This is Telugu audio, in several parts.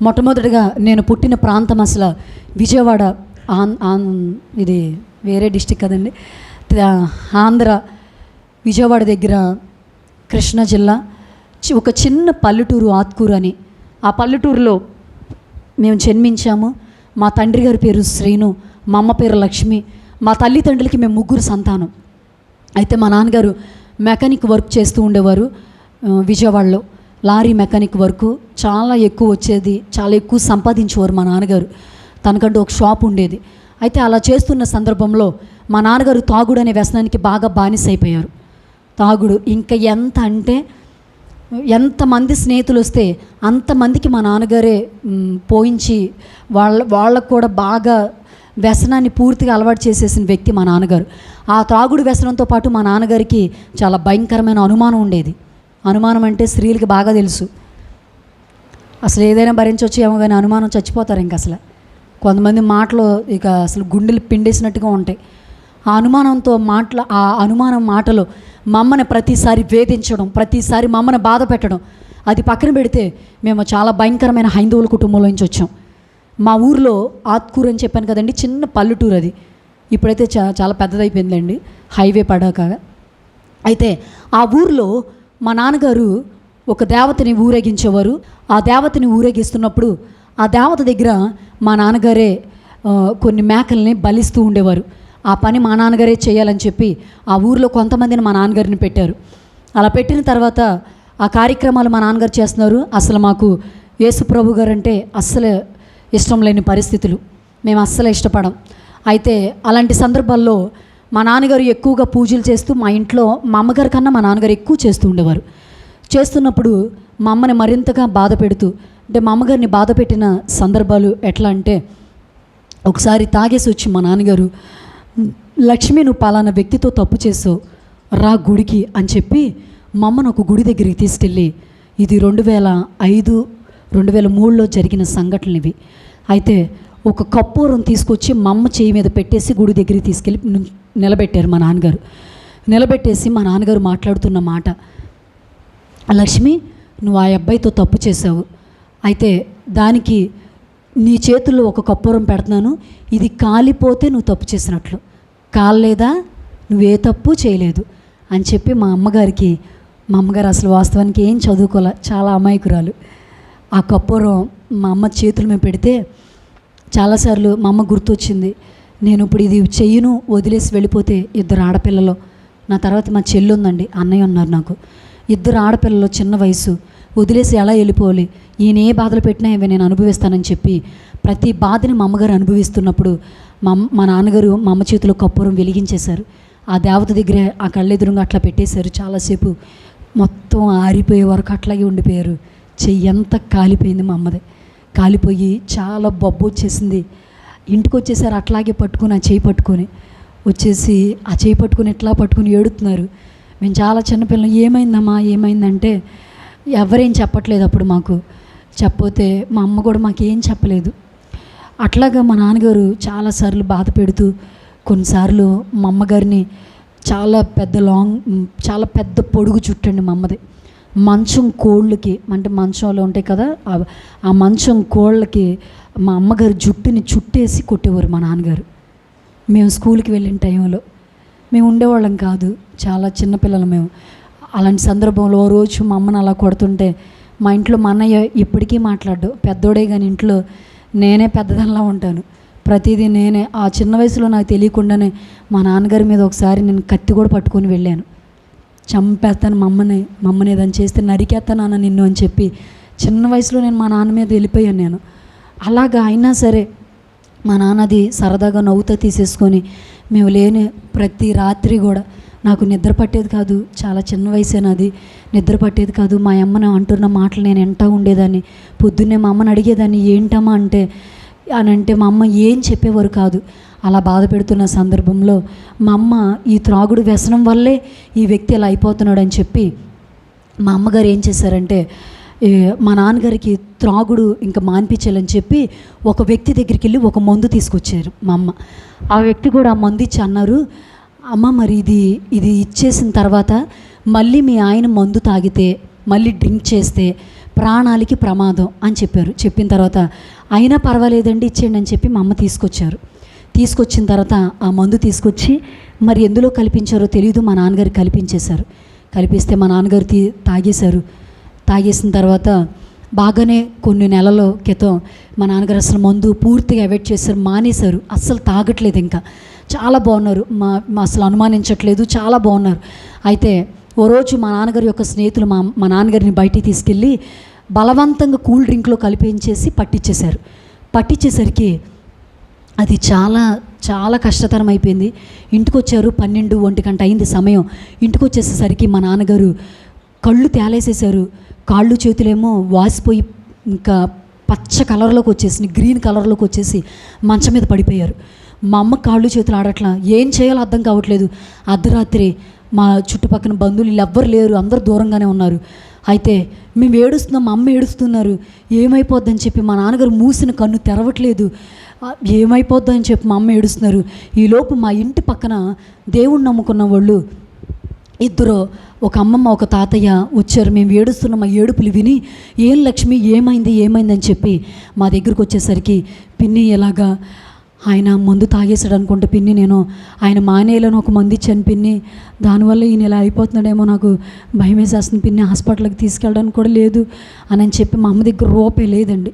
మొట్టమొదటిగా నేను పుట్టిన ప్రాంతం అసలు విజయవాడ, ఇది వేరే డిస్టిక్ కదండి, ఆంధ్ర, విజయవాడ దగ్గర కృష్ణా జిల్లా, ఒక చిన్న పల్లెటూరు ఆత్కూరు అని. ఆ పల్లెటూరులో మేము జన్మించాము. మా తండ్రి గారి పేరు శ్రీను, మా అమ్మ పేరు లక్ష్మి. మా తల్లిదండ్రులకి మేము 3 సంతానం. అయితే మా నాన్నగారు మెకానిక్ వర్క్ చేస్తూ ఉండేవారు విజయవాడలో. లారీ మెకానిక్ వర్క్ చాలా ఎక్కువ వచ్చేది, చాలా ఎక్కువ సంపాదించేవారు మా నాన్నగారు. తనకంటూ ఒక షాప్ ఉండేది. అయితే అలా చేస్తున్న సందర్భంలో మా నాన్నగారు తాగుడు అనే వ్యసనానికి బాగా బానిస అయిపోయారు. తాగుడు ఇంకా ఎంత అంటే, ఎంతమంది స్నేహితులు వస్తే అంతమందికి మా నాన్నగారే పోయించి వాళ్ళకు కూడా బాగా వ్యసనాన్ని పూర్తిగా అలవాటు చేసేసిన వ్యక్తి మా నాన్నగారు. ఆ తాగుడు వ్యసనంతో పాటు మా నాన్నగారికి చాలా భయంకరమైన అనుమానం ఉండేది. అనుమానం అంటే స్త్రీలకి బాగా తెలుసు, అసలు ఏదైనా భరించవచ్చు ఏమో, కానీ అనుమానం చచ్చిపోతారు ఇంక అసలు. కొంతమంది మాటలు ఇక అసలు గుండెలు పిండేసినట్టుగా ఉంటాయి. ఆ అనుమానం మాటలు మమ్మల్ని ప్రతిసారి వేధించడం, ప్రతిసారి మమ్మల్ని బాధ పెట్టడం. అది పక్కన పెడితే మేము చాలా భయంకరమైన హైందవుల కుటుంబంలో నుంచి వచ్చాం. మా ఊర్లో ఆత్కూరు అని చెప్పాను కదండి, చిన్న పల్లెటూరు అది. ఇప్పుడైతే చాలా పెద్దదైపోయిందండి, హైవే పడాక. అయితే ఆ ఊర్లో మా నాన్నగారు ఒక దేవతని ఊరేగించేవారు. ఆ దేవతని ఊరేగిస్తున్నప్పుడు ఆ దేవత దగ్గర మా నాన్నగారే కొన్ని మేకల్ని బలిస్తూ ఉండేవారు. ఆ పని మా నాన్నగారే చేయాలని చెప్పి ఆ ఊర్లో కొంతమందిని మా నాన్నగారిని పెట్టారు. అలా పెట్టిన తర్వాత ఆ కార్యక్రమాలు మా నాన్నగారు చేస్తున్నారు. అసలు మాకు యేసు ప్రభు గారు అంటే అస్సలు ఇష్టం లేని పరిస్థితులు, మేము అస్సలు ఇష్టపడం. అయితే అలాంటి సందర్భాల్లో మా నాన్నగారు ఎక్కువగా పూజలు చేస్తూ, మా ఇంట్లో మా అమ్మగారి కన్నా మా నాన్నగారు ఎక్కువ చేస్తూ ఉండేవారు. చేస్తున్నప్పుడు మా అమ్మని మరింతగా బాధ పెడుతూ, అంటే మా అమ్మగారిని బాధ పెట్టిన సందర్భాలు ఎట్లా అంటే, ఒకసారి తాగేసి వచ్చి మా నాన్నగారు, లక్ష్మి నువ్వు పలానా వ్యక్తితో తప్పు చేసావు, రా గుడికి అని చెప్పి మా అమ్మను ఒక గుడి దగ్గరికి తీసుకెళ్ళి, ఇది 2005, 2003లో జరిగిన సంఘటనలు ఇవి. అయితే ఒక కప్పూరం తీసుకొచ్చి మా అమ్మ చేయి మీద పెట్టేసి గుడి దగ్గరికి తీసుకెళ్ళి నిలబెట్టారు మా నాన్నగారు. నిలబెట్టేసి మా నాన్నగారు మాట్లాడుతున్న మాట, లక్ష్మి నువ్వు ఆ అబ్బాయితో తప్పు చేసావు, అయితే దానికి నీ చేతుల్లో ఒక కప్పూరం పెడుతున్నాను, ఇది కాలిపోతే నువ్వు తప్పు చేసినట్లు, కాలేదా నువ్వే తప్పు చేయలేదు అని చెప్పి మా అమ్మగారు అసలు వాస్తవానికి ఏం చదువుకోలే, చాలా అమాయకురాలు. ఆ కప్పూరం మా అమ్మ చేతుల మీద పెడితే చాలాసార్లు మా అమ్మ గుర్తొచ్చింది, నేను ఇప్పుడు ఇది చెయ్యను వదిలేసి వెళ్ళిపోతే 2 ఆడపిల్లలు, నా తర్వాత మా చెల్లి ఉందండి, అన్నయ్య ఉన్నారు నాకు, 2 ఆడపిల్లలు చిన్న వయసు, వదిలేసి ఎలా వెళ్ళిపోవాలి, ఈయన ఏ బాధలు పెట్టినా ఇవి నేను అనుభవిస్తానని చెప్పి ప్రతి బాధని మా అమ్మగారు అనుభవిస్తున్నప్పుడు మా నాన్నగారు మా అమ్మ చేతిలో కప్పూరం వెలిగించేశారు. ఆ దేవత దగ్గరే ఆ కళ్ళెదురుగా అట్లా పెట్టేశారు. చాలాసేపు మొత్తం ఆరిపోయే వరకు అట్లాగే ఉండిపోయారు. చెయ్యి ఎంత కాలిపోయింది మా అమ్మది, కాలిపోయి చాలా బొబ్బు వచ్చేసింది. ఇంటికి వచ్చేసారు అట్లాగే పట్టుకుని, ఆ చేయి పట్టుకొని వచ్చేసి ఆ చేయి పట్టుకుని ఎట్లా పట్టుకుని ఏడుతున్నారు. మేము చాలా చిన్నపిల్లలు, ఏమైందమ్మా ఏమైందంటే ఎవరేం చెప్పట్లేదు అప్పుడు మాకు. చెప్పపోతే మా అమ్మ కూడా మాకేం చెప్పలేదు. అట్లాగా మా నాన్నగారు చాలాసార్లు బాధ పెడుతూ, కొన్నిసార్లు మా అమ్మగారిని చాలా పెద్ద పొడుగు చుట్టండి మా అమ్మది, మంచం కోళ్ళకి, అంటే మంచంలో ఉంటాయి కదా, ఆ మంచం కోళ్ళకి మా అమ్మగారు జుట్టుని చుట్టేసి కొట్టేవారు మా నాన్నగారు. మేము స్కూల్కి వెళ్ళిన టైంలో మేము ఉండేవాళ్ళం కాదు, చాలా చిన్నపిల్లలు మేము. అలాంటి సందర్భంలో ఓ రోజు మా అమ్మని అలా కొడుతుంటే మా ఇంట్లో మా అన్నయ్య ఇప్పటికీ మాట్లాడు, పెద్దోడే కానీ ఇంట్లో నేనే పెద్దదానిలా ఉంటాను, ప్రతిదీ నేనే. ఆ చిన్న వయసులో నాకు తెలియకుండానే మా నాన్నగారి మీద ఒకసారి నేను కత్తి కూడా పట్టుకొని వెళ్ళాను, చంపేస్తాను మమ్మని ఏదని చేస్తే నరికేస్తాను నాన్న నిన్ను అని చెప్పి చిన్న వయసులో నేను మా నాన్న మీద వెళ్ళిపోయాను నేను. అలాగా అయినా సరే మా నాన్నది సరదాగా నవ్వుతా తీసేసుకొని మేము లేని ప్రతి రాత్రి కూడా నాకు నిద్ర పట్టేది కాదు, చాలా చిన్న వయసేనది, నిద్ర పట్టేది కాదు. మా అమ్మని అంటున్న మాటలు నేను వింటూ ఉండేదాన్ని. పొద్దున్నే మా అమ్మని అడిగేదాన్ని, ఏంటమ్మా అంటే మా అమ్మ ఏం చెప్పేవారు కాదు. అలా బాధ పెడుతున్న సందర్భంలో మా అమ్మ ఈ త్రాగుడు వ్యసనం వల్లే ఈ వ్యక్తి ఇలా అయిపోతున్నాడు అని చెప్పి మా అమ్మగారు ఏం చేశారంటే, మా నాన్నగారికి త్రాగుడు ఇంకా మాన్పించాలని చెప్పి ఒక వ్యక్తి దగ్గరికి వెళ్ళి ఒక మందు తీసుకొచ్చారు మా అమ్మ. ఆ వ్యక్తి కూడా ఆ మందు ఇచ్చి అన్నారు, అమ్మ మరి ఇది ఇచ్చేసిన తర్వాత మళ్ళీ మీ ఆయన మందు తాగితే, మళ్ళీ డ్రింక్ చేస్తే ప్రాణాలకి ప్రమాదం అని చెప్పారు. చెప్పిన తర్వాత అయినా పర్వాలేదండి ఇచ్చేయండి అని చెప్పి మా అమ్మ తీసుకొచ్చారు. తీసుకొచ్చిన తర్వాత ఆ మందు తీసుకొచ్చి మరి ఎందులో కల్పించారో తెలియదు, మా నాన్నగారు కల్పించేశారు. కలిపిస్తే మా నాన్నగారు తాగేశారు. తాగేసిన తర్వాత బాగానే కొన్ని నెలల క్రితం మా నాన్నగారు అసలు మందు పూర్తిగా అవాయిడ్ చేశారు, మానేశారు, అస్సలు తాగట్లేదు. ఇంకా చాలా బాగున్నారు, మా అసలు అనుమానించట్లేదు, చాలా బాగున్నారు. అయితే ఓ రోజు మా నాన్నగారి యొక్క స్నేహితులు మా నాన్నగారిని బయటికి తీసుకెళ్ళి బలవంతంగా కూల్ డ్రింక్లో కలిపించేసి పట్టించేసరికి అది చాలా చాలా కష్టతరం అయిపోయింది. ఇంటికి వచ్చారు, 12-1 గంట అయింది సమయం. ఇంటికి వచ్చేసేసరికి మా నాన్నగారు కళ్ళు తేలేసేసారు. కాళ్ళు చేతులేమో వాసిపోయి ఇంకా పచ్చ కలర్లోకి వచ్చేసి, గ్రీన్ కలర్లోకి వచ్చేసి మంచం మీద పడిపోయారు. మా అమ్మ కాళ్ళు చేతులు ఆడట్లా, ఏం చేయాలో అర్థం కావట్లేదు. అర్ధరాత్రి మా చుట్టుపక్కల బంధువులు ఎవ్వరు లేరు, అందరూ దూరంగానే ఉన్నారు. అయితే మేము ఏడుస్తున్నాం, మా అమ్మ ఏడుస్తున్నారు. ఏమైపోద్దని చెప్పి మా నాన్నగారు మూసిన కన్ను తెరవట్లేదు. ఏమైపోద్దని చెప్పి మా అమ్మ ఏడుస్తున్నారు. ఈలోపు మా ఇంటి పక్కన దేవుణ్ణి నమ్ముకున్న వాళ్ళు ఇద్దరు, ఒక అమ్మమ్మ ఒక తాతయ్య వచ్చారు. మేము ఏడుస్తున్న మా ఏడుపులు విని ఏం లక్ష్మి ఏమైందని చెప్పి మా దగ్గరికి వచ్చేసరికి పిన్ని ఎలాగా ఆయన మందు తాగేశాడు అనుకుంటే పిన్ని, నేను ఆయన మానేయాలని ఒక మందు ఇచ్చాను పిన్ని, దానివల్ల ఈయన ఇలా అయిపోతున్నాడేమో, నాకు భయం వేసేస్తుంది పిన్ని, హాస్పిటల్కి తీసుకెళ్ళడానికి కూడా లేదు అని చెప్పి మా అమ్మ దగ్గర రూపాయి లేదండి.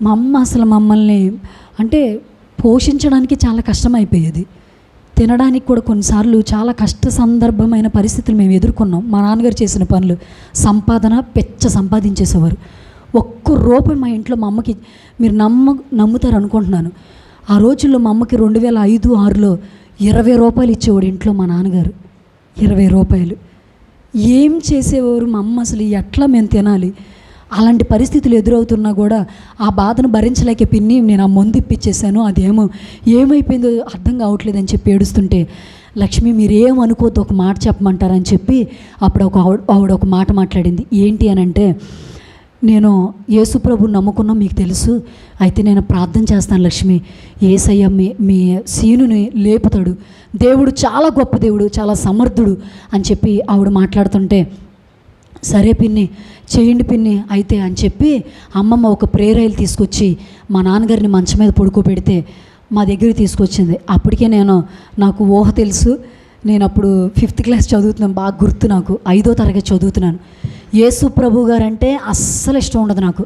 మా అమ్మ అసలు మమ్మల్ని అంటే పోషించడానికి చాలా కష్టమైపోయేది. తినడానికి కూడా కొన్నిసార్లు చాలా కష్ట సందర్భమైన పరిస్థితులు మేము ఎదుర్కొన్నాం. మా నాన్నగారు చేసిన పనులు సంపాదించేసేవారు. ఒక్క రూపాయి మా ఇంట్లో మా అమ్మకి, మీరు నమ్ముతారు అనుకుంటున్నాను, ఆ రోజుల్లో మా అమ్మకి 2005-6లో 20 రూపాయలు ఇచ్చేవాడు ఇంట్లో మా నాన్నగారు. 20 రూపాయలు ఏం చేసేవారు మా అమ్మ, అసలు ఎట్లా మేము తినాలి? అలాంటి పరిస్థితులు ఎదురవుతున్నా కూడా ఆ బాధను భరించలేక పిన్ని నేను ఆ మందు ఇప్పించేశాను, అదేమో ఏమైపోయిందో అర్థం కావట్లేదని చెప్పి ఏడుస్తుంటే, లక్ష్మి మీరు ఏమనుకోవద్దు, ఒక మాట చెప్పమంటారని చెప్పి అప్పుడు ఆవిడ ఒక మాట మాట్లాడింది. ఏంటి అని అంటే, నేను యేసుప్రభుని నమ్ముకున్నా మీకు తెలుసు, అయితే నేను ప్రార్థన చేస్తాను లక్ష్మి, యేసయ్య మీ సీనుని లేపుతాడు, దేవుడు చాలా గొప్ప దేవుడు, చాలా సమర్థుడు అని చెప్పి ఆవిడ మాట్లాడుతుంటే, సరే పిన్ని చేయండి పిన్ని అయితే అని చెప్పి అమ్మమ్మ ఒక ప్రేరాయిలు తీసుకొచ్చి మా నాన్నగారిని మంచం మీద పడుకోబెడితే మా దగ్గరికి తీసుకొచ్చింది. అప్పటికే నాకు ఊహ తెలుసు, నేను అప్పుడు 5th క్లాస్ చదువుతున్నాను, బాగా గుర్తు, నాకు 5వ తరగతి చదువుతున్నాను. యేసు ప్రభు గారంటే అస్సలు ఇష్టం ఉండదు నాకు.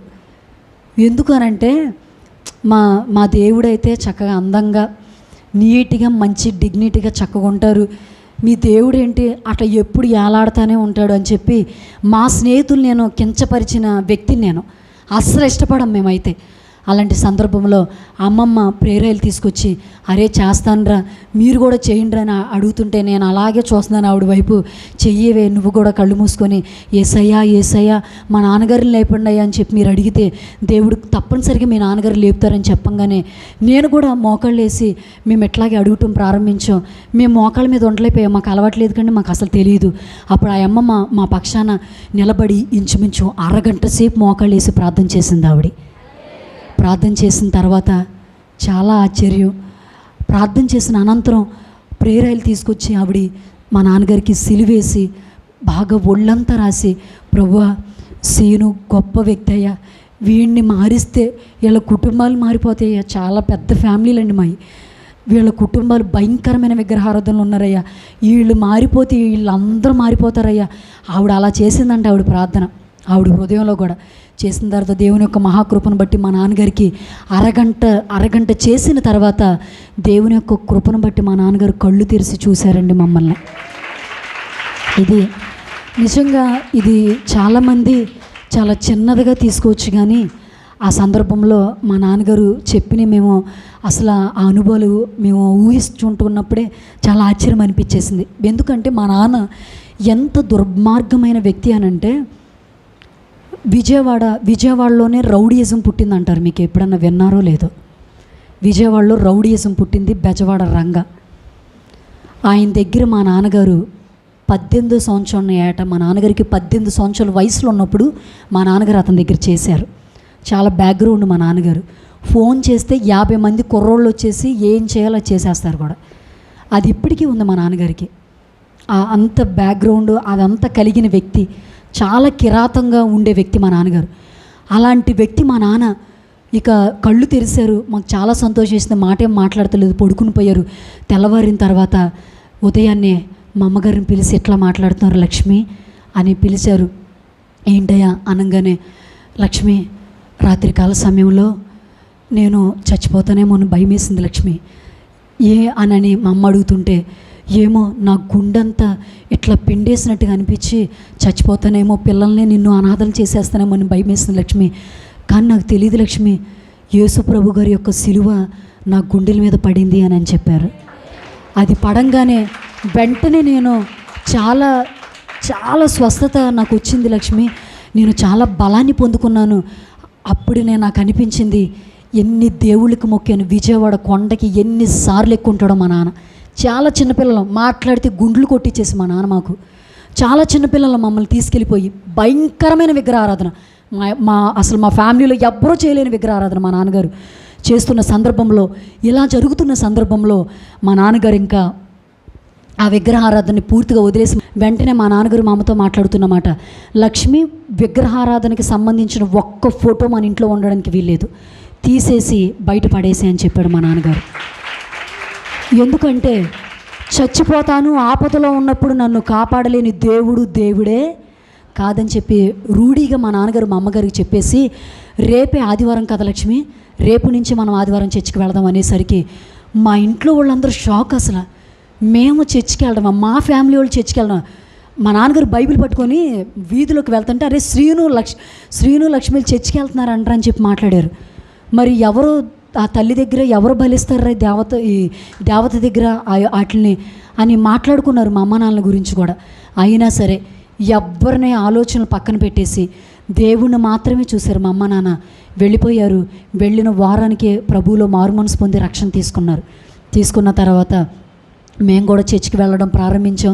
ఎందుకనంటే మా దేవుడైతే చక్కగా అందంగా నీట్గా మంచి డిగ్నిటీగా చక్కగా ఉంటారు, మీ దేవుడు ఏంటి అట్లా ఎప్పుడు ఏలాడుతూనే ఉంటాడు అని చెప్పి మా స్నేహితులు నేను కించపరిచిన వ్యక్తిని నేను అస్సలు ఇష్టపడం మేమైతే. అలాంటి సందర్భంలో అమ్మమ్మ ప్రేరాయిలు తీసుకొచ్చి, అరే చేస్తానురా మీరు కూడా చేయండి అని అడుగుతుంటే నేను అలాగే చూస్తున్నాను ఆవిడ వైపు. చెయ్యవే నువ్వు కూడా కళ్ళు మూసుకొని ఏసయ్యా మా నాన్నగారిని లేపండి అయ్యా అని చెప్పి మీరు అడిగితే దేవుడు తప్పనిసరిగా మీ నాన్నగారు లేపుతారని చెప్పంగానే నేను కూడా మోకాళ్ళు వేసి మేము ఎట్లాగే అడగటం ప్రారంభించాం. మేము మోకాళ్ళ మీద ఉండలేకపోయాం, మాకు అలవాట్లేదు కంటే మాకు అసలు తెలియదు. అప్పుడు ఆ అమ్మమ్మ మా పక్షాన నిలబడి ఇంచుమించు అరగంట సేపు మోకాళ్ళు వేసి ప్రార్థన చేసింది ఆవిడ. ప్రార్థన చేసిన తర్వాత చాలా ఆశ్చర్యం, ప్రార్థన చేసిన అనంతరం ప్రేరాయిలు తీసుకొచ్చి ఆవిడ మా నాన్నగారికి సిలువేసి బాగా ఒళ్ళంతా రాసి, ప్రభువా సీను గొప్ప వ్యక్తి అయ్యా, వీడిని మారిస్తే వీళ్ళ కుటుంబాలు మారిపోతాయ్యా, చాలా పెద్ద ఫ్యామిలీలండి మావి, వీళ్ళ కుటుంబాలు భయంకరమైన విగ్రహారాధనలు ఉన్నారయ్యా, వీళ్ళు మారిపోతే వీళ్ళందరూ మారిపోతారయ్యా. ఆవిడ అలా చేసిందంటే ఆవిడ ప్రార్థన ఆవిడ హృదయంలో కూడా చేసిన తర్వాత దేవుని యొక్క మహాకృపను బట్టి మా నాన్నగారికి అరగంట చేసిన తర్వాత దేవుని యొక్క కృపను బట్టి మా నాన్నగారు కళ్ళు తెరిచి చూశారండి మమ్మల్ని. ఇది నిజంగా ఇది చాలామంది చాలా చిన్నదిగా తీసుకోవచ్చు, కానీ ఆ సందర్భంలో మా నాన్నగారు చెప్పిన మేము అసలు ఆ అనుభవాలు మేము ఊహిస్తుంటున్నప్పుడే చాలా ఆశ్చర్యం అనిపించేసింది. ఎందుకంటే మా నాన్న ఎంత దుర్మార్గమైన వ్యక్తి అనంటే, విజయవాడలోనే రౌడీయిజం పుట్టిందంటారు, మీకు ఎప్పుడన్నా విన్నారో లేదో. విజయవాడలో రౌడీయిజం పుట్టింది బెజవాడ రంగ. ఆయన దగ్గర మా నాన్నగారు 18 సంవత్సరం ఏట, మా నాన్నగారికి 18 సంవత్సరాల వయసులో ఉన్నప్పుడు మా నాన్నగారు అతని దగ్గర చేశారు. చాలా బ్యాక్గ్రౌండ్ మా నాన్నగారు. ఫోన్ చేస్తే 50 మంది కుర్రోళ్ళు వచ్చేసి ఏం చేయాలో చేసేస్తారు కూడా. అది ఇప్పటికీ ఉంది మా నాన్నగారికి. అంత బ్యాక్గ్రౌండ్ అదంతా కలిగిన వ్యక్తి, చాలా కిరాతంగా ఉండే వ్యక్తి మా నాన్నగారు. అలాంటి వ్యక్తి మా నాన్న ఇక కళ్ళు తెరిశారు. మాకు చాలా సంతోషం వేసింది. మాట ఏం మాట్లాడతలేదు, పడుకుని పోయారు. తెల్లవారిన తర్వాత ఉదయాన్నే మా అమ్మగారిని పిలిచి ఎట్లా మాట్లాడుతున్నారు లక్ష్మి అని పిలిచారు. ఏంటయ్యా అనగానే, లక్ష్మి రాత్రికాల సమయంలో నేను చచ్చిపోతానేమో అని భయం వేసింది లక్ష్మి అనని మా అమ్మ అడుగుతుంటే, ఏమో నా గుండంతా ఇట్లా పిండేసినట్టుగా అనిపించి చచ్చిపోతానేమో, పిల్లల్ని నిన్ను అనాథలు చేసేస్తానేమో అని భయం వేసింది లక్ష్మి. కానీ నాకు తెలియదు లక్ష్మి, యేసు ప్రభు గారి యొక్క సిలువ నా గుండెల మీద పడింది అని చెప్పారు. అది పడంగానే వెంటనే నేను చాలా చాలా స్వస్థత నాకు వచ్చింది లక్ష్మి. నేను చాలా బలాన్ని పొందుకున్నాను. అప్పుడే నాకు అనిపించింది, ఎన్ని దేవుళ్ళకి మొక్కాను, విజయవాడ కొండకి ఎన్నిసార్లు ఎక్కుంటాడో మా నాన్న. చాలా చిన్నపిల్లలు మాట్లాడితే గుండ్లు కొట్టించేసి మా నాన్న మాకు చాలా చిన్నపిల్లలు మమ్మల్ని తీసుకెళ్ళిపోయి భయంకరమైన విగ్రహారాధన, అసలు మా ఫ్యామిలీలో ఎవ్వరూ చేయలేని విగ్రహారాధన మా నాన్నగారు చేస్తున్న సందర్భంలో, ఇలా జరుగుతున్న సందర్భంలో మా నాన్నగారు ఇంకా ఆ విగ్రహారాధనని పూర్తిగా వదిలేసి వెంటనే మా నాన్నగారు మా అమ్మతో మాట్లాడుతున్నమాట, లక్ష్మి విగ్రహారాధనకి సంబంధించిన ఒక్క ఫోటో మన ఇంట్లో ఉండడానికి వీల్లేదు, తీసేసి బయట పడేసి అని చెప్పాడు మా నాన్నగారు. ఎందుకంటే చచ్చిపోతాను, ఆపదలో ఉన్నప్పుడు నన్ను కాపాడలేని దేవుడు దేవుడే కాదని చెప్పి రూఢీగా మా నాన్నగారు మా అమ్మగారికి చెప్పేసి, రేపే ఆదివారం కదా లక్ష్మి, రేపు నుంచి మనం ఆదివారం చర్చికి వెళదాం అనేసరికి మా ఇంట్లో వాళ్ళందరూ షాక్. అసలు మేము చర్చికి వెళ్దామా, మా ఫ్యామిలీ వాళ్ళు చర్చికి వెళ్దాం. మా నాన్నగారు బైబిల్ పట్టుకొని వీధిలోకి వెళ్తుంటే, అరే శ్రీను లక్ష్మిలు చర్చికి వెళ్తున్నారు అంటారు అని చెప్పి మాట్లాడారు. మరి ఎవరు ఆ తల్లి దగ్గర ఎవరు బలిస్తారు ఈ దేవత దగ్గర వాటిని అని మాట్లాడుకున్నారు మా అమ్మ నాన్నల గురించి కూడా. అయినా సరే ఎవరిని ఆలోచనలు పక్కన పెట్టేసి దేవుణ్ణి మాత్రమే చూశారు. మా అమ్మ నాన్న వెళ్ళిపోయారు. వెళ్ళిన వారానికే ప్రభువులో మారుమనసు పొంది రక్షణ తీసుకున్న తర్వాత మేము కూడా చర్చికి వెళ్ళడం ప్రారంభించాం.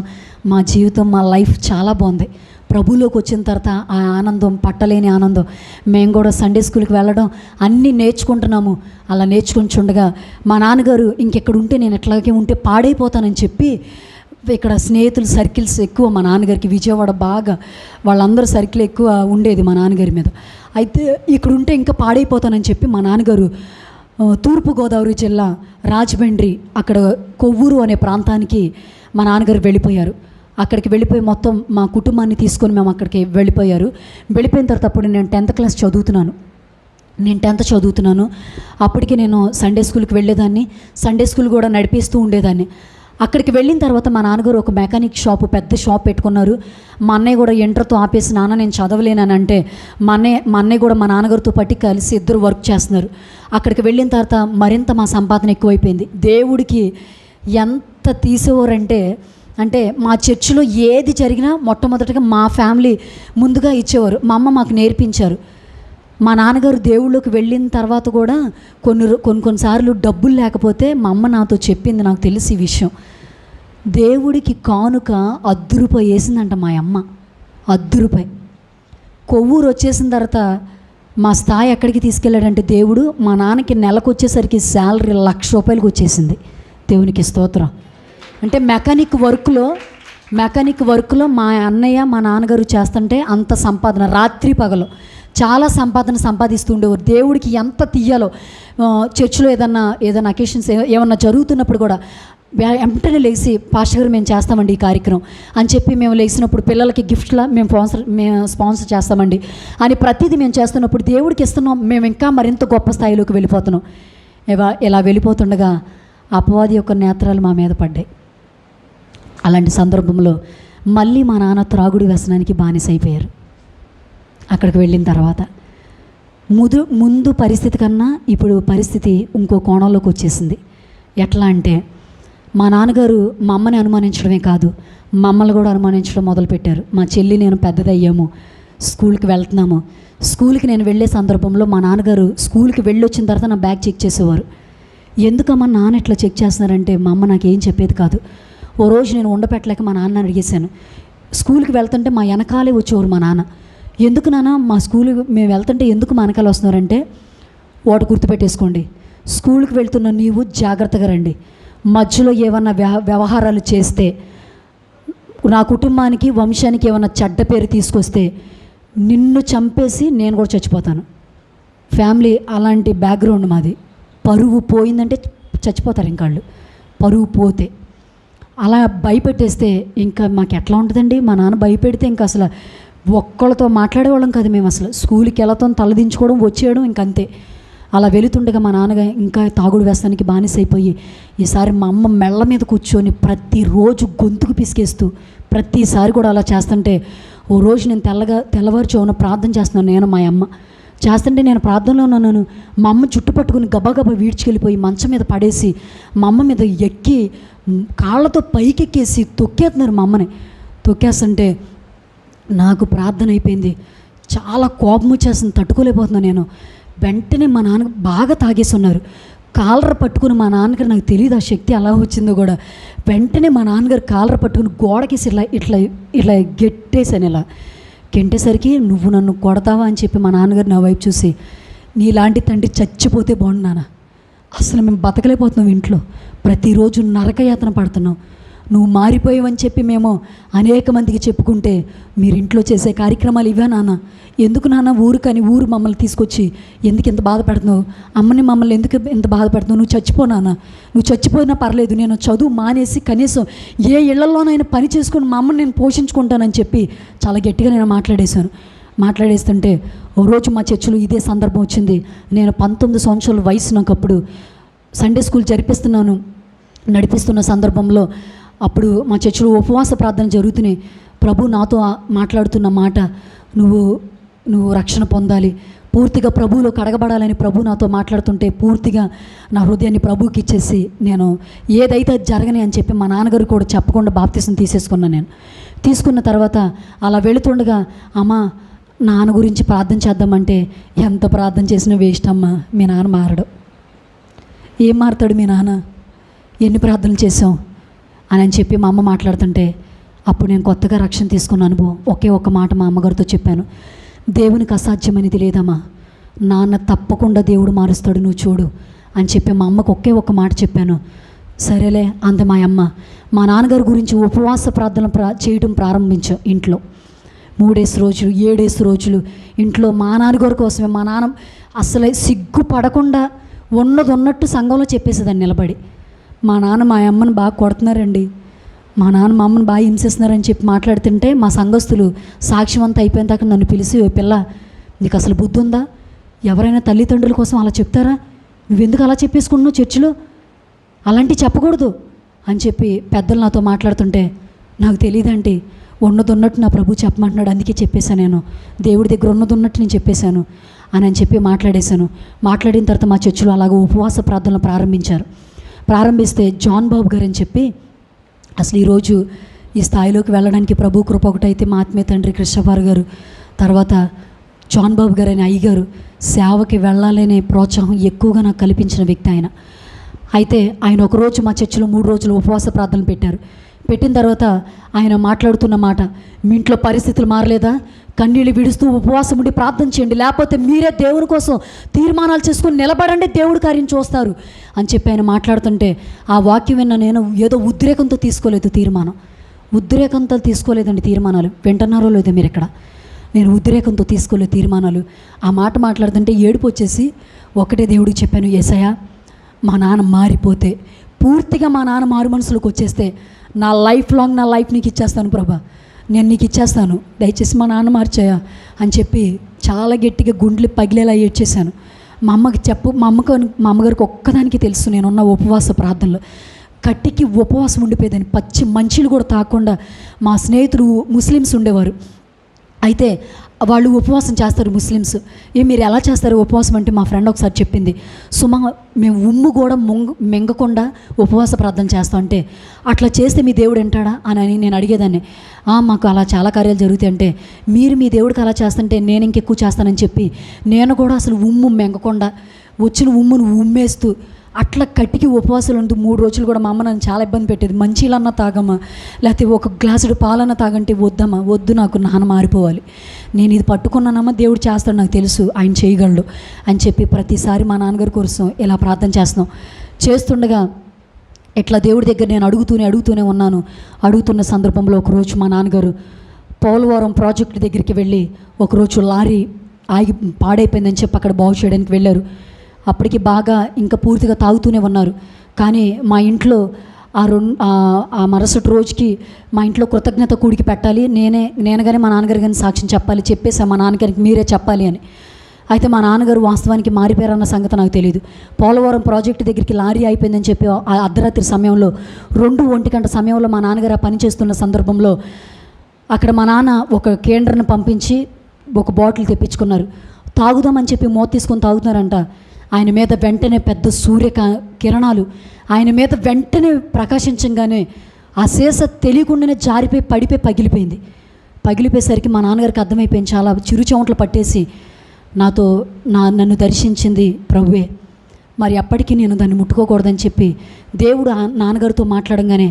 మా జీవితం, మా లైఫ్ చాలా బాగుంది. ప్రభువులోకి వచ్చిన తర్వాత ఆ ఆనందం పట్టలేని ఆనందం. మేము కూడా సండే స్కూల్కి వెళ్ళడం అన్నీ నేర్చుకుంటున్నాము. అలా నేర్చుకుంటుండగా మా నాన్నగారు ఇంకెక్కడ ఉంటే నేను ఎట్లాగే ఉంటే పాడైపోతానని చెప్పి, ఇక్కడ స్నేహితుల సర్కిల్స్ ఎక్కువ మా నాన్నగారికి, విజయవాడ బాగా వాళ్ళందరూ సర్కిల్ ఎక్కువ ఉండేది మా నాన్నగారి మీద. అయితే ఇక్కడ ఉంటే ఇంకా పాడైపోతానని చెప్పి మా నాన్నగారు తూర్పుగోదావరి జిల్లా రాజమండ్రి అక్కడ కొవ్వూరు అనే ప్రాంతానికి మా నాన్నగారు వెళ్ళిపోయారు. అక్కడికి వెళ్ళిపోయి మొత్తం మా కుటుంబాన్ని తీసుకొని మేము అక్కడికి వెళ్ళిపోయారు. వెళ్ళిపోయిన తర్వాత అప్పుడు నేను 10th క్లాస్ చదువుతున్నాను. నేను 10th చదువుతున్నాను. అప్పటికి నేను సండే స్కూల్కి వెళ్ళేదాన్ని, సండే స్కూల్ కూడా నడిపిస్తూ ఉండేదాన్ని. అక్కడికి వెళ్ళిన తర్వాత మా నాన్నగారు ఒక మెకానిక్ షాపు, పెద్ద షాప్ పెట్టుకున్నారు. మా అన్నయ్య కూడా ఇంటర్తో ఆపేసి, నాన్న నేను చదవలేనని అంటే మా అన్నయ్య కూడా మా నాన్నగారితో పాటు కలిసి ఇద్దరు వర్క్ చేస్తున్నారు. అక్కడికి వెళ్ళిన తర్వాత మరింత మా సంపాదన ఎక్కువైపోయింది. దేవుడికి ఎంత తీసేవారంటే మా చర్చిలో ఏది జరిగినా మొట్టమొదటిగా మా ఫ్యామిలీ ముందుగా ఇచ్చేవారు. మా అమ్మ మాకు నేర్పించారు. మా నాన్నగారు దేవుళ్ళకి వెళ్ళిన తర్వాత కూడా కొన్నిసార్లు డబ్బులు లేకపోతే మా అమ్మ నాతో చెప్పింది, నాకు తెలిసి ఈ విషయం, దేవుడికి కానుక ₹10 వేసిందంట మా అమ్మ. ₹10 కొవ్వూరు వచ్చేసిన తర్వాత మా స్థాయి ఎక్కడికి తీసుకెళ్ళాడంటే దేవుడు, మా నాన్నకి నెలకు వచ్చేసరికి శాలరీ ₹1,00,000 వచ్చేసింది. దేవునికి స్తోత్రం. అంటే మెకానిక్ వర్క్లో మా అన్నయ్య మా నాన్నగారు చేస్తుంటే అంత సంపాదన, రాత్రి పగలు చాలా సంపాదిస్తూ ఉండేవారు. దేవుడికి ఎంత తీయాలో, చర్చిలో ఏదన్నా అకేషన్స్ ఏమన్నా జరుగుతున్నప్పుడు కూడా వెంటనే లేచి, పాస్టర్ గారు మేము చేస్తామండి ఈ కార్యక్రమం అని చెప్పి మేము లేచినప్పుడు పిల్లలకి గిఫ్ట్లా మేము స్పాన్సర్ చేస్తామండి అని ప్రతిదీ మేము చేస్తున్నప్పుడు దేవుడికి ఇస్తున్నాం. మేము ఇంకా మరింత గొప్ప స్థాయిలోకి వెళ్ళిపోతున్నాం. ఇలా వెళ్ళిపోతుండగా అపవాది యొక్క నేత్రాలు మా మీద పడ్డాయి. అలాంటి సందర్భంలో మళ్ళీ మా నాన్న త్రాగుడి వ్యసనానికి బానిసైపోయారు. అక్కడికి వెళ్ళిన తర్వాత ముందు పరిస్థితి కన్నా ఇప్పుడు పరిస్థితి ఇంకో కోణంలోకి వచ్చేసింది. ఎట్లా అంటే మా నాన్నగారు మా అమ్మని అనుమానించడమే కాదు, మమ్మల్ని కూడా అనుమానించడం మొదలుపెట్టారు. మా చెల్లి నేను పెద్దదయ్యాము, స్కూల్కి వెళ్తున్నాము. స్కూల్కి నేను వెళ్ళే సందర్భంలో మా నాన్నగారు స్కూల్కి వెళ్ళొచ్చిన తర్వాత నా బ్యాగ్ చెక్ చేసేవారు. ఎందుకమ్మా నాన్న ఇట్లా చెక్ చేస్తున్నారంటే మా అమ్మ నాకేం చెప్పేది కాదు. ఓ రోజు నేను ఉండపెట్టలేక మా నాన్న అడిగేశాను. స్కూల్కి వెళ్తుంటే మా వెనకాలే వచ్చేవారు మా నాన్న. ఎందుకు నాన్న మా మేము వెళ్తుంటే ఎందుకు మా వెనకాల వస్తున్నారంటే, వాటి గుర్తుపెట్టేసుకోండి, స్కూల్కి వెళ్తున్న నీవు జాగ్రత్తగా రండి, మధ్యలో ఏమన్నా వ్యవహారాలు చేస్తే, నా కుటుంబానికి వంశానికి ఏమన్నా చెడ్డ పేరు తీసుకొస్తే నిన్ను చంపేసి నేను కూడా చచ్చిపోతాను. ఫ్యామిలీ అలాంటి బ్యాక్గ్రౌండ్ మాది. పరువు పోయిందంటే చచ్చిపోతారు ఇంకా వాళ్ళు, పరువు పోతే. అలా భయపెట్టేస్తే ఇంకా మాకు ఎట్లా ఉంటుందండి? మా నాన్న భయపెడితే ఇంకా అసలు ఒక్కళ్ళతో మాట్లాడేవాళ్ళం కాదు మేము. అసలు స్కూల్కి వెళ్తాం, తలదించుకోవడం, వచ్చేయడం, ఇంకంతే. అలా వెళుతుండగా మా నాన్నగా ఇంకా తాగుడు వేస్తానికి బానిసైపోయి ఈసారి మా అమ్మ మెళ్ళ మీద కూర్చొని ప్రతిరోజు గొంతుకు పిసికేస్తూ ప్రతిసారి కూడా అలా చేస్తుంటే, ఓ రోజు నేను తెల్లవారుచోన ప్రార్థన చేస్తున్నాను, నేను మా అమ్మ చేస్తుంటే, నేను ప్రార్థనలో ఉన్నాను. మా అమ్మ చుట్టుపట్టుకుని గబగబా వీడ్చుకెళ్ళిపోయి మంచం మీద పడేసి మా అమ్మ మీద ఎక్కి కాళ్ళతో పైకెక్కేసి తొక్కేస్తున్నారు మా అమ్మని. తొక్కేస్తుంటే నాకు ప్రార్థన అయిపోయింది, చాలా కోపం వచ్చేస్తుంది, తట్టుకోలేకపోతున్నాను నేను. వెంటనే మా నాన్న బాగా తాగేసి ఉన్నారు. కాలర్ పట్టుకుని మా నాన్నగారు, నాకు తెలియదు ఆ శక్తి ఎలా వచ్చిందో కూడా, వెంటనే మా నాన్నగారు కాలర్ పట్టుకుని గోడకేసి ఇట్లా ఇట్లా ఇట్లా గెట్టేసాను. ఇలా గెంటేసరికి నువ్వు నన్ను కొడతావా అని చెప్పి మా నాన్నగారు నా వైపు చూసి, నీలాంటి తండ్రి చచ్చిపోతే బాగుండు నాన్న, అసలు మేము బతకలేకపోతున్నాం, ఇంట్లో ప్రతిరోజు నరకయాతన పడుతున్నాం, నువ్వు మారిపోయావని చెప్పి మేము అనేక మందికి చెప్పుకుంటే మీరు ఇంట్లో చేసే కార్యక్రమాలు ఇవే నాన్న, ఎందుకు నాన్న ఊరు మమ్మల్ని తీసుకొచ్చి ఎందుకు ఎంత బాధపడుతున్నావు, అమ్మని మమ్మల్ని ఎందుకు ఎంత బాధపడుతున్నావు, నువ్వు చచ్చిపో నాన్న, నువ్వు చచ్చిపోయినా పర్లేదు, నేను చదువు మానేసి కనీసం ఏ ఇళ్లలోనైనా పని చేసుకుని మా అమ్మని నేను పోషించుకుంటానని చెప్పి చాలా గట్టిగా నేను మాట్లాడేస్తుంటే ఓ రోజు మా చర్చిలో ఇదే సందర్భం వచ్చింది. నేను 19 సంవత్సరాల వయసు, నాకు అప్పుడు సండే స్కూల్ నడిపిస్తున్న సందర్భంలో అప్పుడు మా చర్చిలో ఉపవాస ప్రార్థన జరుగుతున్నాయి. ప్రభు నాతో మాట్లాడుతున్న మాట, నువ్వు రక్షణ పొందాలి, పూర్తిగా ప్రభువులో కడగబడాలని ప్రభు నాతో మాట్లాడుతుంటే పూర్తిగా నా హృదయాన్ని ప్రభువుకి ఇచ్చేసి నేను ఏదైతే జరగని అని చెప్పి మా నాన్నగారు కూడా చెప్పకుండా బాప్తిసం తీసేసుకున్నాను. నేను తీసుకున్న తర్వాత అలా వెళుతుండగా, అమ్మ నాన్న గురించి ప్రార్థన చేద్దామంటే, ఎంత ప్రార్థన చేసినా వేస్ట్ అమ్మా, మీ నాన్న మారడు. ఏం మారుతాడు మీ నాన్న, ఎన్ని ప్రార్థనలు చేసాం అని చెప్పి మా అమ్మ మాట్లాడుతుంటే, అప్పుడు నేను కొత్తగా రక్షణ తీసుకున్న అనుభవం ఒకే ఒక్క మాట మా అమ్మగారితో చెప్పాను, దేవునికి అసాధ్యమైనది లేదమ్మా, నాన్న తప్పకుండా దేవుడు మారుస్తాడు, నువ్వు చూడు అని చెప్పి మా అమ్మకు ఒకే ఒక్క మాట చెప్పాను. సరేలే అంత మా అమ్మ. మా నాన్నగారి గురించి ఉపవాస ప్రార్థన చేయడం ప్రారంభించాం ఇంట్లో. 3 రోజులు 7 రోజులు ఇంట్లో మా నాన్నగారి కోసమే. మా నాన్న అసలే సిగ్గుపడకుండా ఉన్నట్టు సంఘంలో చెప్పేసేదాన్ని నిలబడి, మా నాన్న మా అమ్మని బాగా కొడుతున్నారండి, మా నాన్న మా అమ్మని బాగా హింసిస్తున్నారని చెప్పి మాట్లాడుతుంటే మా సంఘస్థులు సాక్ష్యం అంతా అయిపోయిన దాకా నన్ను పిలిచి, ఓ పిల్ల నీకు అసలు బుద్ధి ఉందా, ఎవరైనా తల్లిదండ్రుల కోసం అలా చెప్తారా, నువ్వెందుకు అలా చెప్పేసుకుంటున్నావు చర్చిలో, అలాంటివి చెప్పకూడదు అని చెప్పి పెద్దలు నాతో మాట్లాడుతుంటే, నాకు తెలియదంటే ఉన్నట్టు నా ప్రభు చెప్పమంటున్నాడు, అందుకే చెప్పేశాను, నేను దేవుడి దగ్గర ఉన్నట్టు నేను చెప్పేశాను అని చెప్పి మాట్లాడిన తర్వాత మా చర్చిలో అలాగ ఉపవాస ప్రార్థనలు ప్రారంభిస్తే జాన్ బాబు గారు అని చెప్పి, అసలు ఈరోజు ఈ స్థాయిలోకి వెళ్ళడానికి ప్రభు కృప ఒకటైతే మా ఆత్మీయ తండ్రి కృష్ణవారు గారు, తర్వాత జాన్ బాబు గారు అని అయ్యగారు సేవకి వెళ్ళాలనే ప్రోత్సాహం ఎక్కువగా నాకు కల్పించిన వ్యక్తి ఆయన. అయితే ఆయన ఒకరోజు మా చర్చిలో 3 రోజులు ఉపవాస ప్రార్థనలు పెట్టిన తర్వాత ఆయన మాట్లాడుతున్న మాట, మీ ఇంట్లో పరిస్థితులు మారలేదా, కన్నీళ్ళు విడుస్తూ ఉపవాసం ఉండి ప్రార్థన చేయండి, లేకపోతే మీరే దేవుని కోసం తీర్మానాలు చేసుకుని నిలబడండి, దేవుడి కార్యం చూస్తారు అని చెప్పి ఆయన మాట్లాడుతుంటే, ఆ వాక్యం విన్న నేను ఏదో ఉద్రేకంతో తీసుకోలేదండి తీర్మానాలు. వింటున్నారో లేదో మీరు ఇక్కడ, నేను ఉద్రేకంతో తీసుకోలేదు తీర్మానాలు. ఆ మాట మాట్లాడుతుంటే ఏడుపు వచ్చేసి ఒకటే దేవుడికి చెప్పాను, యేసయ్యా మా నాన్న మారిపోతే, పూర్తిగా మా నాన్న మారు మనసులోకి వచ్చేస్తే నా లైఫ్ నీకు ఇచ్చేస్తాను ప్రభా, నేను నీకు ఇచ్చేస్తాను, దయచేసి మా నాన్న మార్చాయా అని చెప్పి చాలా గట్టిగా గుండెలు పగిలేలా ఏడ్చేశాను. మా అమ్మగారికి ఒక్కదానికి తెలుసు నేనున్న ఉపవాస ప్రార్థనలో. కట్టికి ఉపవాసం ఉండిపోయేదాన్ని, పచ్చి మంచిలు కూడా తాకుండా. మా స్నేహితులు ముస్లిమ్స్ ఉండేవారు, అయితే వాళ్ళు ఉపవాసం చేస్తారు ముస్లిమ్స్. మీరు ఎలా చేస్తారు ఉపవాసం అంటే మా ఫ్రెండ్ ఒకసారి చెప్పింది, మేము ఉమ్ము కూడా మింగకుండా ఉపవాస ప్రార్థన చేస్తాం అంటే, అట్లా చేస్తే మీ దేవుడు వింటాడా అని నేను అడిగేదాన్ని. మాకు అలా చాలా కార్యాలు జరుగుతాయి అంటే, మీరు మీ దేవుడికి అలా చేస్తుంటే నేను ఇంకెక్కువ చేస్తానని చెప్పి నేను కూడా అసలు ఉమ్ము మింగకుండా వచ్చిన ఉమ్మును ఉమ్మేస్తూ అట్లా కట్టికి ఉపవాసాలు ఉంటూ 3 రోజులు కూడా మా అమ్మ నన్ను చాలా ఇబ్బంది పెట్టేది. మంచిలన్నా తాగమ్మా, లేకపోతే ఒక గ్లాసుడు పాలన్నా తాగంటే వద్దమ్మా, వద్దు, నాకు నాన్న మారిపోవాలి, నేను ఇది పట్టుకున్నానమ్మా, దేవుడు చేస్తాడు, నాకు తెలుసు ఆయన చేయగలడు అని చెప్పి ప్రతిసారి మా నాన్నగారి కోసం ఇలా ప్రార్థన చేస్తుండగా ఇట్లా దేవుడి దగ్గర నేను అడుగుతూనే ఉన్నాను. అడుగుతున్న సందర్భంలో ఒకరోజు మా నాన్నగారు పోలవరం ప్రాజెక్టు దగ్గరికి వెళ్ళి ఒకరోజు లారీ ఆగి పాడైపోయిందని చెప్పి అక్కడ బాగు చేయడానికి వెళ్ళారు. అప్పటికి బాగా ఇంకా పూర్తిగా తాగుతూనే ఉన్నారు. కానీ మా ఇంట్లో ఆ మరుసటి రోజుకి మా ఇంట్లో కృతజ్ఞత కూడికి పెట్టాలి, నేను కానీ మా నాన్నగారు కానీ సాక్ష్యం చెప్పాలి, చెప్పేసి మా నాన్నగారికి మీరే చెప్పాలి అని. అయితే మా నాన్నగారు వాస్తవానికి మారిపోయారన్న సంగతి నాకు తెలియదు. పోలవరం ప్రాజెక్టు దగ్గరికి లారీ అయిపోయిందని చెప్పి ఆ అర్ధరాత్రి సమయంలో 2-1 గంట సమయంలో మా నాన్నగారు ఆ పని చేస్తున్న సందర్భంలో అక్కడ మా నాన్న ఒక కేంద్రాన్ని పంపించి ఒక బాటిల్ తెప్పించుకున్నారు. తాగుదామని చెప్పి మోత తీసుకొని తాగుతున్నారంట. ఆయన మీద వెంటనే పెద్ద కిరణాలు ఆయన మీద వెంటనే ప్రకాశించగానే ఆ సీస తెలియకుండానే జారిపోయి పగిలిపోయింది. పగిలిపోయేసరికి మా నాన్నగారికి అర్థమైపోయింది. చాలా చిరుచెమటలు పట్టేసి నన్ను దర్శించింది ప్రభువే, మరి అప్పటికి నేను దాన్ని ముట్టుకోకూడదని చెప్పి దేవుడు నాన్నగారితో మాట్లాడంగానే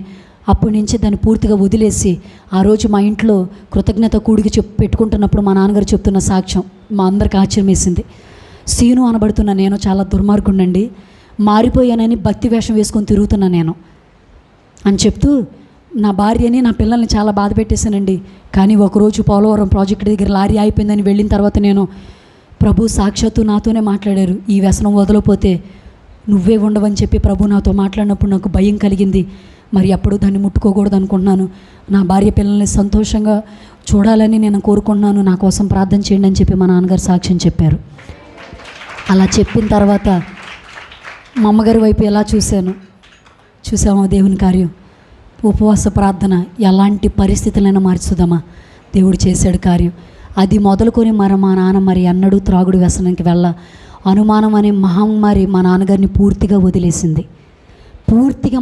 అప్పటి నుంచి దాన్ని పూర్తిగా వదిలేసి ఆ రోజు మా ఇంట్లో కృతజ్ఞత కూడికి పెట్టుకుంటున్నప్పుడు మా నాన్నగారు చెప్తున్న సాక్ష్యం మా అందరికి ఆశ్చర్యం వేసింది. సీను అనబడుతున్న నేను చాలా దుర్మార్గుండండి, మారిపోయానని భక్తి వేషం వేసుకొని తిరుగుతున్నా నేను అని చెప్తూ నా భార్యని నా పిల్లల్ని చాలా బాధ పెట్టేశానండి. కానీ ఒకరోజు పోలవరం ప్రాజెక్టు దగ్గర లారీ అయిపోయిందని వెళ్ళిన తర్వాత నేను ప్రభు సాక్షాత్తు నాతోనే మాట్లాడారు, ఈ వ్యసనం వదలపోతే నువ్వే ఉండవని చెప్పి ప్రభు నాతో మాట్లాడినప్పుడు నాకు భయం కలిగింది. మరి అప్పుడు దాన్ని ముట్టుకోకూడదు అనుకుంటున్నాను. నా భార్య పిల్లల్ని సంతోషంగా చూడాలని నేను కోరుకుంటున్నాను, నా కోసం ప్రార్థన చేయండి అని చెప్పి మా నాన్నగారు సాక్ష్యం చెప్పారు. అలా చెప్పిన తర్వాత మా అమ్మగారి వైపు ఎలా చూసామా దేవుని కార్యం. ఉపవాస ప్రార్థన ఎలాంటి పరిస్థితులైనా మార్చుదామా, దేవుడు చేశాడు కార్యం. అది మొదలుకొని మా నాన్న మరి అన్నడు త్రాగుడు వ్యసనానికి అనుమానం అనే మహమ్మారి మా నాన్నగారిని పూర్తిగా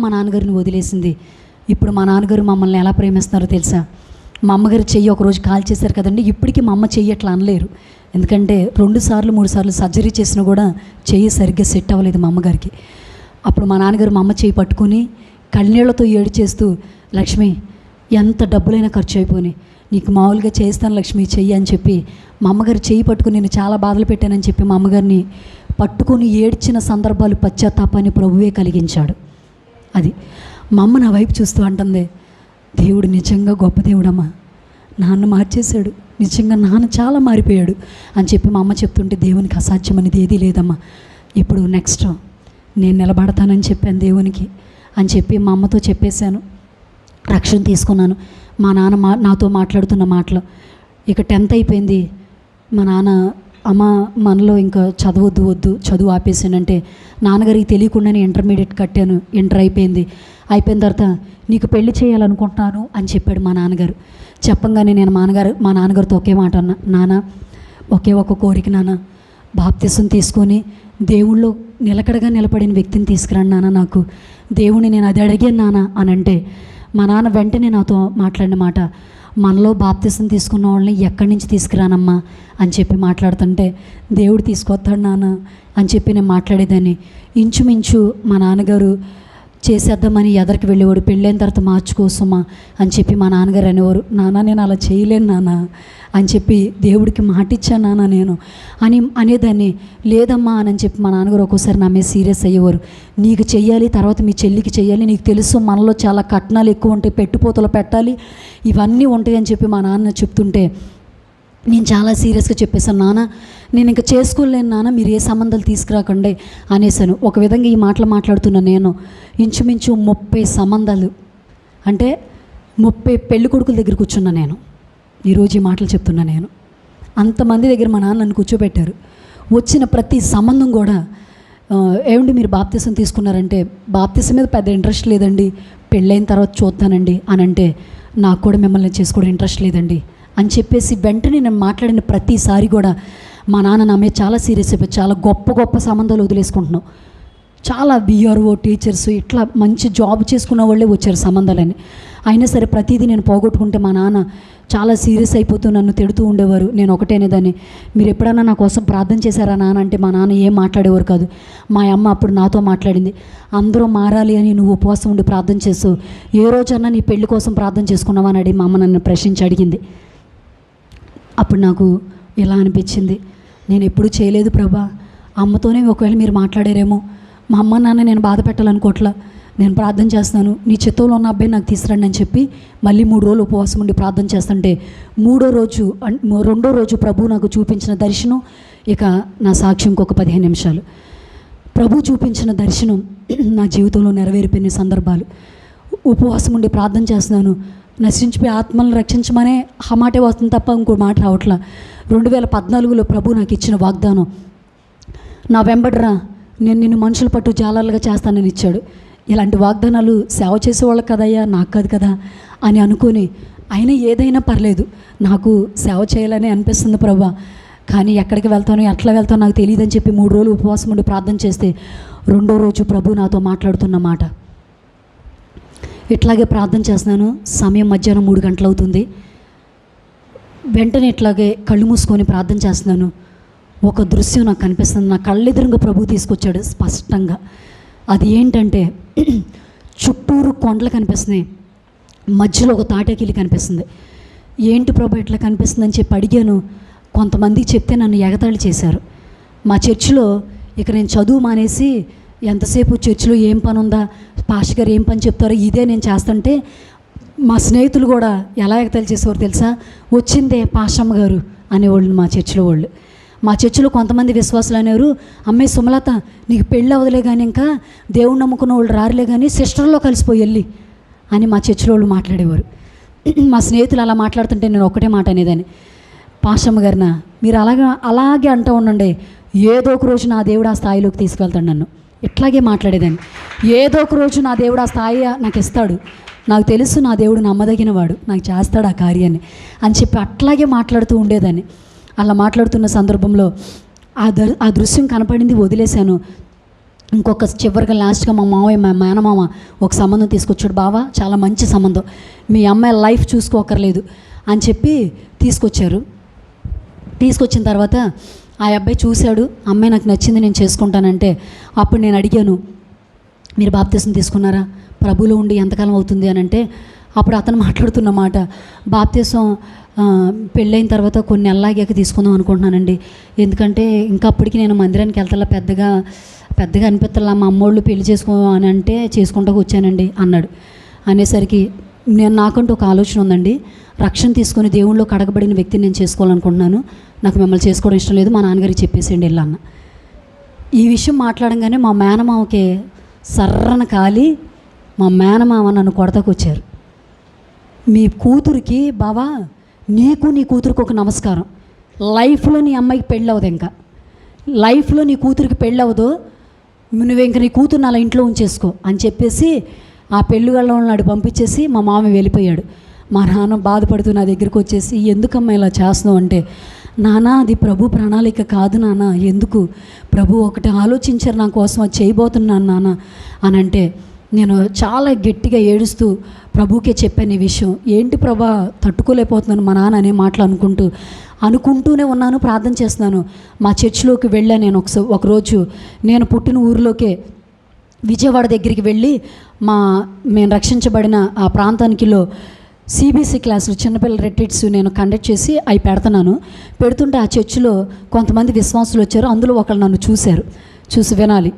మా నాన్నగారిని వదిలేసింది. ఇప్పుడు మా నాన్నగారు మమ్మల్ని ఎలా ప్రేమిస్తున్నారో తెలుసా? మా అమ్మగారు చెయ్యి ఒకరోజు కాల్ చేశారు కదండి, ఇప్పటికీ మా అమ్మ చెయ్యి అట్లా అనలేరు. ఎందుకంటే 2-3 సార్లు సర్జరీ చేసినా కూడా చెయ్యి సరిగ్గా సెట్ అవ్వలేదు మా అమ్మగారికి. అప్పుడు మా నాన్నగారు మా అమ్మ చెయ్యి పట్టుకొని కన్నీళ్లతో ఏడ్చేస్తూ, లక్ష్మి ఎంత డబ్బులైనా ఖర్చు అయిపోయి నీకు మామూలుగా చేస్తాను లక్ష్మి చెయ్యి అని చెప్పి మా అమ్మగారు చెయ్యి పట్టుకుని నేను చాలా బాధలు పెట్టానని చెప్పి మా అమ్మగారిని పట్టుకొని ఏడ్చిన సందర్భాలు పశ్చాత్తాపాన్ని ప్రభువే కలిగించాడు. అది మా అమ్మ నా వైపు చూస్తూ అంటుంది, దేవుడు నిజంగా గొప్ప దేవుడమ్మా, నాన్న మార్చేశాడు, నిజంగా నాన్న చాలా మారిపోయాడు అని చెప్పి మా అమ్మ చెప్తుంటే దేవునికి అసాధ్యం అనేది ఏదీ లేదమ్మా, ఇప్పుడు నెక్స్ట్ నేను నిలబడతానని చెప్పాను దేవునికి అని చెప్పి మా అమ్మతో చెప్పేశాను. రక్షణ తీసుకున్నాను. మా నాన్న నాతో మాట్లాడుతున్న మాటలు, ఇక 10th అయిపోయింది. మా నాన్న అమ్మ మనలో ఇంకా వద్దు చదువు ఆపేసానంటే నాన్నగారికి తెలియకుండానే ఇంటర్మీడియట్ కట్టాను. ఇంటర్ అయిపోయిన తర్వాత నీకు పెళ్లి చేయాలనుకుంటున్నాను అని చెప్పాడు మా నాన్నగారు. చెప్పంగానే నేను మా నాన్నగారితో ఒకే మాట అన్నా, నాన్న ఒకే ఒక కోరిక నాన్న, బాప్తిసం తీసుకొని దేవుళ్ళు నిలకడగా నిలబడిన వ్యక్తిని తీసుకురండి నాన్న, నాకు దేవుణ్ణి నేను అది అడిగాను నాన్న అని అంటే మా నాన్న వెంటనే నాతో మాట్లాడిన మాట, మనలో బాప్తిసం తీసుకున్న వాళ్ళని ఎక్కడి నుంచి తీసుకురానమ్మా అని చెప్పి మాట్లాడుతుంటే దేవుడు తీసుకొస్తాడు నాన్న అని చెప్పి నేను మాట్లాడేదాన్ని. ఇంచుమించు మా నాన్నగారు చేసేద్దామని ఎదరికి వెళ్ళేవాడు, పెళ్ళైన తర్వాత మార్చుకోసమా అని చెప్పి మా నాన్నగారు అనేవారు. నాన్న నేను అలా చేయలేను నాన్న అని చెప్పి దేవుడికి మాటిచ్చాను నాన్న నేను అనేదాన్ని. లేదమ్మా అని చెప్పి మా నాన్నగారు ఒక్కోసారి నా మీద సీరియస్ అయ్యేవారు. నీకు చెయ్యాలి, తర్వాత మీ చెల్లికి చెయ్యాలి, నీకు తెలుసు మనలో చాలా కట్నాలు ఎక్కువ ఉంటాయి, పెట్టుపోతలు పెట్టాలి, ఇవన్నీ ఉంటాయి అని చెప్పి మా నాన్న చెప్తుంటే నేను చాలా సీరియస్గా చెప్పేశాను, నాన్న నేను ఇంకా చేసుకోలేను నాన్న, మీరు ఏ సంబంధాలు తీసుకురాకండి అనేసాను. ఒక విధంగా ఈ మాటలు మాట్లాడుతున్నా నేను ఇంచుమించు 30 సంబంధాలు అంటే 30 పెళ్లి కొడుకుల దగ్గర కూర్చున్నా నేను. ఈరోజు ఈ మాటలు చెప్తున్నా నేను. అంతమంది దగ్గర మా నాన్న నన్ను కూర్చోబెట్టారు. వచ్చిన ప్రతి సంబంధం కూడా ఏమండి మీరు బాప్తిసం తీసుకున్నారంటే, బాప్తిసం మీద పెద్ద ఇంట్రెస్ట్ లేదండి, పెళ్ళైన తర్వాత చూస్తానండి అని అంటే, నాకు కూడా మిమ్మల్ని చేసుకోవడం ఇంట్రెస్ట్ లేదండి అని చెప్పేసి వెంటనే నేను మాట్లాడిన ప్రతిసారి కూడా మా నాన్న నా మీద చాలా సీరియస్ అయిపోయి, చాలా గొప్ప సంబంధాలు వదిలేసుకుంటున్నావు, చాలా బిఆర్ఓ టీచర్స్ ఇట్లా మంచి జాబ్ చేసుకున్న వాళ్ళే వచ్చారు సంబంధాలని. అయినా సరే ప్రతిదీ నేను పోగొట్టుకుంటే మా నాన్న చాలా సీరియస్ అయిపోతూ నన్ను తిడుతూ ఉండేవారు. నేను ఒకటేనేదాన్ని, మీరు ఎప్పుడన్నా నా కోసం ప్రార్థన చేశారా నాన్న అంటే మా నాన్న ఏం మాట్లాడేవారు కాదు. మా అమ్మ అప్పుడు నాతో మాట్లాడింది, అందరూ మారాలి అని నువ్వు ఉపవాసం ఉండి ప్రార్థన చేస్తావు, ఏ రోజన్నా నీ పెళ్లి కోసం ప్రార్థన చేసుకున్నావా అని మా అమ్మ నన్ను ప్రశ్నించి అడిగింది. అప్పుడు నాకు ఎలా అనిపించింది, నేను ఎప్పుడూ చేయలేదు ప్రభా, అమ్మతోనే ఒకవేళ మీరు మాట్లాడారేమో, మా అమ్మ నాన్న నేను బాధ పెట్టాలనుకోవట్లా, నేను ప్రార్థన చేస్తాను, నీ చిత్తంలో ఉన్న అబ్బాయి నాకు తీసుకురండి అని చెప్పి మళ్ళీ 3 రోజులు ఉపవాసం ఉండి ప్రార్థన చేస్తుంటే రెండో రోజు ప్రభు నాకు చూపించిన దర్శనం, ఇక నా సాక్ష్యం ఇంకొక 15 నిమిషాలు. ప్రభు చూపించిన దర్శనం నా జీవితంలో నెరవేరిపోయిన సందర్భాలు. ఉపవాసం ఉండి ప్రార్థన చేస్తున్నాను, నశించిపోయి ఆత్మలను రక్షించమనే ఆ మాటే వస్తుంది తప్ప ఇంకో మాట రావట్లా. 2014లో ప్రభు నాకు ఇచ్చిన వాగ్దానం, నా వెంబడిరా, నేను నిన్ను మనుషుల పట్టు జాలాలుగా చేస్తానని ఇచ్చాడు. ఇలాంటి వాగ్దానాలు సేవ చేసేవాళ్ళకి కదయ్యా, నాకు కాదు కదా అని అనుకుని, అయినా ఏదైనా పర్లేదు, నాకు సేవ చేయాలని అనిపిస్తుంది ప్రభా, కానీ ఎక్కడికి వెళ్తానో ఎట్లా వెళ్తానో నాకు తెలియదని చెప్పి 3 రోజులు ఉపవాసం ఉండి ప్రార్థన చేస్తే రెండో రోజు ప్రభు నాతో మాట్లాడుతున్న మాట, ఇట్లాగే ప్రార్థన చేస్తున్నాను. సమయం మధ్యాహ్నం 3 గంటలు అవుతుంది. వెంటనే ఇట్లాగే కళ్ళు మూసుకొని ప్రార్థన చేస్తున్నాను. ఒక దృశ్యం నాకు కనిపిస్తుంది. నా కళ్ళెదురుగా ప్రభు తీసుకొచ్చాడు స్పష్టంగా. అది ఏంటంటే, చుట్టూరు కొండలు కనిపిస్తున్నాయి, మధ్యలో ఒక తాటాకిలి కనిపిస్తుంది. ఏంటి ప్రభు ఇట్లా కనిపిస్తుందని చెప్పి అడిగాను. కొంతమంది చెప్తే నన్ను ఎగతాళి చేశారు. మా చర్చిలో ఇక నేను చదువు మానేసి ఎంతసేపు చర్చిలో ఏం పని ఉందా, పాస్టర్ గారు ఏం పని చెప్తారో ఇదే నేను చేస్తుంటే మా స్నేహితులు కూడా ఎలా ఎగతాళి చేసేవారు తెలుసా, వచ్చిందే పాస్టమ్మ గారు అనేవాళ్ళు మా చర్చిలో వాళ్ళు. మా చర్చిలో కొంతమంది విశ్వాసులు అనేవారు, అమ్మాయి సుమలత నీకు పెళ్ళి అవ్వదులే కానీ ఇంకా దేవుడు నమ్ముకున్న వాళ్ళు రారులే కానీ సిస్టర్లో కలిసిపోయి వెళ్ళి అని మా చర్చిలో వాళ్ళు మాట్లాడేవారు. మా స్నేహితులు అలా మాట్లాడుతుంటే నేను ఒకటే మాట అనేదాన్ని, పాస్టమ్మ గారినా మీరు అలాగే అంటూ ఉండండి, ఏదో ఒక రోజు నా దేవుడు ఆ స్థాయిలోకి తీసుకెళ్తాడు నన్ను. ఇట్లాగే మాట్లాడేదాన్ని. ఏదో ఒక రోజు నా దేవుడు ఆ స్థాయి నాకు ఇస్తాడు, నాకు తెలుసు నా దేవుడు నమ్మదగిన వాడు, నాకు చేస్తాడు ఆ కార్యాన్ని అని చెప్పి అట్లాగే మాట్లాడుతూ ఉండేదాన్ని. అలా మాట్లాడుతున్న సందర్భంలో ఆ దృశ్యం కనపడింది, వదిలేశాను. ఇంకొక చివరిగా లాస్ట్గా మా మేనమామ ఒక సంబంధం తీసుకొచ్చాడు. బావా చాలా మంచి సంబంధం, మీ అమ్మాయి లైఫ్ చూసుకోకర్లేదు అని చెప్పి తీసుకొచ్చారు. తీసుకొచ్చిన తర్వాత ఆ అబ్బాయి చూశాడు, అమ్మాయి నాకు నచ్చింది, నేను చేసుకుంటానంటే అప్పుడు నేను అడిగాను, మీరు బాప్తిసం తీసుకున్నారా, ప్రభులో ఉండి ఎంతకాలం అవుతుంది అని అంటే అప్పుడు అతను మాట్లాడుతున్న మాట, బాప్తిసం పెళ్ళైన తర్వాత కొన్ని నెలలాగాక తీసుకుందాం అనుకుంటున్నానండి, ఎందుకంటే ఇంకా అప్పటికి నేను మందిరానికి వెళ్తా పెద్దగా అనిపిస్తలా, మా అమ్మోళ్ళు పెళ్లి చేసుకో అని అంటే చేసుకుంటూ వచ్చానండి అన్నాడు. అనేసరికి నాకంటూ ఒక ఆలోచన ఉందండి, రక్షణ తీసుకొని దేవుళ్ళలో కడగబడిన వ్యక్తిని నేను చేసుకోవాలనుకుంటున్నాను, నాకు మిమ్మల్ని చేసుకోవడం ఇష్టం లేదు, మా నాన్నగారికి చెప్పేసేయండి వెళ్ళి అన్న. ఈ విషయం మాట్లాడంగానే మా మేనమామకి సర్రన కాలి మా మేనమామ నన్ను కొడతాకు వచ్చారు. మీ కూతురికి బావా, నీకు నీ కూతురికి ఒక నమస్కారం, లైఫ్లో నీ అమ్మాయికి పెళ్ళి అవ్వదు, ఇంకా లైఫ్లో నీ కూతురికి పెళ్ళి అవ్వదు, నువ్వు ఇంక నీ కూతురుని అలా ఇంట్లో ఉంచేసుకో అని చెప్పేసి ఆ పెళ్ళిళ్ళ నాడు పంపించేసి మా మామ వెళ్ళిపోయాడు. మా నాన్న బాధపడుతూ నా దగ్గరికి వచ్చేసి, ఎందుకమ్మా ఇలా చేస్తున్నావు అంటే, నాన్న అది ప్రభు ప్రణాళిక కాదు నాన్న, ఎందుకు ప్రభు ఒకటి ఆలోచించారు నా కోసం, అది చేయబోతున్నాను నాన్న అని అంటే నేను చాలా గట్టిగా ఏడుస్తూ ప్రభుకే చెప్పాను ఈ విషయం. ఏంటి ప్రభా తట్టుకోలేకపోతున్నాను మా నాన్న అనే మాటలు అనుకుంటూనే ఉన్నాను, ప్రార్థన చేస్తున్నాను. మా చర్చిలోకి వెళ్ళాను నేను ఒకరోజు. నేను పుట్టిన ఊరిలోకే విజయవాడ దగ్గరికి వెళ్ళి మేము రక్షించబడిన ఆ ప్రాంతానికిలో సిబిసి క్లాసులు, చిన్నపిల్లల రిట్రీట్స్ నేను కండక్ట్ చేసి అవి పెడుతుంటే ఆ చర్చిలో కొంతమంది విశ్వాసులు వచ్చారు. అందులో ఒకళ్ళు నన్ను చూసి వినాలి,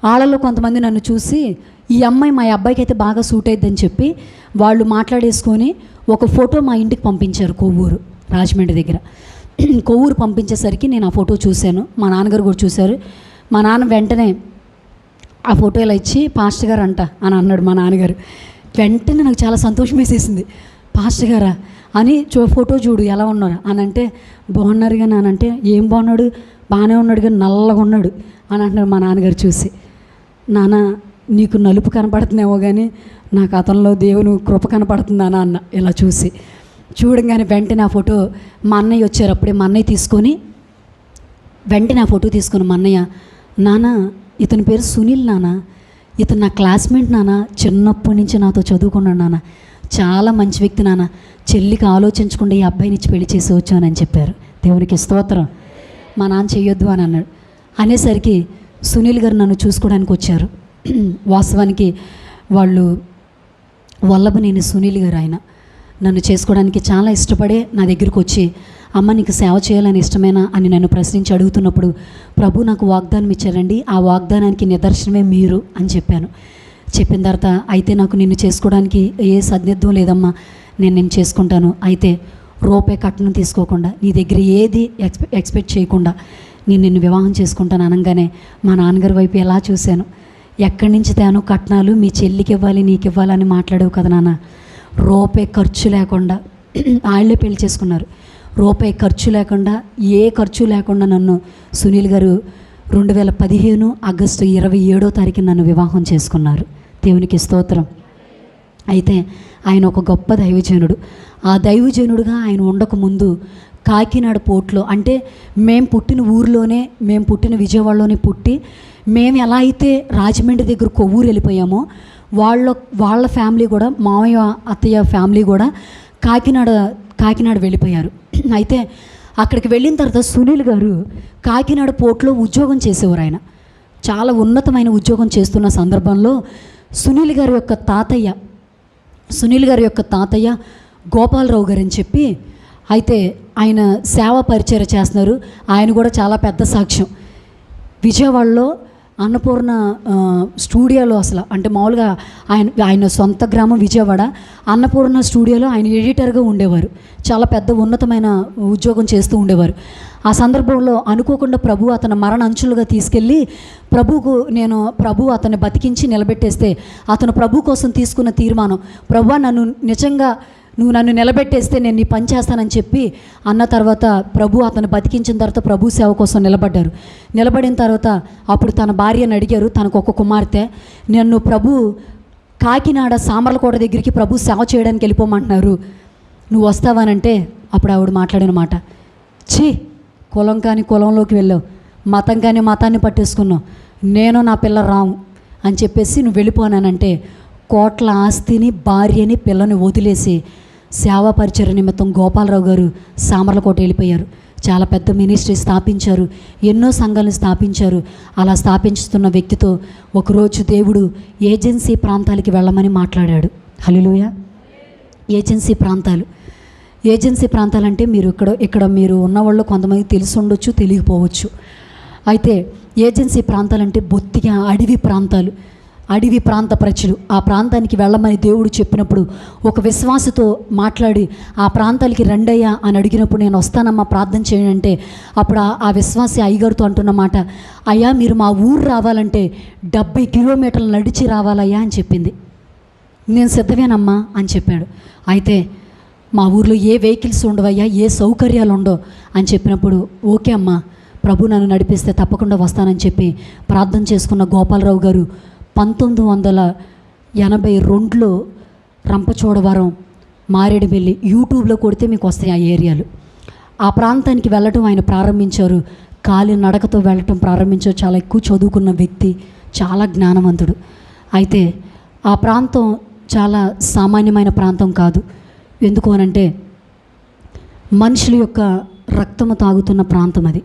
వాళ్ళలో కొంతమంది నన్ను చూసి ఈ అమ్మాయి మా అబ్బాయికి అయితే బాగా సూట్ అయిద్దని చెప్పి వాళ్ళు మాట్లాడేసుకొని ఒక ఫోటో మా ఇంటికి పంపించారు, కొవ్వూరు రాజమండ్రి దగ్గర. కొవ్వూరు పంపించేసరికి నేను ఆ ఫోటో చూశాను, మా నాన్నగారు కూడా చూశారు. మా నాన్న వెంటనే ఆ ఫోటో ఇలా ఇచ్చి పాస్టర్ గారు అంట అని అన్నాడు మా నాన్నగారు. వెంటనే నాకు చాలా సంతోషం వేసేసింది. పాస్టర్ గారా అని ఫోటో చూడు ఎలా ఉన్నారు అని అంటే, బాగున్నారు కానీ అని అంటే, ఏం బాగున్నాడు, బాగానే ఉన్నాడు కానీ నల్లగా ఉన్నాడు అని అంటున్నాడు మా నాన్నగారు చూసి. నాన్న నీకు నలుపు కనపడుతుందేమో కానీ నాకు అతనిలో దేవుని కృప కనపడుతుందా అన్న ఇలా చూడంగానే వెంటనే ఆ ఫోటో మా అన్నయ్య వచ్చారు. అప్పుడే మా అన్నయ్య తీసుకొని వెంటనే ఆ ఫోటో తీసుకొని మా అన్నయ్య, నాన్న ఇతని పేరు సునీల్ నాన్న, ఇతను నా క్లాస్మేట్ నాన్న, చిన్నప్పటి నుంచి నాతో చదువుకున్నాడు నాన్న, చాలా మంచి వ్యక్తి నాన్న, చెల్లికి ఆలోచించకుండా ఈ అబ్బాయిని ఇచ్చి పెళ్లి చేసి వచ్చానని చెప్పారు. దేవునికి స్తోత్రం. మా నాన్న చెయ్యొద్దు అని అన్నాడు. అనేసరికి సునీల్ గారు నన్ను చూసుకోవడానికి వచ్చారు. వాస్తవానికి వాళ్ళు వల్లభనేని సునీల్ గారు, ఆయన నన్ను చేసుకోవడానికి చాలా ఇష్టపడే నా దగ్గరికి వచ్చి, అమ్మ నీకు సేవ చేయాలని ఇష్టమేనా అని నన్ను ప్రశ్నించి అడుగుతున్నప్పుడు, ప్రభు నాకు వాగ్దానం ఇచ్చారండి, ఆ వాగ్దానానికి నిదర్శనమే మీరు అని చెప్పాను. చెప్పిన తర్వాత అయితే నాకు నిన్ను చేసుకోవడానికి ఏ సన్నిద్ధం లేదమ్మా, నేను చేసుకుంటాను, అయితే రూపాయి కట్నం తీసుకోకుండా నీ దగ్గర ఏది ఎక్స్పెక్ట్ చేయకుండా నిన్ను వివాహం చేసుకుంటాను అనగానే మా నాన్నగారి వైపు ఎలా చూశాను. ఎక్కడి నుంచి తేను కట్నాలు, మీ చెల్లికి ఇవ్వాలి నీకు ఇవ్వాలని మాట్లాడేవు కదా నాన్న. రూపాయి ఖర్చు లేకుండా వాళ్ళే పెళ్లి చేసుకున్నారు. రూపాయి ఖర్చు లేకుండా, ఏ ఖర్చు లేకుండా నన్ను సునీల్ గారు 2015 ఆగస్టు 27వ తారీఖున నన్ను వివాహం చేసుకున్నారు. దేవునికి స్తోత్రం. అయితే ఆయన ఒక గొప్ప దైవజనుడు. ఆ దైవజనుడుగా ఆయన ఉండకముందు కాకినాడ పోర్ట్లో, అంటే మేము పుట్టిన ఊరిలోనే, మేము పుట్టిన విజయవాడలోనే పుట్టి, మేము ఎలా అయితే రాజమండ్రి దగ్గర కొవ్వూరు వెళ్ళిపోయామో వాళ్ళ ఫ్యామిలీ కూడా, మామయ్య అత్తయ్య ఫ్యామిలీ కూడా కాకినాడ వెళ్ళిపోయారు. అయితే అక్కడికి వెళ్ళిన తర్వాత సునీల్ గారు కాకినాడ పోర్ట్లో ఉద్యోగం చేసేవారు. ఆయన చాలా ఉన్నతమైన ఉద్యోగం చేస్తున్న సందర్భంలో సునీల్ గారి యొక్క తాతయ్య గోపాలరావు గారు అని చెప్పి, అయితే ఆయన సేవా పరిచర్య చేస్తున్నారు. ఆయన కూడా చాలా పెద్ద సాక్ష్యం. విజయవాడలో అన్నపూర్ణ స్టూడియోలో, అసలు అంటే మామూలుగా ఆయన సొంత గ్రామం విజయవాడ, అన్నపూర్ణ స్టూడియోలో ఆయన ఎడిటర్గా ఉండేవారు. చాలా పెద్ద ఉన్నతమైన ఉద్యోగం చేస్తూ ఉండేవారు. ఆ సందర్భంలో అనుకోకుండా ప్రభు అతను మరణ అంచులుగా తీసుకెళ్ళి ప్రభు అతన్ని బతికించి నిలబెట్టేస్తే, అతను ప్రభు కోసం తీసుకున్న తీర్మానం, ప్రభువా నువ్వు నన్ను నిలబెట్టేస్తే నేను నీ పని చేస్తానని చెప్పి అన్న తర్వాత ప్రభు అతను బతికించిన తర్వాత ప్రభు సేవ కోసం నిలబడిన తర్వాత అప్పుడు తన భార్యను అడిగారు, తనకు ఒక కుమార్తె, నన్ను ప్రభు కాకినాడ సామర్లకోట దగ్గరికి ప్రభు సేవ చేయడానికి వెళ్ళిపోమంటున్నారు, నువ్వు వస్తావానంటే అప్పుడు ఆవిడ మాట్లాడిన మాట, కులం కానీ కులంలోకి వెళ్ళావు, మతం కానీ మతాన్ని పట్టేసుకున్నావు, నేను నా పిల్ల రాము అని చెప్పేసి నువ్వు వెళ్ళిపోనానంటే కోట్ల ఆస్తిని, భార్యని, పిల్లని వదిలేసి సేవా పరిచర్య నిమిత్తం గోపాలరావు గారు సామర్లకోట వెళ్ళిపోయారు. చాలా పెద్ద మినిస్ట్రీ స్థాపించారు, ఎన్నో సంఘాలను స్థాపించారు. అలా స్థాపించుతున్న వ్యక్తితో ఒకరోజు దేవుడు ఏజెన్సీ ప్రాంతాలకి వెళ్ళమని మాట్లాడాడు. హల్లెలూయా. ఏజెన్సీ ప్రాంతాలంటే ఇక్కడ మీరు ఉన్నవాళ్ళు కొంతమంది తెలిసి ఉండొచ్చు, తెలియకపోవచ్చు. అయితే ఏజెన్సీ ప్రాంతాలంటే బొత్తిగా అడవి ప్రాంత ప్రజలు. ఆ ప్రాంతానికి వెళ్ళమని దేవుడు చెప్పినప్పుడు ఒక విశ్వాసతో మాట్లాడి ఆ ప్రాంతాలకి రండయ్యా అని అడిగినప్పుడు, నేను వస్తానమ్మా ప్రార్థన చేయండి అంటే, అప్పుడు ఆ విశ్వాసి అయ్యగారితో అంటున్న మాట, అయ్యా మీరు మా ఊరు రావాలంటే 70 కిలోమీటర్లు నడిచి రావాలయ్యా అని చెప్పింది. నేను సిద్ధమేనమ్మా అని చెప్పాడు. అయితే మా ఊర్లో ఏ వెహికల్స్ ఉండవయ్యా, ఏ సౌకర్యాలు ఉండవు అని చెప్పినప్పుడు, ఓకే అమ్మా ప్రభు నన్ను నడిపిస్తే తప్పకుండా వస్తానని చెప్పి ప్రార్థన చేసుకున్న గోపాలరావు గారు 1982లో రంపచోడవరం, మారేడుమిల్లి, యూట్యూబ్లో కొడితే మీకు వస్తాయి ఆ ఏరియాలు. ఆ ప్రాంతానికి వెళ్ళటం ఆయన ప్రారంభించారు. కాలి నడకతో వెళ్ళటం ప్రారంభించారు. చాలా ఎక్కువ చదువుకున్న వ్యక్తి, చాలా జ్ఞానవంతుడు. అయితే ఆ ప్రాంతం చాలా సామాన్యమైన ప్రాంతం కాదు. ఎందుకు అనంటే మనుషుల యొక్క రక్తము తాగుతున్న ప్రాంతం అది.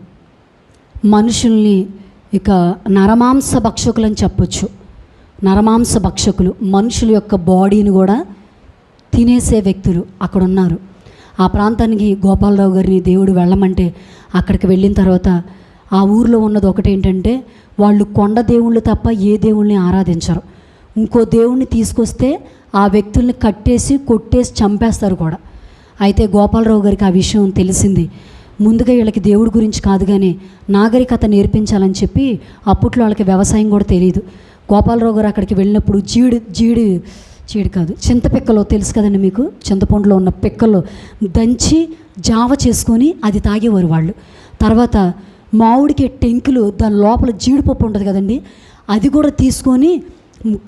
మనుషుల్ని ఇక నరమాంస భక్షకులు అని చెప్పొచ్చు. నరమాంస భక్షకులు, మనుషుల యొక్క బాడీని కూడా తినేసే వ్యక్తులు అక్కడ ఉన్నారు. ఆ ప్రాంతానికి గోపాలరావు గారిని దేవుడు వెళ్ళమంటే అక్కడికి వెళ్ళిన తర్వాత ఆ ఊరిలో ఉన్నది ఒకటేంటంటే, వాళ్ళు కొండ దేవుళ్ళు తప్ప ఏ దేవుళ్ళని ఆరాధించరు. ఇంకో దేవుణ్ణి తీసుకొస్తే ఆ వ్యక్తుల్ని కట్టేసి కొట్టేసి చంపేస్తారు కూడా. అయితే గోపాలరావు గారికి ఆ విషయం తెలిసింది. ముందుగా వీళ్ళకి దేవుడి గురించి కాదు కానీ నాగరికత నేర్పించాలని చెప్పి, అప్పట్లో వాళ్ళకి వ్యవసాయం కూడా తెలియదు. గోపాలరావు గారు అక్కడికి వెళ్ళినప్పుడు జీడి కాదు, చింతపిక్కలో తెలుసు కదండి మీకు, చింతపండులో ఉన్న పిక్కల్లో దంచి జావ చేసుకొని అది తాగేవారు వాళ్ళు. తర్వాత మామిడికి టెంకులు, దాని లోపల జీడిపప్పు ఉంటుంది కదండి, అది కూడా తీసుకొని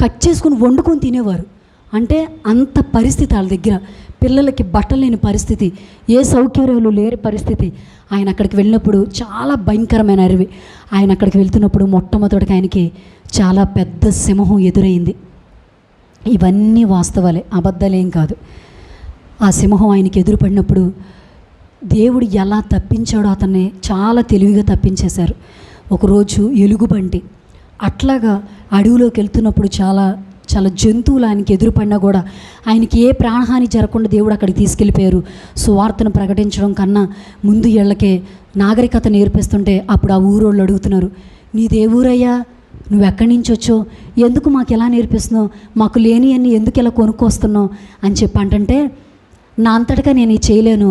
కట్ చేసుకొని వండుకొని తినేవారు. అంటే అంత పరిస్థితి వాళ్ళ దగ్గర. పిల్లలకి బట్టలు లేని పరిస్థితి, ఏ సౌకర్యాలు లేని పరిస్థితి. ఆయన అక్కడికి వెళ్ళినప్పుడు చాలా భయంకరమైన అరివి. ఆయన అక్కడికి వెళ్తున్నప్పుడు మొట్టమొదటిగా ఆయనకి చాలా పెద్ద సింహం ఎదురైంది. ఇవన్నీ వాస్తవాలే, అబద్ధాలేం కాదు. ఆ సింహం ఆయనకి ఎదురుపడినప్పుడు దేవుడు ఎలా తప్పించాడో అతన్ని చాలా తెలివిగా తప్పించేశారు. ఒకరోజు ఎలుగుబంటి అట్లాగా అడవిలోకి వెళ్తున్నప్పుడు చాలా జంతువులు ఆయనకి ఎదురుపడినా కూడా ఆయనకి ఏ ప్రాణహాని జరగకుండా దేవుడు అక్కడికి తీసుకెళ్ళిపోయారు. సువార్తను ప్రకటించడం కన్నా ముందు వీళ్ళకే నాగరికత నేర్పిస్తుంటే అప్పుడు ఆ ఊరోళ్ళు అడుగుతున్నారు, నీదే ఊరయ్యా, నువ్వు ఎక్కడి నుంచి వచ్చావు, ఎందుకు మాకు ఎలా నేర్పిస్తున్నావు, మాకు లేని అన్ని ఎందుకు ఇలా కొనుక్కొస్తున్నావు అని చెప్పి అంటే, నా అంతటిగా నేను ఇది చేయలేను,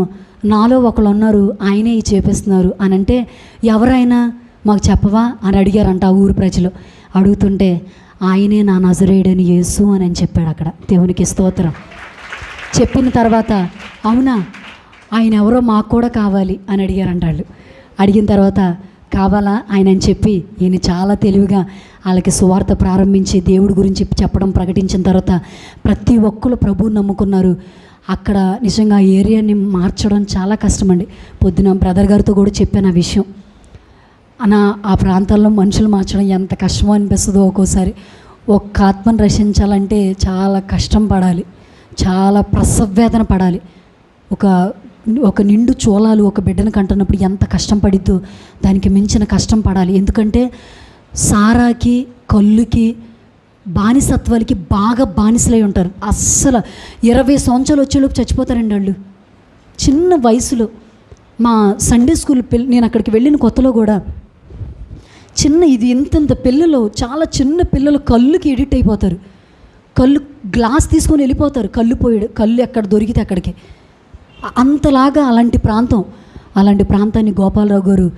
నాలో ఒకళ్ళు ఉన్నారు, ఆయనే ఇది చేపిస్తున్నారు అని అంటే, ఎవరైనా మాకు చెప్పవా అని అడిగారంట ఆ ఊరు ప్రజలు. అడుగుతుంటే ఆయనే నా నజరేయుడని యేసు అని చెప్పాడు అక్కడ. దేవునికి స్తోత్రం. చెప్పిన తర్వాత అవునా, ఆయన ఎవరో మాకు కూడా కావాలి అని అడిగారంట వాళ్ళు. అడిగిన తర్వాత కావాలా ఆయన అని చెప్పి ఈయన చాలా తెలివిగా వాళ్ళకి సువార్త ప్రారంభించి దేవుడి గురించి చెప్పడం ప్రకటించిన తర్వాత ప్రతి ఒక్కరు ప్రభువుని నమ్ముకున్నారు. అక్కడ నిజంగా ఆ ఏరియాని మార్చడం చాలా కష్టమండి. పొద్దున బ్రదర్ గారితో కూడా చెప్పాను ఆ విషయం. ఆ ప్రాంతాల్లో మనుషులు మార్చడం ఎంత కష్టమో అనిపిస్తుందో ఒక్కోసారి. ఒక్క ఆత్మను రక్షించాలంటే చాలా కష్టం పడాలి, చాలా ప్రసవేదన పడాలి. ఒక నిండు చోళాలు ఒక బిడ్డను కంటున్నప్పుడు ఎంత కష్టం పడిద్దో దానికి మించిన కష్టం పడాలి. ఎందుకంటే సారాకి, కళ్ళుకి, బానిసత్వాలకి బాగా బానిసలై ఉంటారు. అస్సలు 20 సంవత్సరాలు వచ్చేలోపు చచ్చిపోతారండి వాళ్ళు చిన్న వయసులో. మా సండే స్కూల్ నేను అక్కడికి వెళ్ళిన కొత్తలో కూడా ఇది ఇంతంత పిల్లలు, చాలా చిన్న పిల్లలు కళ్ళుకి ఎడిట్ అయిపోతారు. కళ్ళు గ్లాస్ తీసుకొని వెళ్ళిపోతారు, కళ్ళు ఎక్కడ దొరికితే అక్కడికి. అంతలాగా అలాంటి ప్రాంతాన్ని గోపాలరావు గారు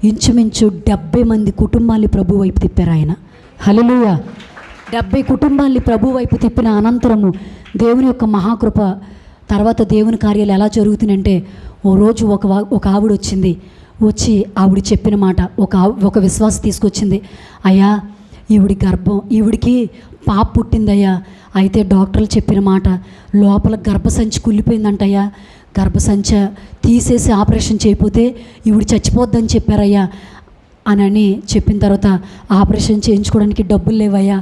ఇంచుమించు 70 మంది కుటుంబాన్ని ప్రభు వైపు తిప్పారు ఆయన. హల్లెలూయా. 70 కుటుంబాన్ని ప్రభు వైపు తిప్పిన అనంతరము దేవుని యొక్క మహాకృప తర్వాత దేవుని కార్యాలు ఎలా జరుగుతున్నాయంటే, ఓ రోజు ఒక ఆవిడ వచ్చి ఆవిడ చెప్పిన మాట ఒక విశ్వాసం తీసుకొచ్చింది. అయ్యా ఈవిడికి పాప పుట్టిందయ్యా, అయితే డాక్టర్లు చెప్పిన మాట లోపల గర్భసంచి కుళ్ళిపోయిందంటయ్యా, గర్భసంచ తీసేసి ఆపరేషన్ చేయకపోతే ఈవిడ చచ్చిపోద్దని చెప్పారయ్యా అని చెప్పిన తర్వాత ఆపరేషన్ చేయించుకోవడానికి డబ్బులు లేవయ్యా,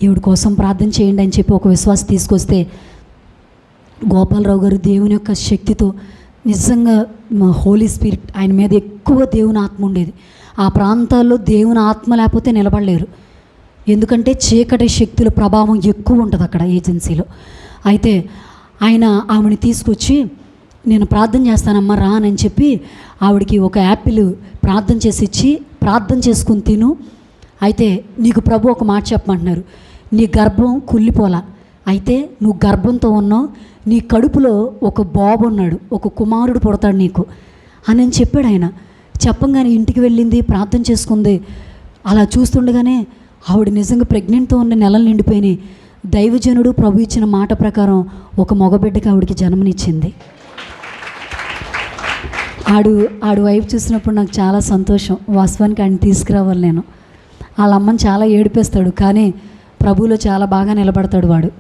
ఈవిడ కోసం ప్రార్థన చేయండి అని చెప్పి ఒక విశ్వాసం తీసుకొస్తే గోపాలరావు గారు దేవుని యొక్క శక్తితో నిజంగా హోలీ స్పిరిట్ ఆయన మీద ఎక్కువ దేవుని ఆత్మ ఉండేది. ఆ ప్రాంతాల్లో దేవుని ఆత్మ లేకపోతే నిలబడలేరు. ఎందుకంటే చీకటి శక్తుల ప్రభావం ఎక్కువ ఉంటుంది అక్కడ ఏజెన్సీలో. అయితే ఆయన ఆవిడని తీసుకొచ్చి నేను ప్రార్థన చేస్తానమ్మా రా అని చెప్పి ఆవిడకి ఒక యాపిల్ ప్రార్థన చేసి ఇచ్చి, ప్రార్థన చేసుకుని తిను, అయితే నీకు ప్రభు ఒక మాట చెప్పమంటున్నారు, నీ గర్భం కుళ్ళిపోలా, అయితే నువ్వు గర్భంతో ఉన్నావు, నీ కడుపులో ఒక బాబు ఉన్నాడు, ఒక కుమారుడు పుడతాడు నీకు అని చెప్పాడు ఆయన. చెప్పంగానే ఇంటికి వెళ్ళింది, ప్రార్థన చేసుకుంది. అలా చూస్తుండగానే ఆవిడ నిజంగా ప్రెగ్నెంట్తో ఉన్న నెలలు నిండిపోయినాయి. దైవజనుడు ప్రభు ఇచ్చిన మాట ప్రకారం ఒక మగబిడ్డకి ఆవిడకి జన్మనిచ్చింది. ఆడు వైపు చూసినప్పుడు నాకు చాలా సంతోషం. వాస్తవానికి ఆయన తీసుకురావాలి. వాళ్ళ అమ్మని చాలా ఏడిపేస్తాడు, కానీ ప్రభువులో చాలా బాగా నిలబడతాడు వాడు.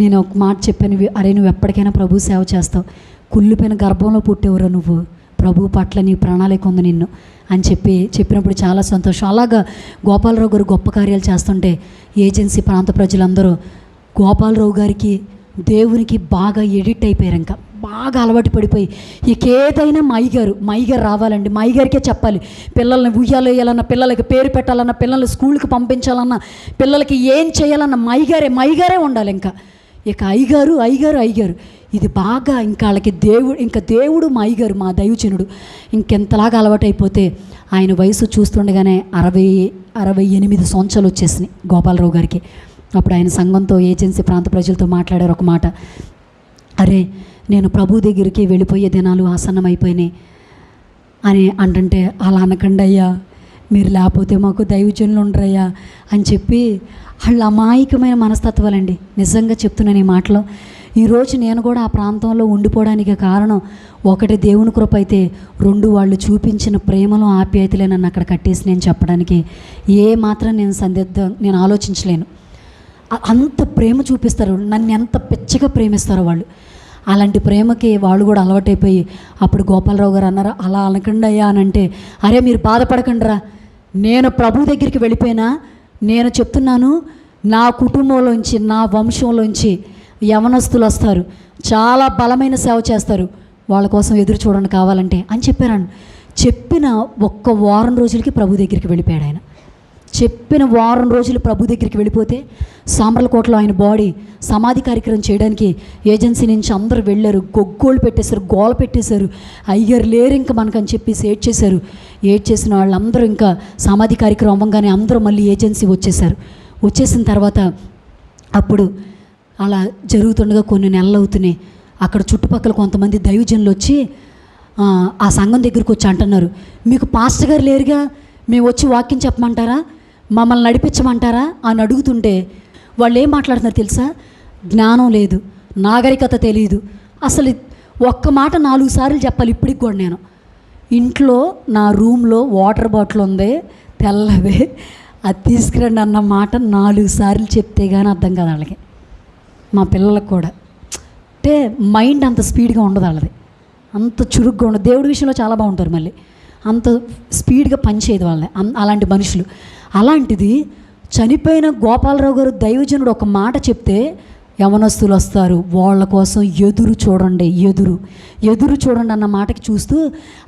నేను ఒక మాట చెప్పాను, అరే నువ్వు ఎప్పటికైనా ప్రభు సేవ చేస్తావు, కుళ్ళిపోయిన గర్భంలో పుట్టేవరా నువ్వు, ప్రభు పట్ల నీ ప్రణాళిక ఉంది నిన్ను అని చెప్పినప్పుడు చాలా సంతోషం. అలాగా గోపాలరావు గారు గొప్ప కార్యాలు చేస్తుంటే ఏజెన్సీ ప్రాంత ప్రజలందరూ గోపాలరావు గారికి దేవునికి బాగా ఎడిట్ అయిపోయారు. ఇంకా బాగా అలవాటు పడిపోయి ఏదైనా మాయిగారు రావాలండి, మాయిగారికే చెప్పాలి. పిల్లల్ని ఉయ్యాలు వేయాలన్నా, పిల్లలకి పేరు పెట్టాలన్నా, పిల్లల్ని స్కూల్కి పంపించాలన్నా, పిల్లలకి ఏం చేయాలన్నా మాయిగారే ఉండాలి. ఇక అయ్యగారు ఇది బాగా ఇంకా వాళ్ళకి దేవుడు మా అయ్యగారు, మా దైవజనుడు ఇంకెంతలాగా అలవాటు అయిపోతే ఆయన వయసు చూస్తుండగానే 68 సంవత్సరాలు వచ్చేసినాయి గోపాలరావు గారికి. అప్పుడు ఆయన సంఘంతో ఏజెన్సీ ప్రాంత ప్రజలతో మాట్లాడారు ఒక మాట, అరే నేను ప్రభు దగ్గరికి వెళ్ళిపోయే దినాలు ఆసన్నమైపోయినాయి అని అంటే, అలా అనకండి అయ్యా, మీరు లేకపోతే మాకు దైవజనులు ఉండరయ్యా అని చెప్పి వాళ్ళ అమాయకమైన మనస్తత్వాలండి. నిజంగా చెప్తున్నాను ఈ మాటలో. ఈరోజు నేను కూడా ఆ ప్రాంతంలో ఉండిపోవడానికి కారణం ఒకటి దేవుని కృప అయితే, 2 వాళ్ళు చూపించిన ప్రేమలో ఆప్యాయతలే నన్ను అక్కడ కట్టేసి నేను చెప్పడానికి ఏ మాత్రం నేను ఆలోచించలేను. అంత ప్రేమ చూపిస్తారు, నన్ను ఎంత పిచ్చగా ప్రేమిస్తారో వాళ్ళు. అలాంటి ప్రేమకి వాళ్ళు కూడా అలవాటైపోయి అప్పుడు గోపాలరావు గారు అన్నారు, అలా అనకండి అయ్యా అని అంటే, అరే మీరు బాధపడకండి రా, నేను ప్రభు దగ్గరికి వెళ్ళిపోయినా నేను చెప్తున్నాను, నా కుటుంబంలోంచి నా వంశంలోంచి యవనస్తులు వస్తారు, చాలా బలమైన సేవ చేస్తారు, వాళ్ళ కోసం ఎదురు చూడండి కావాలంటే అని చెప్పారు. చెప్పిన ఒక్క వారం రోజులకి ప్రభు దగ్గరికి వెళ్ళిపోయాడు ఆయన. చెప్పిన వారం రోజులు ప్రభు దగ్గరికి వెళ్ళిపోతే సామర్లకోటలో ఆయన బాడీ సమాధి కార్యక్రమం చేయడానికి ఏజెన్సీ నుంచి అందరూ వెళ్ళారు. గొగ్గోళ్ళు పెట్టేశారు, గోల పెట్టేశారు. అయ్యారు లేరు ఇంకా మనకని చెప్పేసి ఏడ్చేశారు. ఏడ్చేసిన వాళ్ళందరూ ఇంకా సమాధి కార్యక్రమం అవ్వగానే అందరూ మళ్ళీ ఏజెన్సీ వచ్చేసారు. వచ్చేసిన తర్వాత అప్పుడు అలా జరుగుతుండగా కొన్ని నెలలు అవుతున్నాయి. అక్కడ చుట్టుపక్కల కొంతమంది దైవజనులు వచ్చి ఆ సంఘం దగ్గరికి వచ్చి అంటున్నారు, మీకు పాస్టర్ గారు లేరుగా, మేము వచ్చి వాక్యం చెప్పమంటారా, మమ్మల్ని నడిపించమంటారా అని అడుగుతుంటే వాళ్ళు ఏం మాట్లాడుతున్నారు తెలుసా? జ్ఞానం లేదు, నాగరికత తెలియదు. అసలు ఒక్క మాట 4 సార్లు చెప్పాలి ఇప్పటికి కూడా. నేను ఇంట్లో నా రూమ్లో వాటర్ బాటిల్ ఉంది తెల్లదే, అది తీసుకురండి అన్న మాట 4 సార్లు చెప్తే కానీ అర్థం కాదు వాళ్ళకి. మా పిల్లలకు కూడా అంటే మైండ్ అంత స్పీడ్గా ఉండదు వాళ్ళది, అంత చురుగ్గా ఉండదు. దేవుడి విషయంలో చాలా బాగుంటారు, మళ్ళీ అంత స్పీడ్గా పనిచేయదు వాళ్ళని, అలాంటి మనుషులు. అలాంటిది చనిపోయిన గోపాలరావు గారు దైవజనుడు ఒక మాట చెప్తే యవనస్తులు వస్తారు, వాళ్ళ కోసం ఎదురు చూడండి, ఎదురు చూడండి అన్న మాటకి చూస్తూ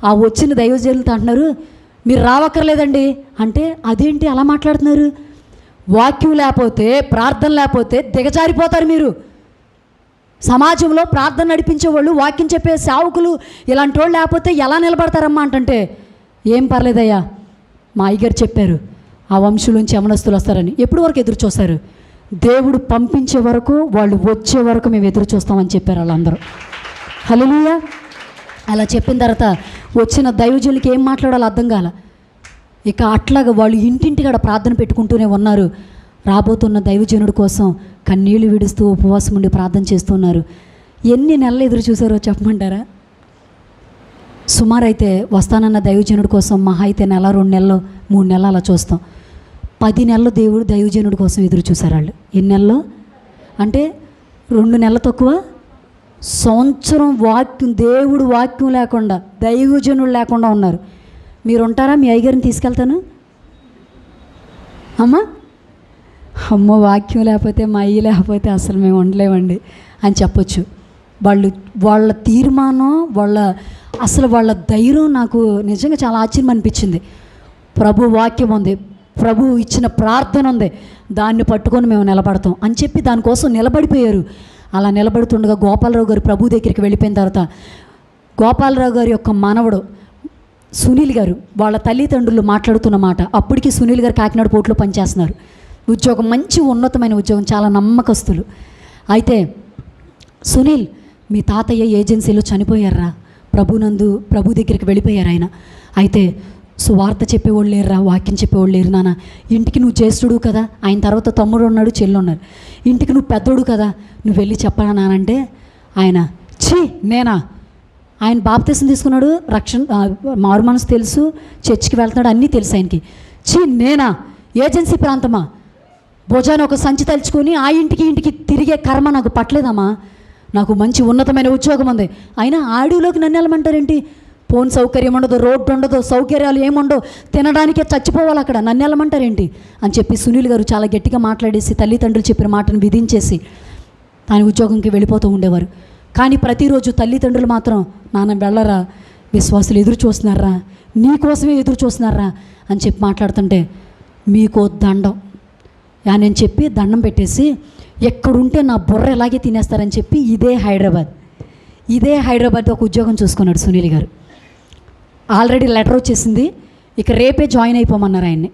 ఆ వచ్చిన దైవజనులతో అంటున్నారు, మీరు రావక్కర్లేదండి అంటే. అదేంటి అలా మాట్లాడుతున్నారు? వాక్యం లేకపోతే, ప్రార్థన లేకపోతే దిగజారిపోతారు మీరు. సమాజంలో ప్రార్థన నడిపించే వాళ్ళు, వాక్యం చెప్పే సేవకులు ఇలాంటి వాళ్ళు లేకపోతే ఎలా నిలబడతారమ్మా అంటే, ఏం పర్లేదయ్యా, మా అయ్యగారు చెప్పారు ఆ వంశంలోంచి యవనస్తులు వస్తారని. ఎప్పటి వరకు ఎదురు చూస్తారు? దేవుడు పంపించే వరకు, వాళ్ళు వచ్చే వరకు మేము ఎదురు చూస్తామని చెప్పారు వాళ్ళందరూ. హల్లెలూయా. అలా చెప్పిన తర్వాత వచ్చిన దైవజనులకి ఏం మాట్లాడాలో అర్థం కాల. ఇక అట్లాగా వాళ్ళు ఇంటింటికాడ ప్రార్థన పెట్టుకుంటూనే ఉన్నారు. రాబోతున్న దైవజనుడి కోసం కన్నీళ్లు విడుస్తూ ఉపవాసం ఉండి ప్రార్థన చేస్తున్నారు. ఎన్ని నెలలు ఎదురు చూసారో చెప్పమంటారా? సుమారు అయితే వస్తానన్న దైవజనుడి కోసం మహా అయితే నెల, 2 నెలలు, 3 నెలలు అలా చూస్తాం. 10 నెలలు దైవజనుడి కోసం ఎదురు చూసారు వాళ్ళు. ఎన్ని నెలలు అంటే 2 నెలలు తక్కువ, సంవత్సరం వాక్యం, దేవుడు వాక్యం లేకుండా, దైవజనుడు లేకుండా ఉన్నారు. మీరు ఉంటారా? మీ అయ్యగారిని తీసుకెళ్తాను. అమ్మో వాక్యం లేకపోతే, మా అయ్యి లేకపోతే అసలు మేము ఉండలేమండి అని చెప్పొచ్చు. వాళ్ళ తీర్మానం, వాళ్ళ ధైర్యం నాకు నిజంగా చాలా ఆశ్చర్యం అనిపించింది. ప్రభు వాక్యం ఉంది, ప్రభు ఇచ్చిన ప్రార్థన ఉంది, దాన్ని పట్టుకొని మేము నిలబడతాం అని చెప్పి దానికోసం నిలబడిపోయారు. అలా నిలబడుతుండగా గోపాలరావు గారు ప్రభు దగ్గరికి వెళ్ళిపోయిన తర్వాత, గోపాలరావు గారి యొక్క మనవడు సునీల్ గారు వాళ్ళ తల్లిదండ్రులు మాట్లాడుతున్న మాట, అప్పటికి సునీల్ గారు కాకినాడ పోర్టులో పనిచేస్తున్నారు. ఉద్యోగం మంచి ఉన్నతమైన ఉద్యోగం, చాలా నమ్మకస్తులు. అయితే సునీల్, మీ తాతయ్య ఏజెన్సీలో చనిపోయారా, ప్రభు దగ్గరికి వెళ్ళిపోయారు ఆయన. అయితే సువార్త చెప్పేవాళ్ళు లేరురా, వాక్యం చెప్పేవాళ్ళు లేరు నాన్న. ఇంటికి నువ్వు జ్యేష్ఠుడు కదా, ఆయన తర్వాత తమ్ముడు ఉన్నాడు, చెల్లి ఉన్నారు, ఇంటికి నువ్వు పెద్దోడు కదా, నువ్వు వెళ్ళి చెప్పరా నానంటే ఆయన నేనా? ఆయన బాప్తిసం తీసుకున్నాడు, మారు మనసు తెలుసు, చర్చికి వెళ్తున్నాడు, అన్నీ తెలుసు ఆయనకి. నేనా? ఏజెన్సీ ప్రాంతమా? భుజాన ఒక సంచి తలుచుకొని ఆ ఇంటికి తిరిగే కర్మ నాకు పట్టలేదమ్మా. నాకు మంచి ఉన్నతమైన ఉద్యోగం ఉంది, అయినా ఆడియోలోకి నన్ను వెళ్ళమంటారేంటి? ఫోన్ సౌకర్యం ఉండదు, రోడ్డు ఉండదు, సౌకర్యాలు ఏముండవు, తినడానికే చచ్చిపోవాలి అక్కడ, నన్ను వెళ్ళమంటారేంటి అని చెప్పి సునీల్ గారు చాలా గట్టిగా మాట్లాడేసి తల్లిదండ్రులు చెప్పిన మాటను విధించేసి ఆయన ఉద్యోగంకి వెళ్ళిపోతూ ఉండేవారు. కానీ ప్రతిరోజు తల్లిదండ్రులు మాత్రం, నాన్న వెళ్ళరా, విశ్వాసులు ఎదురు చూస్తున్నారా, నీకోసమే ఎదురు చూస్తున్నారా అని చెప్పి మాట్లాడుతుంటే, మీకో దండం నేను చెప్పి దండం పెట్టేసి, ఎక్కడుంటే నా బుర్ర ఎలాగే తినేస్తారని చెప్పి ఇదే హైదరాబాద్ ఒక ఉద్యోగం చూసుకున్నాడు సునీల్ గారు. ఆల్రెడీ లెటర్ వచ్చేసింది, ఇక రేపే జాయిన్ అయిపోమన్నారు ఆయన్ని.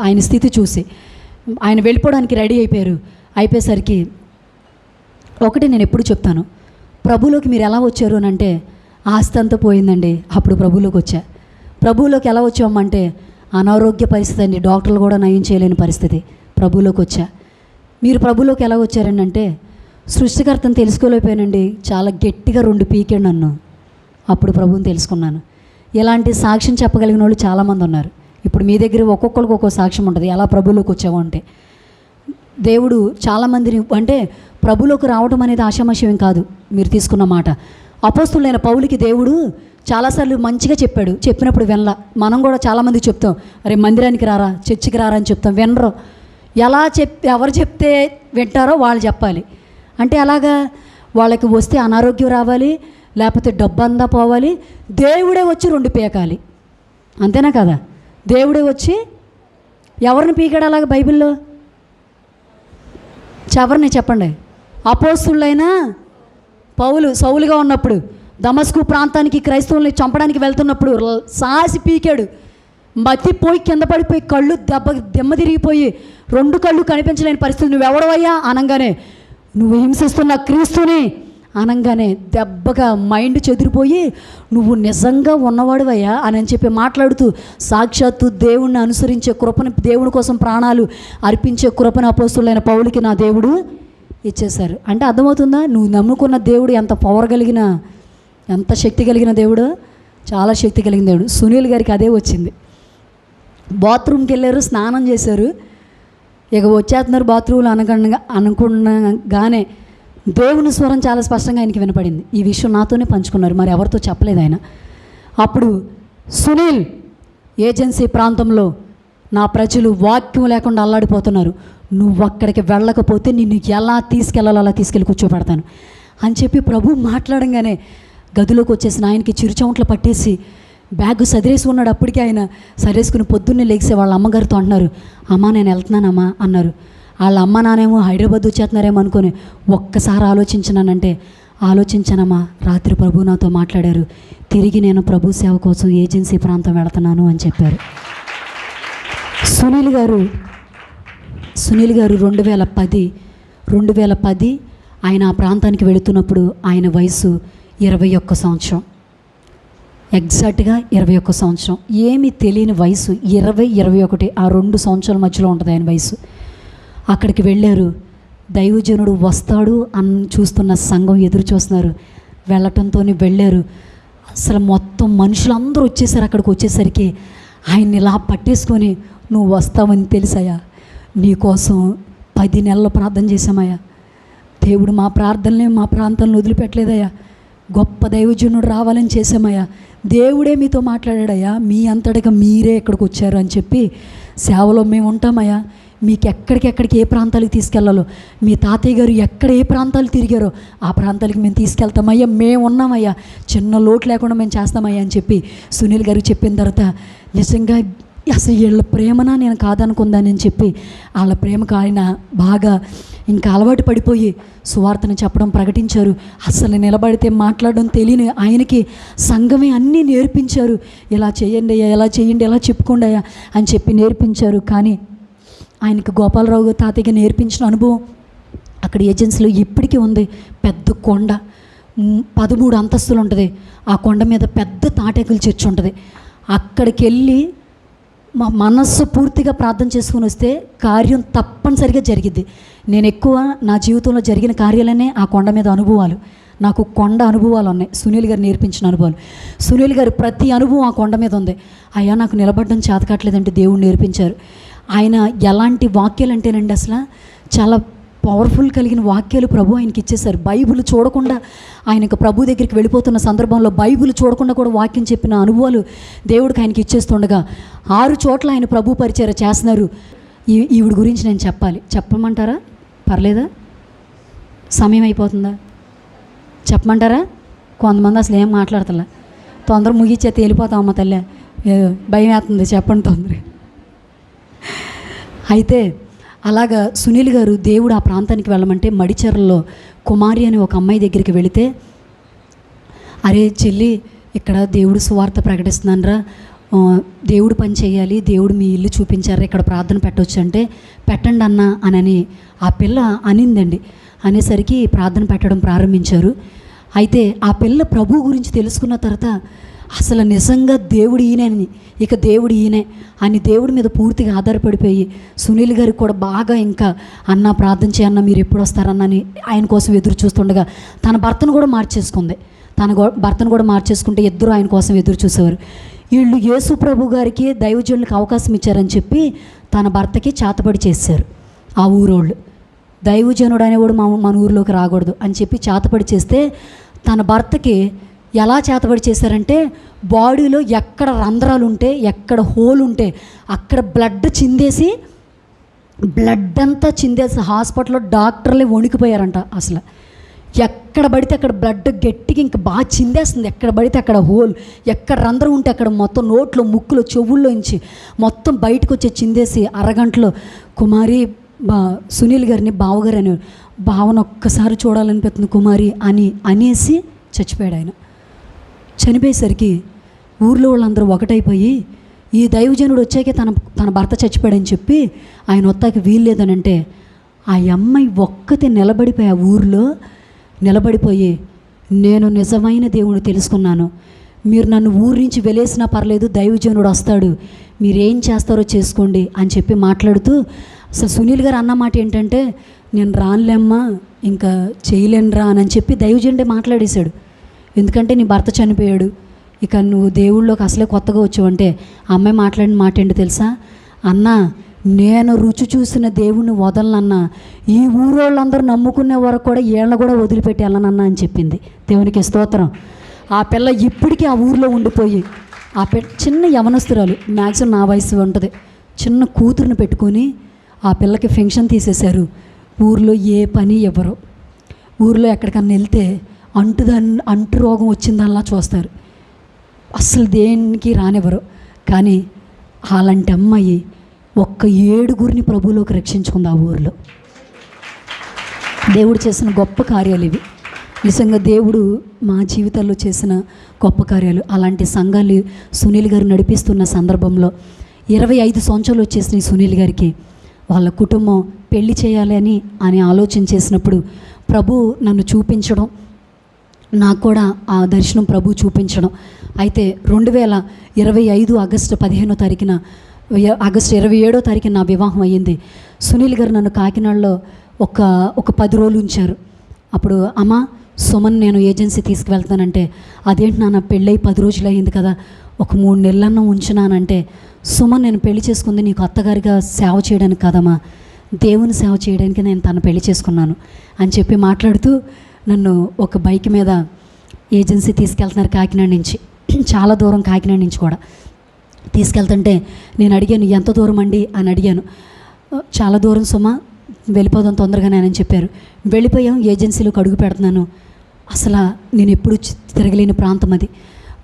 ఆయన స్థితి చూసి ఆయన వెళ్ళిపోవడానికి రెడీ అయిపోయేసరికి ఒకటి నేను ఎప్పుడు చెప్తాను, ప్రభులోకి మీరు ఎలా వచ్చారు అని అంటే, ఆస్తి అంతా పోయిందండి, అప్పుడు ప్రభులోకి ఎలా వచ్చామంటే అనారోగ్య పరిస్థితి అండి, డాక్టర్లు కూడా నయం చేయలేని పరిస్థితి, ప్రభులోకి వచ్చా. మీరు ప్రభులోకి ఎలా వచ్చారండి అంటే, సృష్టికర్తను తెలుసుకోలేకపోయానండి, చాలా గట్టిగా 2 పీకాడు నన్ను, అప్పుడు ప్రభువుని తెలుసుకున్నాను. ఇలాంటి సాక్ష్యం చెప్పగలిగిన వాళ్ళు చాలామంది ఉన్నారు. ఇప్పుడు మీ దగ్గర ఒక్కొక్కరికి ఒక్కో సాక్ష్యం ఉంటుంది, ఎలా ప్రభులోకి వచ్చావు అంటే. దేవుడు చాలామందిని, అంటే ప్రభులోకి రావడం అనేది ఆషామాషయం కాదు. మీరు తీసుకున్న మాట, అపోస్తులైన పౌలుకి దేవుడు చాలాసార్లు మంచిగా చెప్పినప్పుడు వినలా. మనం కూడా చాలామంది చెప్తాం, అరే మందిరానికి రారా, చర్చికి రారా అని చెప్తాం, వినరు. ఎవరు చెప్తే వింటారో వాళ్ళు చెప్పాలి. అంటే అలాగా వాళ్ళకి వస్తే అనారోగ్యం రావాలి, లేకపోతే డబ్బందా పోవాలి, దేవుడే వచ్చి 2 పీకాలి, అంతేనా కదా? దేవుడే వచ్చి ఎవరిని పీకాడు అలాగ బైబిల్లో? ఎవరిని చెప్పండి? అపోస్తులైనా సౌలుగా ఉన్నప్పుడు దమస్కు ప్రాంతానికి క్రైస్తవుల్ని చంపడానికి వెళ్తున్నప్పుడు సాసి పీకాడు. మతిపోయి కింద పడిపోయి కళ్ళు దెమ్మ తిరిగిపోయి 2 కళ్ళు కనిపించలేని పరిస్థితి. నువ్వెవడవయ్యా అనగానే, నువ్వు హింసిస్తున్న క్రీస్తుని అనగానే దెబ్బగా మైండ్ చెదిరిపోయి, నువ్వు నిజంగా ఉన్నవాడువయ్యా అని చెప్పి మాట్లాడుతూ సాక్షాత్తు దేవుణ్ణి అనుసరించే కృపను, దేవుని కోసం ప్రాణాలు అర్పించే కృపను అపోస్తులైన పౌలుకి నా దేవుడు ఇచ్చేశారు. అంటే అర్థమవుతుందా? నువ్వు నమ్ముకున్న దేవుడు ఎంత పవర్ కలిగిన, ఎంత శక్తి కలిగిన దేవుడు, చాలా శక్తి కలిగిన దేవుడు. సునీల్ గారికి అదే వచ్చింది. బాత్రూమ్కి వెళ్ళారు, స్నానం చేశారు, ఇక వచ్చేస్తున్నారు బాత్రూమ్లో అనుకున్నగానే దేవుని స్వరం చాలా స్పష్టంగా ఆయనకి వినపడింది. ఈ విషయం నాతోనే పంచుకున్నారు, మరి ఎవరితో చెప్పలేదు ఆయన. అప్పుడు సునీల్, ఏజెన్సీ ప్రాంతంలో నా ప్రజలు వాక్యం లేకుండా అల్లాడిపోతున్నారు, నువ్వు అక్కడికి వెళ్ళకపోతే నిన్ను ఎలా తీసుకెళ్ళాలో అలా తీసుకెళ్ళి కూర్చోబెడతాను అని చెప్పి ప్రభు మాట్లాడంగానే గదిలోకి వచ్చేసిన ఆయనకి చిరుచౌంట్లు పట్టేసి బ్యాగ్ సదిరేసి ఉన్నాడు. అప్పటికే ఆయన సరేసుకుని పొద్దున్నే లేచి వాళ్ళ అమ్మగారితో అంటున్నారు, అమ్మ నేను వెళ్తున్నానమ్మా అన్నారు. వాళ్ళ అమ్మ నానేమో హైదరాబాద్ వచ్చేస్తున్నారేమో అనుకొని ఒక్కసారి ఆలోచించినానంటే, ఆలోచించానమ్మా, రాత్రి ప్రభు నాతో మాట్లాడారు, తిరిగి నేను ప్రభు సేవ కోసం ఏజెన్సీ ప్రాంతం వెళుతున్నాను అని చెప్పారు. సునీల్ గారు 2010 ఆయన ఆ ప్రాంతానికి వెళుతున్నప్పుడు ఆయన వయసు 21 సంవత్సరం, ఎగ్జాక్ట్గా 21 సంవత్సరం. ఏమీ తెలియని వయసు, 20-21, ఆ 2 సంవత్సరాల మధ్యలో ఉంటుంది ఆయన వయసు. అక్కడికి వెళ్ళారు. దైవజనుడు వస్తాడు అని చూస్తున్న సంఘం ఎదురు చూస్తున్నారు. వెళ్ళటంతో వెళ్ళారు. అసలు మొత్తం మనుషులందరూ వచ్చేసారు. అక్కడికి వచ్చేసరికి ఆయన్ని ఇలా పట్టేసుకొని, నువ్వు వస్తావని తెలుసయ్యా, నీకోసం 10 నెలలు ప్రార్థన చేశామయ్యా, దేవుడు మా ప్రార్థనలే మా ప్రాంతంలో వదిలిపెట్టలేదయ్యా, గొప్ప దైవజనుడు రావాలని చేశామయ్యా, దేవుడే మీతో మాట్లాడాడయ్యా, మీ అంతటిగా మీరే ఇక్కడికి వచ్చారు అని చెప్పి, సేవలో మేము ఉంటామయ్యా, మీకు ఎక్కడికెక్కడికి ఏ ప్రాంతాలకు తీసుకెళ్లాలో, మీ తాతయ్య గారు ఎక్కడ ఏ ప్రాంతాలు తిరిగారో ఆ ప్రాంతాలకు మేము తీసుకెళ్తామయ్యా, మేము ఉన్నామయ్యా, చిన్న లోటు లేకుండా మేము చేస్తామయ్యా అని చెప్పి సునీల్ గారికి చెప్పిన తర్వాత, నిజంగా అసలు వీళ్ళ ప్రేమనా నేను కాదనుకుందానని చెప్పి వాళ్ళ ప్రేమకు ఆయన బాగా ఇంకా అలవాటు పడిపోయి సువార్తను చెప్పడం, ప్రకటించారు. అసలు నిలబడితే మాట్లాడడం తెలియని ఆయనకి సంఘమే అన్నీ నేర్పించారు. ఇలా చేయండి అయ్యా, ఎలా చేయండి, ఎలా చెప్పుకోండి అయ్యా అని చెప్పి నేర్పించారు. కానీ ఆయనకి గోపాలరావు తాతయ్యకి నేర్పించిన అనుభవం అక్కడ ఏజెన్సీలో ఇప్పటికీ ఉంది. పెద్ద కొండ, 13 అంతస్తులు ఉంటుంది. ఆ కొండ మీద పెద్ద తాటేకుల చర్చ్ ఉంటుంది. అక్కడికి వెళ్ళి మా మనస్సు పూర్తిగా ప్రార్థన చేసుకుని వస్తే కార్యం తప్పనిసరిగా జరిగిద్ది. నేను ఎక్కువ నా జీవితంలో జరిగిన కార్యాలనే ఆ కొండ మీద అనుభవాలు. నాకు కొండ అనుభవాలు ఉన్నాయి, సునీల్ గారు నేర్పించిన అనుభవాలు. సునీల్ గారు ప్రతి అనుభవం ఆ కొండ మీద ఉంది. అయ్యా నాకు నిలబడడం చేత కావట్లేదంటే దేవుడు నేర్పించారు. ఆయన ఎలాంటి వాక్యాలు అంటేనండి, అసలు చాలా పవర్ఫుల్ కలిగిన వాక్యాలు ప్రభు ఆయనకి ఇచ్చేశారు. బైబిల్ చూడకుండా ఆయనకు ప్రభు దగ్గరికి వెళ్ళిపోతున్న సందర్భంలో బైబిల్ చూడకుండా కూడా వాక్యం చెప్పిన అనుభవాలు దేవుడికి ఆయనకి ఇచ్చేస్తుండగా 6 చోట్ల ఆయన ప్రభు పరిచయం చేస్తున్నారు. ఈవిడ గురించి నేను చెప్పమంటారా? పర్లేదా? సమయం అయిపోతుందా? చెప్పమంటారా? కొంతమంది అసలు ఏం మాట్లాడతలే, తొందర ముగిచ్చే తేలిపోతాం అమ్మ తల్లే, భయం వేస్తుంది, చెప్పండి తొందర. అయితే అలాగా సునీల్ గారు దేవుడు ఆ ప్రాంతానికి వెళ్ళమంటే మడిచెర్లలో కుమారి అని ఒక అమ్మాయి దగ్గరికి వెళితే, అరే చెల్లి ఇక్కడ దేవుడు సువార్త ప్రకటిస్తున్నానరా, దేవుడు పని చేయాలి, దేవుడు మీ ఇల్లు చూపించారా, ఇక్కడ ప్రార్థన పెట్టవచ్చు అంటే, పెట్టండి అన్న అని ఆ పిల్ల అనిందండి. అనేసరికి ప్రార్థన పెట్టడం ప్రారంభించారు. అయితే ఆ పిల్ల ప్రభు గురించి తెలుసుకున్న తర్వాత అసలు నిజంగా దేవుడు ఈయనని, ఇక దేవుడు ఈయనే అని దేవుడి మీద పూర్తిగా ఆధారపడిపోయి సునీల్ గారికి కూడా బాగా ఇంకా అన్న ప్రార్థన చేయన్న, మీరు ఎప్పుడు వస్తారన్నని ఆయన కోసం ఎదురు చూస్తుండగా తన భర్తను కూడా మార్చేసుకుంటే ఇద్దరు ఆయన కోసం ఎదురు చూసేవారు. వీళ్ళు యేసు ప్రభు గారికి దైవజనులకు అవకాశం ఇచ్చారని చెప్పి తన భర్తకి చేతబడి చేశారు. ఆ ఊరోళ్ళు దైవజనుడు అనేవాడు మన ఊరిలోకి రాకూడదు అని చెప్పి చేతబడి చేస్తే, తన భర్తకి ఎలా చేతబడి చేశారంటే, బాడీలో ఎక్కడ రంధ్రాలు ఉంటే, ఎక్కడ హోల్ ఉంటే అక్కడ బ్లడ్ అంతా చిందేసి హాస్పిటల్లో డాక్టర్లే వణికిపోయారంట. అసలు ఎక్కడ పడితే అక్కడ బ్లడ్ గట్టిగా ఇంకా బాగా చిందేస్తుంది, ఎక్కడ పడితే అక్కడ హోల్, ఎక్కడ రంధ్రం ఉంటే అక్కడ మొత్తం నోట్లో, ముక్కులో, చెవుల్లోంచి మొత్తం బయటకు వచ్చి చిందేసి అరగంటలో కుమారి సునీల్ గారిని బావగారు అని, బావను ఒక్కసారి చూడాలనిపిస్తుంది కుమారి అనేసి చచ్చిపోయాడు ఆయన. చనిపోయేసరికి ఊర్లో వాళ్ళందరూ ఒకటైపోయి ఈ దైవజనుడు వచ్చాకే తన భర్త చచ్చిపోయాడని చెప్పి ఆయన వస్తాకి వీల్లేదని అంటే, ఆ అమ్మాయి ఒక్కతే నిలబడిపోయి, ఆ ఊరిలో నిలబడిపోయి, నేను నిజమైన దేవుని తెలుసుకున్నాను, మీరు నన్ను ఊరి నుంచి వెలేసినా పర్లేదు, దైవజనుడు వస్తాడు, మీరేం చేస్తారో చేసుకోండి అని చెప్పి మాట్లాడుతూ, అసలు సునీల్ గారు అన్న మాట ఏంటంటే, నేను రానులేమ్మా, ఇంకా చేయలేనురా అని చెప్పి దైవజనుడే మాట్లాడేశాడు. ఎందుకంటే నీ భర్త చనిపోయాడు, ఇక నువ్వు దేవుళ్ళలోకి అసలే కొత్తగా వచ్చావంటే, ఆ అమ్మాయి మాట్లాడిన మాట ఏంటో తెలుసా? అన్నా, నేను రుచి చూసిన దేవుణ్ణి వదలనన్నా, ఈ ఊరోళ్ళందరూ నమ్ముకునే వరకు కూడా ఏళ్ళ కూడా వదిలిపెట్టి వెళ్ళనన్నా అని చెప్పింది. దేవునికి స్తోత్రం. ఆ పిల్ల ఇప్పటికీ ఆ ఊరిలో ఉండిపోయి, ఆ చిన్న యవనస్తురాలు, మ్యాక్సిమం నా వయసు ఉంటుంది, చిన్న కూతురుని పెట్టుకొని ఆ పిల్లకి ఫంక్షన్ తీసేశారు. ఊరిలో ఏ పని ఎవరు, ఊరిలో ఎక్కడికన్నా వెళ్తే అంటు రోగం వచ్చిందల్లా చూస్తారు, అసలు దేనికి రానివ్వరు. కానీ అలాంటి అమ్మాయి ఒక్క 7 ప్రభువులోకి రక్షించుకుంది ఆ ఊరిలో. దేవుడు చేసిన గొప్ప కార్యాలు ఇవి. నిజంగా దేవుడు మా జీవితాల్లో చేసిన గొప్ప కార్యాలు. అలాంటి సంఘాలు సునీల్ గారు నడిపిస్తున్న సందర్భంలో 25 సంవత్సరాలు వచ్చేసిన సునీల్ గారికి వాళ్ళ కుటుంబం పెళ్లి చేయాలి అని ఆలోచన చేసినప్పుడు ప్రభు నన్ను చూపించడం, నాకు కూడా ఆ దర్శనం ప్రభు చూపించడం. అయితే 2025 ఆగస్టు 15వ తారీఖున, ఆగస్టు 27వ తారీఖున నా వివాహం అయ్యింది. సునీల్ గారు నన్ను కాకినాడలో ఒక 10 రోజులు ఉంచారు. అప్పుడు అమ్మ సుమన్ నేను ఏజెన్సీ తీసుకువెళ్తానంటే, అదేంటి నాన్న పెళ్ళై 10 రోజులు అయ్యింది కదా, ఒక 3 నెలలన్నా ఉంచున్నానంటే, సుమన్ నేను పెళ్లి చేసుకుంది నీకు అత్తగారిగా సేవ చేయడానికి కదమ్మా, దేవుని సేవ చేయడానికి నేను తను పెళ్లి చేసుకున్నాను అని చెప్పి మాట్లాడుతూ నన్ను ఒక బైక్ మీద ఏజెన్సీ తీసుకెళ్తున్నారు కాకినాడ నుంచి, చాలా దూరం కాకినాడ నుంచి కూడా తీసుకెళ్తుంటే నేను అడిగాను, ఎంత దూరం అండి అని అడిగాను. చాలా దూరం సుమ, వెళ్ళిపోదాం తొందరగానే అని చెప్పారు. వెళ్ళిపోయాం, ఏజెన్సీలోకి అడుగు పెడుతున్నాను. అసలు నేను ఎప్పుడు తిరగలేని ప్రాంతం అది.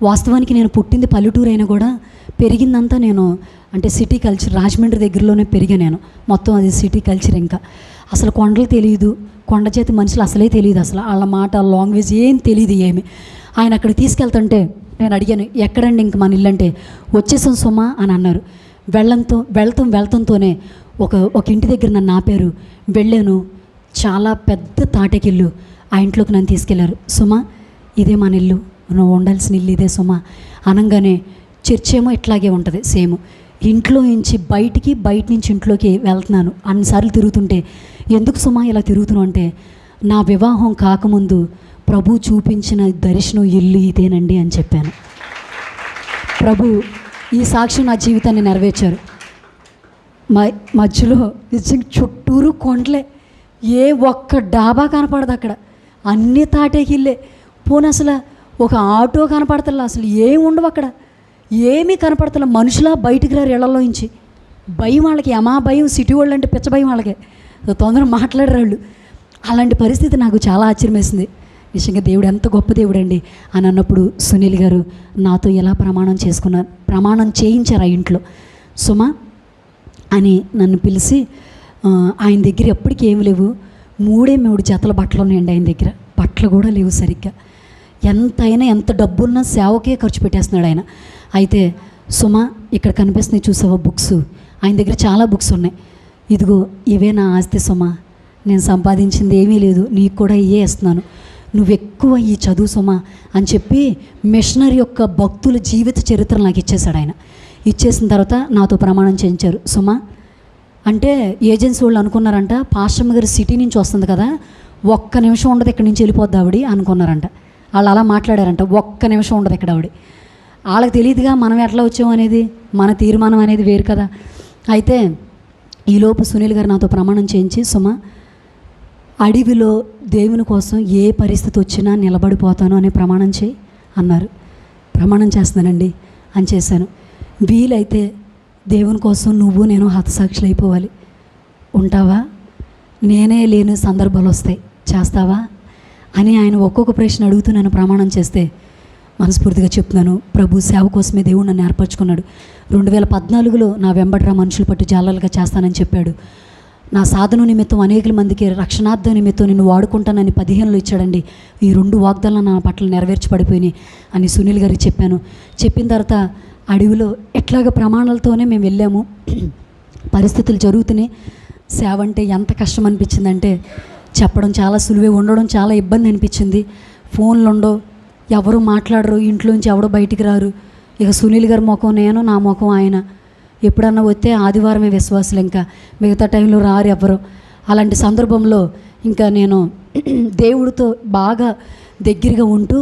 వాస్తవానికి నేను పుట్టింది పల్లెటూరు అయినా కూడా పెరిగిందంతా నేను అంటే సిటీ కల్చర్, రాజమండ్రి దగ్గరలోనే పెరిగా నేను. మొత్తం అది సిటీ కల్చర్. ఇంకా అసలు కొండలు తెలియదు, కొండ చేతి మనుషులు అసలే తెలియదు, అసలు వాళ్ళ మాట లాంగ్వేజ్ ఏం తెలియదు ఏమి. ఆయన అక్కడికి తీసుకెళ్తుంటే నేను అడిగాను, ఎక్కడండి ఇంక మన ఇల్లు అంటే, వచ్చేసాం సుమా అని అన్నారు. వెళ్తాంతోనే ఒక ఇంటి దగ్గర నన్ను ఆపారు. వెళ్ళాను, చాలా పెద్ద తాటకిల్లు. ఆ ఇంట్లోకి నన్ను తీసుకెళ్లారు. సుమా ఇదే మన ఇల్లు, నువ్వు ఉండాల్సిన ఇల్లు ఇదే సుమా అనగానే, చర్చ్ ఏమో ఇట్లాగే ఉంటుంది సేమ్. ఇంట్లో నుంచి బయట నుంచి ఇంట్లోకి వెళ్తున్నాను. అన్నిసార్లు తిరుగుతుంటే, ఎందుకు సుమా ఇలా తిరుగుతున్నావు అంటే, నా వివాహం కాకముందు ప్రభు చూపించిన దర్శనం ఇల్లు ఇదేనండి అని చెప్పాను. ప్రభు ఈ సాక్ష్యం నా జీవితాన్ని నెరవేర్చారు. మధ్యలో నిజంగా చుట్టూరు కొండలే, ఏ ఒక్క డాబా కనపడదు అక్కడ, అన్ని తాటేకిళ్ళే. పోనీ అసలు ఒక ఆటో కనపడతలే, అసలు ఏమి ఉండవు అక్కడ, ఏమీ కనపడతలే. మనుషులా బయటికి రారు ఇళ్లలో నుంచి. భయం వాళ్ళకి, యమా భయం, సిటీ వాళ్ళు అంటే పిచ్చ భయం వాళ్ళకి, తొందరగా మాట్లాడరాళ్ళు. అలాంటి పరిస్థితి నాకు చాలా ఆశ్చర్యం వేసింది. నిజంగా దేవుడు ఎంత గొప్ప దేవుడు అండి అని అన్నప్పుడు సునీల్ గారు నాతో ఎలా ప్రమాణం చేయించారు ఆ ఇంట్లో. సుమా అని నన్ను పిలిచి, ఆయన దగ్గర ఎప్పటికీ ఏమి లేవు, 3 జతల బట్టలు ఉన్నాయండి ఆయన దగ్గర, బట్టలు కూడా లేవు సరిగ్గా. ఎంతైనా ఎంత డబ్బున్నా సేవకే ఖర్చు పెట్టేస్తున్నాడు ఆయన. అయితే సుమా ఇక్కడ కనిపిస్తున్నాయి చూసావా బుక్స్, ఆయన దగ్గర చాలా బుక్స్ ఉన్నాయి, ఇదిగో ఇవే నా ఆస్తి సుమా, నేను సంపాదించింది ఏమీ లేదు, నీకు కూడా ఇవే ఇస్తున్నాను, నువ్వు ఎక్కువ ఈ చదువు సుమా అని చెప్పి మిషనరీ యొక్క భక్తుల జీవిత చరిత్ర నాకు ఇచ్చేశాడు ఆయన. ఇచ్చేసిన తర్వాత నాతో ప్రమాణం చేయించారు. సుమా అంటే ఏజెన్సీ వాళ్ళు అనుకున్నారంట, పాస్టమ్మ గారు సిటీ నుంచి వస్తుంది కదా, ఒక్క నిమిషం ఉండదు ఇక్కడి నుంచి వెళ్ళిపోద్ది ఆవిడ అనుకున్నారంట. వాళ్ళు అలా మాట్లాడారంట, ఒక్క నిమిషం ఉండదు ఇక్కడ ఆవిడ. వాళ్ళకి తెలియదుగా మనం ఎట్లా వచ్చాము అనేది, మన తీర్మానం అనేది వేరు కదా. అయితే ఈలోపు సునీల్ గారు నాతో ప్రమాణం చేయించి, సుమా అడవిలో దేవుని కోసం ఏ పరిస్థితి వచ్చినా నిలబడిపోతాను అని ప్రమాణం చేయి అన్నారు. ప్రమాణం చేస్తున్నానండి అని చేశాను. వీలైతే దేవుని కోసం నువ్వు నేను హతసాక్షులు అయిపోవాలి, ఉంటావా? నేనే లేని సందర్భాలు వస్తాయి, చేస్తావా అని ఆయన ఒక్కొక్క ప్రశ్న అడుగుతూ నన్ను ప్రమాణం చేస్తే మనస్ఫూర్తిగా చెప్తున్నాను, ప్రభు సేవ కోసమే దేవుడు నన్ను ఏర్పరచుకున్నాడు. 2014లో నా వెంబడిరా మనుషులు పట్టు జాలలుగా చేస్తానని చెప్పాడు. నా సాధన నిమిత్తం అనేక మందికి రక్షణార్థ నిమిత్తం నిన్ను వాడుకుంటానని 15లో ఇచ్చాడండి. ఈ 2 వాగ్దానాలు నా పట్ల నెరవేర్చబడిపోయినాయి అని సునీల్ గారికి చెప్పాను. చెప్పిన తర్వాత అడవిలో ఎట్లాగ ప్రమాణాలతోనే మేము వెళ్ళాము. పరిస్థితులు జరుగుతున్నాయి. సేవ అంటే ఎంత కష్టం అనిపించిందంటే చెప్పడం చాలా సులువే, ఉండడం చాలా ఇబ్బంది అనిపించింది. ఫోన్లు ఉండవు, ఎవరు మాట్లాడరు, ఇంట్లోంచి ఎవడో బయటికి రారు. ఇక సునీల్ గారి ముఖం నేను, నా ముఖం ఆయన. ఎప్పుడన్నా వస్తే ఆదివారమే విశ్వాసులు, ఇంకా మిగతా టైంలో రారు ఎవరు. అలాంటి సందర్భంలో ఇంకా నేను దేవుడితో బాగా దగ్గరగా ఉంటూ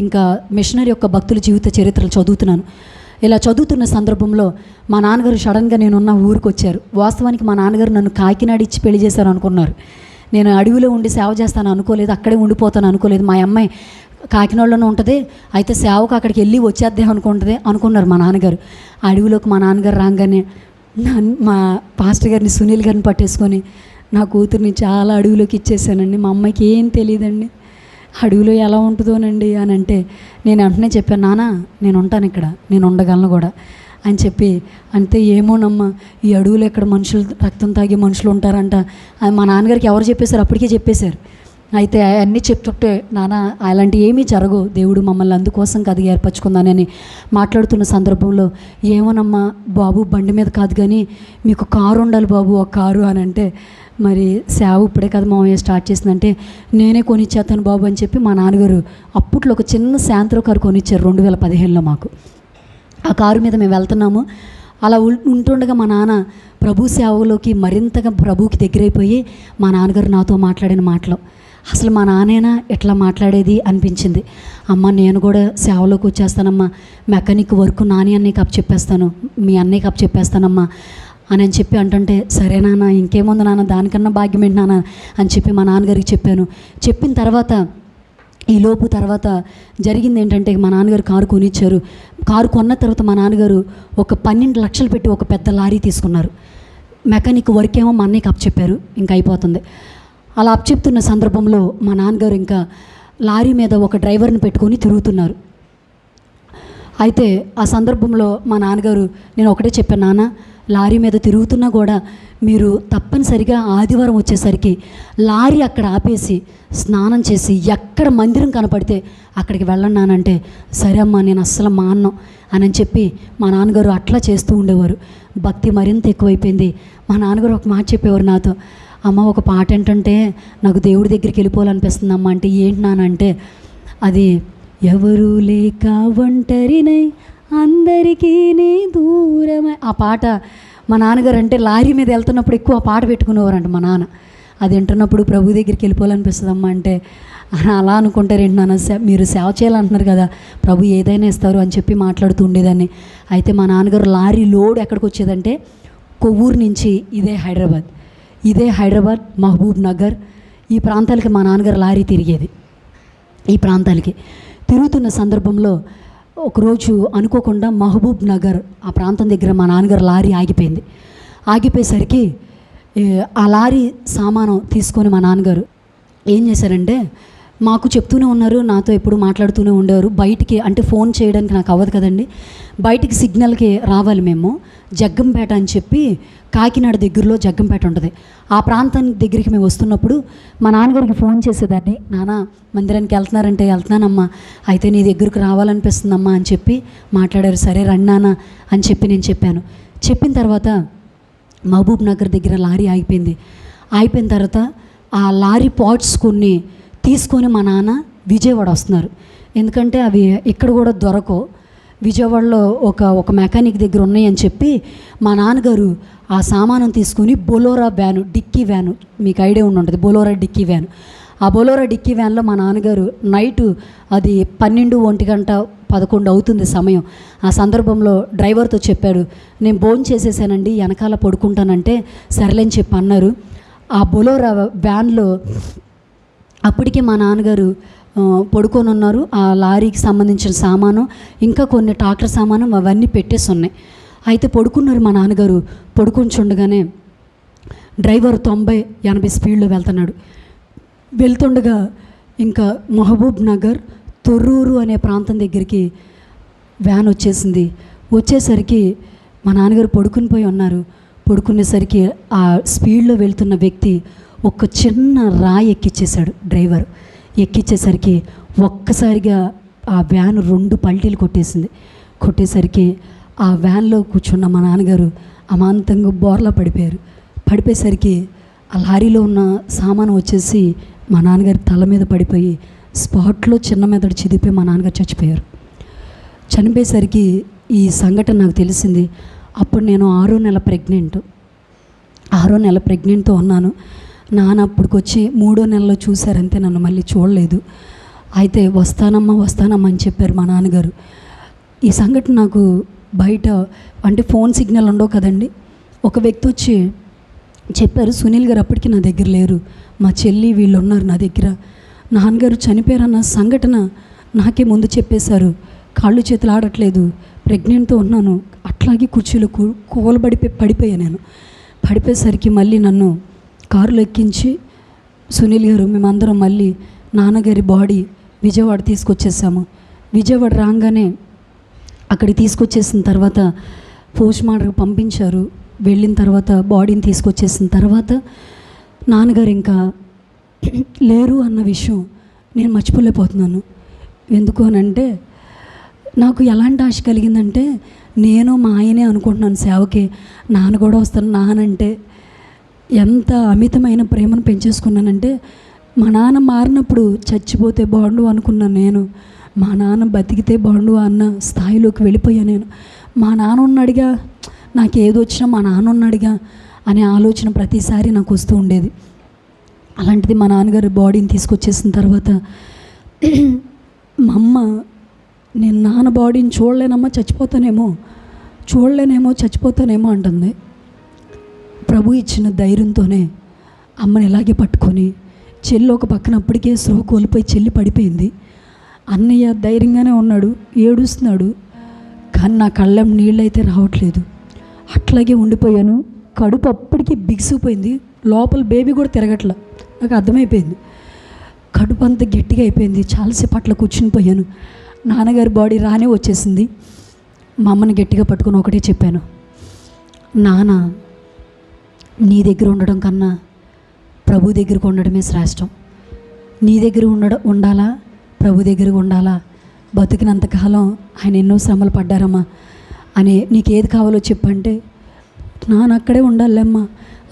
ఇంకా మిషనరీ యొక్క భక్తుల జీవిత చరిత్రలు చదువుతున్నాను. ఇలా చదువుతున్న సందర్భంలో మా నాన్నగారు సడన్గా నేనున్న ఊరికి వచ్చారు. వాస్తవానికి మా నాన్నగారు నన్ను కాకినాడ ఇచ్చి పెళ్లి చేశారు అనుకున్నారు. నేను అడవిలో ఉండి సేవ చేస్తాను అనుకోలేదు, అక్కడే ఉండిపోతాను అనుకోలేదు. మా అమ్మాయి కాకినాడలోనే ఉంటుంది, అయితే సేవకు అక్కడికి వెళ్ళి వచ్చేద్దే అనుకున్నారు మా నాన్నగారు. అడవిలోకి మా నాన్నగారు రాగానే మా పాస్టర్ గారిని సునీల్ గారిని పట్టేసుకొని నా కూతుర్ని చాలా అడవిలోకి ఇచ్చేసానండి. మా అమ్మాయికి ఏం తెలియదండి అడవిలో ఎలా ఉంటుందోనండి అని అంటే నేను వెంటనే చెప్పాను, నాన్న నేను ఉంటాను ఇక్కడ, నేను ఉండగలను కూడా అని చెప్పి. అంతే ఏమోనమ్మా ఈ అడవులు ఎక్కడ మనుషులు రక్తం తాగే మనుషులు ఉంటారంట అని మా నాన్నగారికి ఎవరు చెప్పేశారు, అప్పటికే చెప్పేశారు. అయితే అన్నీ చెప్తుంటే నాన్న అలాంటి ఏమీ జరగవు, దేవుడు మమ్మల్ని అందుకోసం కదా ఏర్పరచుకుందానని మాట్లాడుతున్న సందర్భంలో ఏమోనమ్మా బాబు బండి మీద కాదు కానీ మీకు కారు ఉండాలి బాబు, ఒక కారు అని అంటే మరి సేవ ఇప్పుడే కదా మామయ్య స్టార్ట్ చేసిందంటే నేనే కొనిచ్చేస్తాను బాబు అని చెప్పి మా నాన్నగారు అప్పట్లో ఒక చిన్న శాంత్రో కారు కొనిచ్చారు 2015లో మాకు. ఆ కారు మీద మేము వెళ్తున్నాము. అలా ఉంటుండగా మా నాన్న ప్రభు సేవలోకి మరింతగా ప్రభువుకి దగ్గరైపోయి మా నాన్నగారు నాతో మాట్లాడిన మాటలు అసలు మా నాన్నేనా ఎట్లా మాట్లాడేది అనిపించింది. అమ్మ నేను కూడా సేవలోకి వచ్చేస్తానమ్మా, మెకానిక్ వర్క్ నాని అన్నయ్యకి అప్పచెప్పేస్తాను, మీ అన్నయ్యకి అప్పచెప్పేస్తానమ్మా అని చెప్పి అంటుంటే సరే నాన్న ఇంకేముంది నాన్న దానికన్నా భాగ్యం ఏంటి నాన్న అని చెప్పి మా నాన్నగారికి చెప్పాను. చెప్పిన తర్వాత ఈలోపు తర్వాత జరిగింది ఏంటంటే మా నాన్నగారు కారు కొనిచ్చారు. కారు కొన్న తర్వాత మా నాన్నగారు ఒక 12 లక్షలు పెట్టి ఒక పెద్ద లారీ తీసుకున్నారు. మెకానిక్ వర్క్ ఏమో మా అన్నయ్యకి అప్పచెప్పారు, ఇంకా అయిపోతుంది. అలా అప్పచెప్తున్న సందర్భంలో మా నాన్నగారు ఇంకా లారీ మీద ఒక డ్రైవర్ని పెట్టుకొని తిరుగుతున్నారు. అయితే ఆ సందర్భంలో మా నాన్నగారు నేను ఒకటే చెప్పాను, నాన్న లారీ మీద తిరుగుతున్నా కూడా మీరు తప్పనిసరిగా ఆదివారం వచ్చేసరికి లారీ అక్కడ ఆపేసి స్నానం చేసి ఎక్కడ మందిరం కనపడితే అక్కడికి వెళ్ళన్నానంటే సరే అమ్మా నేను అస్సలు మాన్నం అని చెప్పి మా నాన్నగారు అట్లా చేస్తూ ఉండేవారు. భక్తి మరింత ఎక్కువైపోయింది. మా నాన్నగారు ఒక మాట చెప్పేవారు నాతో, అమ్మ ఒక పాట ఏంటంటే నాకు దేవుడి దగ్గరికి వెళ్ళిపోవాలనిపిస్తుంది అమ్మ అంటే ఏంటి నానంటే అది ఎవరు లేక ఒంటరినై అందరికీ నీ దూరమై ఆ పాట. మా నాన్నగారు అంటే లారీ మీద వెళ్తున్నప్పుడు ఎక్కువ ఆ పాట పెట్టుకునేవారంట మా నాన్న. అది వింటున్నప్పుడు ప్రభు దగ్గరికి వెళ్ళిపోవాలనిపిస్తుంది అమ్మ అంటే అలా అనుకుంటారేంటి నాన్న, మీరు సేవ చేయాలంటున్నారు కదా ప్రభు ఏదైనా ఇస్తారు అని చెప్పి మాట్లాడుతూ ఉండేదాన్ని. అయితే మా నాన్నగారు లారీ లోడ్ ఎక్కడికి వచ్చేదంటే కొవ్వూరు నుంచి ఇదే హైదరాబాద్ మహబూబ్ నగర్ ఈ ప్రాంతాలకి మా నాన్నగారు లారీ తిరిగేది. ఈ ప్రాంతాలకి తిరుగుతున్న సందర్భంలో ఒకరోజు అనుకోకుండా మహబూబ్ నగర్ ఆ ప్రాంతం దగ్గర మా నాన్నగారు లారీ ఆగిపోయింది. ఆగిపోయేసరికి ఆ లారీ సామాను తీసుకొని మా నాన్నగారు ఏం చేశారంటే మాకు చెప్తూనే ఉన్నారు, నాతో ఎప్పుడు మాట్లాడుతూనే ఉండేవారు. బయటికి అంటే ఫోన్ చేయడానికి నాకు అవ్వదు కదండి, బయటికి సిగ్నల్కి రావాలి మేము. జగ్గంపేట అని చెప్పి కాకినాడ దగ్గరలో జగ్గంపేట ఉంటుంది. ఆ ప్రాంతానికి దగ్గరికి మేము వస్తున్నప్పుడు మా నాన్నగారికి ఫోన్ చేసేదాన్ని, నాన్న మందిరానికి వెళ్తున్నారంటే వెళ్తున్నానమ్మా, అయితే నీ దగ్గరకు రావాలనిపిస్తుందమ్మా అని చెప్పి మాట్లాడారు. సరే రండి నాన్న అని చెప్పి నేను చెప్పాను. చెప్పిన తర్వాత మహబూబ్ నగర్ దగ్గర లారీ ఆగిపోయింది. ఆగిపోయిన తర్వాత ఆ లారీ పార్ట్స్ కొన్ని తీసుకొని మా నాన్న విజయవాడ వస్తున్నారు. ఎందుకంటే అవి ఇక్కడ కూడా దొరకవు, విజయవాడలో ఒక మెకానిక్ దగ్గర ఉన్నాయని చెప్పి మా నాన్నగారు ఆ సామానం తీసుకుని బొలోరా వ్యాను, డిక్కీ వ్యాను, మీకు ఐడియా ఉంటుంది బొలోరా డిక్కీ వ్యాను. ఆ బొలోరా డిక్కీ వ్యాన్లో మా నాన్నగారు నైటు అది 12, 1:11 అవుతుంది సమయం. ఆ సందర్భంలో డ్రైవర్తో చెప్పాడు, నేను భోజనం చేసేసానండి వెనకాల పడుకుంటానంటే సరేలేని చెప్పి అన్నారు. ఆ బొలోరా వ్యాన్లో అప్పటికే మా నాన్నగారు పడుకొని ఉన్నారు. ఆ లారీకి సంబంధించిన సామాను ఇంకా కొన్ని ట్రాక్టర్ సామాను అవన్నీ పెట్టేసి ఉన్నాయి. అయితే పడుకున్నారు మా నాన్నగారు. పడుకొని చూడగానే డ్రైవర్ 90-80 స్పీడ్లో వెళ్తున్నాడు. వెళ్తుండగా ఇంకా మహబూబ్ నగర్ తొర్రూరు అనే ప్రాంతం దగ్గరికి వ్యాన్ వచ్చేసింది. వచ్చేసరికి మా నాన్నగారు పడుకుని పోయి ఉన్నారు. పడుకునేసరికి ఆ స్పీడ్లో వెళ్తున్న వ్యక్తి ఒక చిన్న రాయి ఎక్కిచ్చేశాడు. డ్రైవర్ ఎక్కిచ్చేసరికి ఒక్కసారిగా ఆ వ్యాన్ 2 పల్టీలు కొట్టేసరికి ఆ వ్యాన్లో కూర్చున్న మా నాన్నగారు అమాంతంగా బోర్లా పడిపోయారు. పడిపోయేసరికి ఆ లారీలో ఉన్న సామాను వచ్చేసి మా నాన్నగారి తల మీద పడిపోయి స్పాట్లో చిన్న మెదడు చిదిపోయి మా నాన్నగారు చచ్చిపోయారు. చనిపోయేసరికి ఈ సంఘటన నాకు తెలిసింది. అప్పుడు నేను 6వ నెల ప్రెగ్నెంట్తో ఉన్నాను. నాన్న అప్పటికొచ్చి 3వ నెలలో చూశారంతే, నన్ను మళ్ళీ చూడలేదు. అయితే వస్తానమ్మా అని చెప్పారు మా నాన్నగారు. ఈ సంఘటన నాకు బయట అంటే ఫోన్ సిగ్నల్ ఉండవు కదండి. ఒక వ్యక్తి వచ్చి చెప్పారు, సునీల్ గారు అప్పటికి నా దగ్గర లేరు, మా చెల్లి వీళ్ళు ఉన్నారు నా దగ్గర, నాన్నగారు చనిపోయారన్న సంఘటన నాకే ముందు చెప్పేశారు, కాళ్ళు చేతులు ఆడట్లేదు, ప్రెగ్నెంట్తో ఉన్నాను. అట్లాగే కుర్చీలో పడిపోయాను. నేను పడిపోయేసరికి మళ్ళీ నన్ను కారులో ఎక్కించి సునీల్ గారు మేమందరం మళ్ళీ నాన్నగారి బాడీ విజయవాడ తీసుకొచ్చేసాము. విజయవాడ రాగానే అక్కడికి తీసుకొచ్చేసిన తర్వాత పోస్ట్ మార్టంకి పంపించారు. వెళ్ళిన తర్వాత బాడీని తీసుకొచ్చేసిన తర్వాత నాన్నగారు ఇంకా లేరు అన్న విషయం నేను మర్చిపోలేకపోతున్నాను. ఎందుకు అనంటే నాకు ఎలాంటి ఆశ కలిగిందంటే, నేను మా ఆయనే అనుకుంటున్నాను సేవకి, నాన్న కూడా వస్తాను. నానంటే ఎంత అమితమైన ప్రేమను పెంచేసుకున్నానంటే, మా నాన్న మారినప్పుడు చచ్చిపోతే బాగుండు అనుకున్నాను నేను, మా నాన్న బతికితే బాగుండు అన్న స్థాయిలోకి వెళ్ళిపోయాను నేను. మా నాన్న ఉన్నాడుగా, నాకు ఏది వచ్చినా మా నాన్న ఉన్నాడుగా అనే ఆలోచన ప్రతిసారి నాకు వస్తూ ఉండేది. అలాంటిది మా నాన్నగారు బాడీని తీసుకొచ్చేసిన తర్వాత మా అమ్మ, నేను నాన్న బాడీని చూడలేనమ్మా, చచ్చిపోతానేమో అంటుంది. ప్రభు ఇచ్చిన ధైర్యంతోనే అమ్మని ఇలాగే పట్టుకొని, చెల్లి ఒక పక్కన అప్పటికే స్పృహ కోల్పోయి చెల్లి పడిపోయింది. అన్నయ్య ధైర్యంగానే ఉన్నాడు, ఏడుస్తున్నాడు, కానీ నా కళ్ళం నీళ్ళైతే రావట్లేదు. అట్లాగే ఉండిపోయాను. కడుపు అప్పటికి బిగిసిపోయింది, లోపల బేబీ కూడా తిరగట్ల. నాకు అర్థమైపోయింది, కడుపు అంతా గట్టిగా అయిపోయింది. చాలాసేపు అట్లా కూర్చుని పోయాను. నాన్నగారి బాడీ రానే వచ్చేసింది. మా అమ్మని గట్టిగా పట్టుకొని ఒకటే చెప్పాను, నాన్న నీ దగ్గర ఉండడం కన్నా ప్రభు దగ్గరకు ఉండడమే శ్రేష్టం. నీ దగ్గర ఉండాలా, ప్రభు దగ్గర ఉండాలా. బతికినంతకాలం ఆయన ఎన్నో శ్రమలు పడ్డారమ్మా అని, నీకు ఏది కావాలో చెప్పంటే నాన్న అక్కడే ఉండాలమ్మా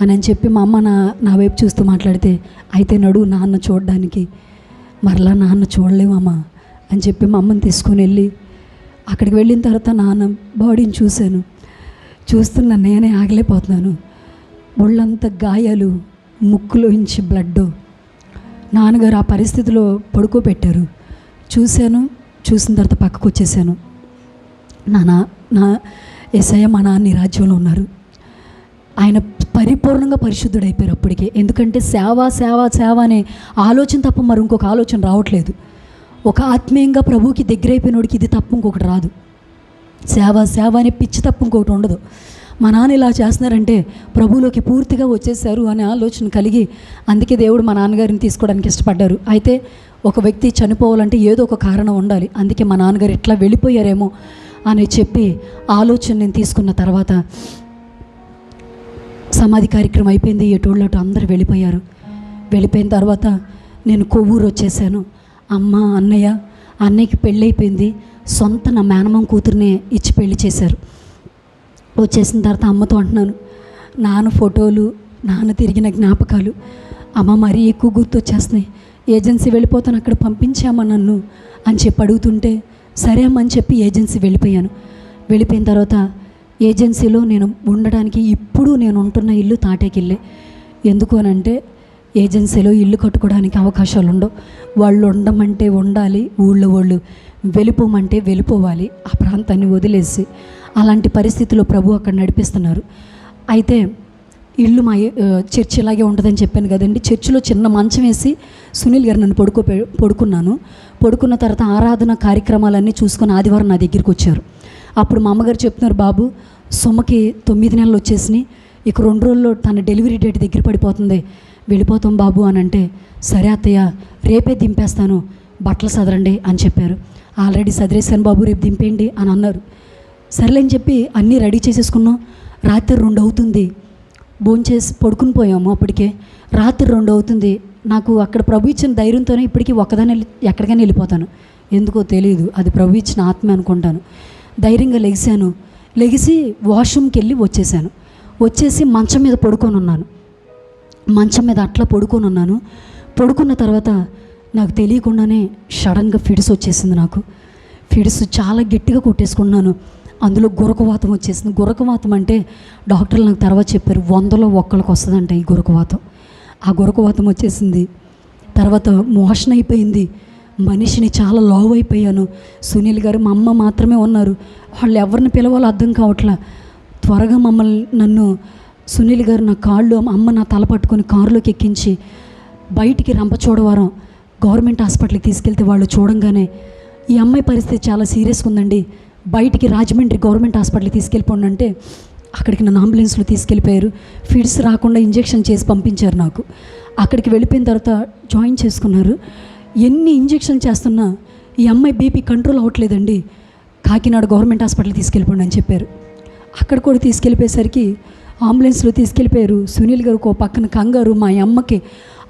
అని చెప్పి మా అమ్మ నా వైపు చూస్తూ మాట్లాడితే, అయితే నడు నాన్న చూడడానికి, మరలా నాన్న చూడలేమమ్మా అని చెప్పి మా అమ్మని తీసుకొని వెళ్ళి అక్కడికి వెళ్ళిన తర్వాత నాన్న బాడీని చూస్తున్న నేనే ఆగలేకపోతున్నాను. ఒళ్ళంతా గాయాలు, ముక్కులోంచి బ్లడ్. నాన్నగారు ఆ పరిస్థితిలో పడుకోబెట్టారు. చూసిన తర్వాత పక్కకు వచ్చేసాను. నా యేసయ్య మా నాన్న ఈ రాజ్యంలో ఉన్నారు. ఆయన పరిపూర్ణంగా పరిశుద్ధుడైపోయారు అప్పటికే. ఎందుకంటే సేవ అనే ఆలోచన తప్ప మరి ఇంకొక ఆలోచన రావట్లేదు. ఒక ఆత్మీయంగా ప్రభువుకి దగ్గరైపోయినోడికి ఇది తప్ప ఇంకొకటి రాదు. సేవ అనే పిచ్చి తప్ప ఇంకొకటి ఉండదు. మా నాన్న ఇలా చేస్తున్నారంటే ప్రభువులోకి పూర్తిగా వచ్చేసారు అనే ఆలోచన కలిగి, అందుకే దేవుడు మా నాన్నగారిని తీసుకోవడానికి ఇష్టపడ్డారు. అయితే ఒక వ్యక్తి చనిపోవాలంటే ఏదో ఒక కారణం ఉండాలి. అందుకే మా నాన్నగారు ఇట్లా వెళ్ళిపోయారేమో అని చెప్పి ఆలోచన నేను తీసుకున్న తర్వాత సమాధి కార్యక్రమం అయిపోయింది. ఎటోళ్ళటు అందరూ వెళ్ళిపోయారు. వెళ్ళిపోయిన తర్వాత నేను కొవ్వూరు వచ్చేసాను. అమ్మ, అన్నయ్యకి పెళ్ళి అయిపోయింది. సొంత నా మేనమామ కూతురునే ఇచ్చి పెళ్లి చేశారు. వచ్చేసిన తర్వాత అమ్మతో అంటున్నాను, నాన్న ఫోటోలు, నాన్న తిరిగిన జ్ఞాపకాలు అమ్మ మరీ ఎక్కువ గుర్తొచ్చేస్తున్నాయి. ఏజెన్సీ వెళ్ళిపోతాను, అక్కడ పంపించామా నన్ను అని చెప్పి అడుగుతుంటే, సరే అమ్మ అని చెప్పి ఏజెన్సీ వెళ్ళిపోయాను. వెళ్ళిపోయిన తర్వాత ఏజెన్సీలో నేను ఉండడానికి, ఇప్పుడు నేను ఉంటున్న ఇల్లు తాటేకిల్లే. ఎందుకు అనంటే ఏజెన్సీలో ఇల్లు కట్టుకోవడానికి అవకాశాలు ఉండవు. వాళ్ళు ఉండమంటే ఉండాలి, ఊళ్ళో వాళ్ళు వెళ్ళిపోమంటే వెళ్ళిపోవాలి, ఆ ప్రాంతాన్ని వదిలేసి. అలాంటి పరిస్థితిలో ప్రభు అక్కడ నడిపిస్తున్నారు. అయితే ఇల్లు మా చర్చి ఇలాగే ఉంటుందని చెప్పాను కదండి. చర్చిలో చిన్న మంచం వేసి సునీల్ గారు నన్ను పడుకున్నాను. పడుకున్న తర్వాత ఆరాధన కార్యక్రమాలన్నీ చూసుకొని ఆదివారం నా దగ్గరికి వచ్చారు. అప్పుడు మా అమ్మగారు చెప్తున్నారు, బాబు సుమకి 9 నెలలు వచ్చేసినాయి, ఇక 2 రోజుల్లో తన డెలివరీ డేట్ దగ్గర పడిపోతుంది, వెళ్ళిపోతాం బాబు అని అంటే, సరే అత్తయ్య రేపే దింపేస్తాను, బట్టలు సదరండి అని చెప్పారు. ఆల్రెడీ సదిరేశాను బాబు, రేపు దింపేయండి అని అన్నారు. సర్లే అని చెప్పి అన్నీ రెడీ చేసేసుకున్నాం. రాత్రి 2 అవుతుంది, భోంచేసి పడుకుని పోయాము. అప్పటికే రాత్రి 2 అవుతుంది. నాకు అక్కడ ప్రభు ఇచ్చిన ధైర్యంతోనే ఇప్పటికీ ఒక్కదాన్ని ఎక్కడికైనా వెళ్ళిపోతాను, ఎందుకో తెలియదు, అది ప్రభు ఇచ్చిన ఆత్మ అనుకుంటాను. ధైర్యంగా లెగిసి వాష్రూమ్కి వెళ్ళి వచ్చేసి మంచం మీద పడుకొని ఉన్నాను. మంచం మీద అట్లా పడుకొని ఉన్నాను. పడుకున్న తర్వాత నాకు తెలియకుండానే సడన్గా ఫిడ్స్ వచ్చేసింది. నాకు ఫిడ్స్ చాలా గట్టిగా కొట్టేసుకున్నాను. అందులో గురకవాతం వచ్చేసింది. గురకవాతం అంటే డాక్టర్లు నాకు తర్వాత చెప్పారు, 100లో 1 వస్తుందంట ఈ గురకవాతం. ఆ గురకవాతం వచ్చేసింది. తర్వాత మోషన్ అయిపోయింది. మనిషిని చాలా లావ్ అయిపోయాను. సునీల్ గారు, మా అమ్మ మాత్రమే ఉన్నారు. వాళ్ళు ఎవరిని పిలవాలో అర్థం కావట్లా. త్వరగా నన్ను సునీల్ గారు నా కాళ్ళు, అమ్మ నా తల పట్టుకొని కారులోకి ఎక్కించి బయటికి రంపచోడవరం గవర్నమెంట్ హాస్పిటల్కి తీసుకెళ్తే వాళ్ళు చూడంగానే, ఈ అమ్మాయి పరిస్థితి చాలా సీరియస్గా ఉందండి, బయటికి రాజమండ్రి గవర్నమెంట్ హాస్పిటల్కి తీసుకెళ్ళిపోండి అంటే అక్కడికి నన్ను అంబులెన్స్లో తీసుకెళ్ళిపోయారు. ఫిడ్స్ రాకుండా ఇంజెక్షన్ చేసి పంపించారు. నాకు అక్కడికి వెళ్ళిపోయిన తర్వాత జాయిన్ చేసుకున్నారు. ఎన్ని ఇంజెక్షన్ చేస్తున్నా ఈ అమ్మాయి బీపీ కంట్రోల్ అవ్వట్లేదండి, కాకినాడ గవర్నమెంట్ హాస్పిటల్కి తీసుకెళ్ళిపోండి అని చెప్పారు. అక్కడ కూడా తీసుకెళ్ళిపోయేసరికి అంబులెన్స్లో తీసుకెళ్ళిపోయారు. సునీల్ గారు ఒక పక్కన కంగారు. మా అమ్మకి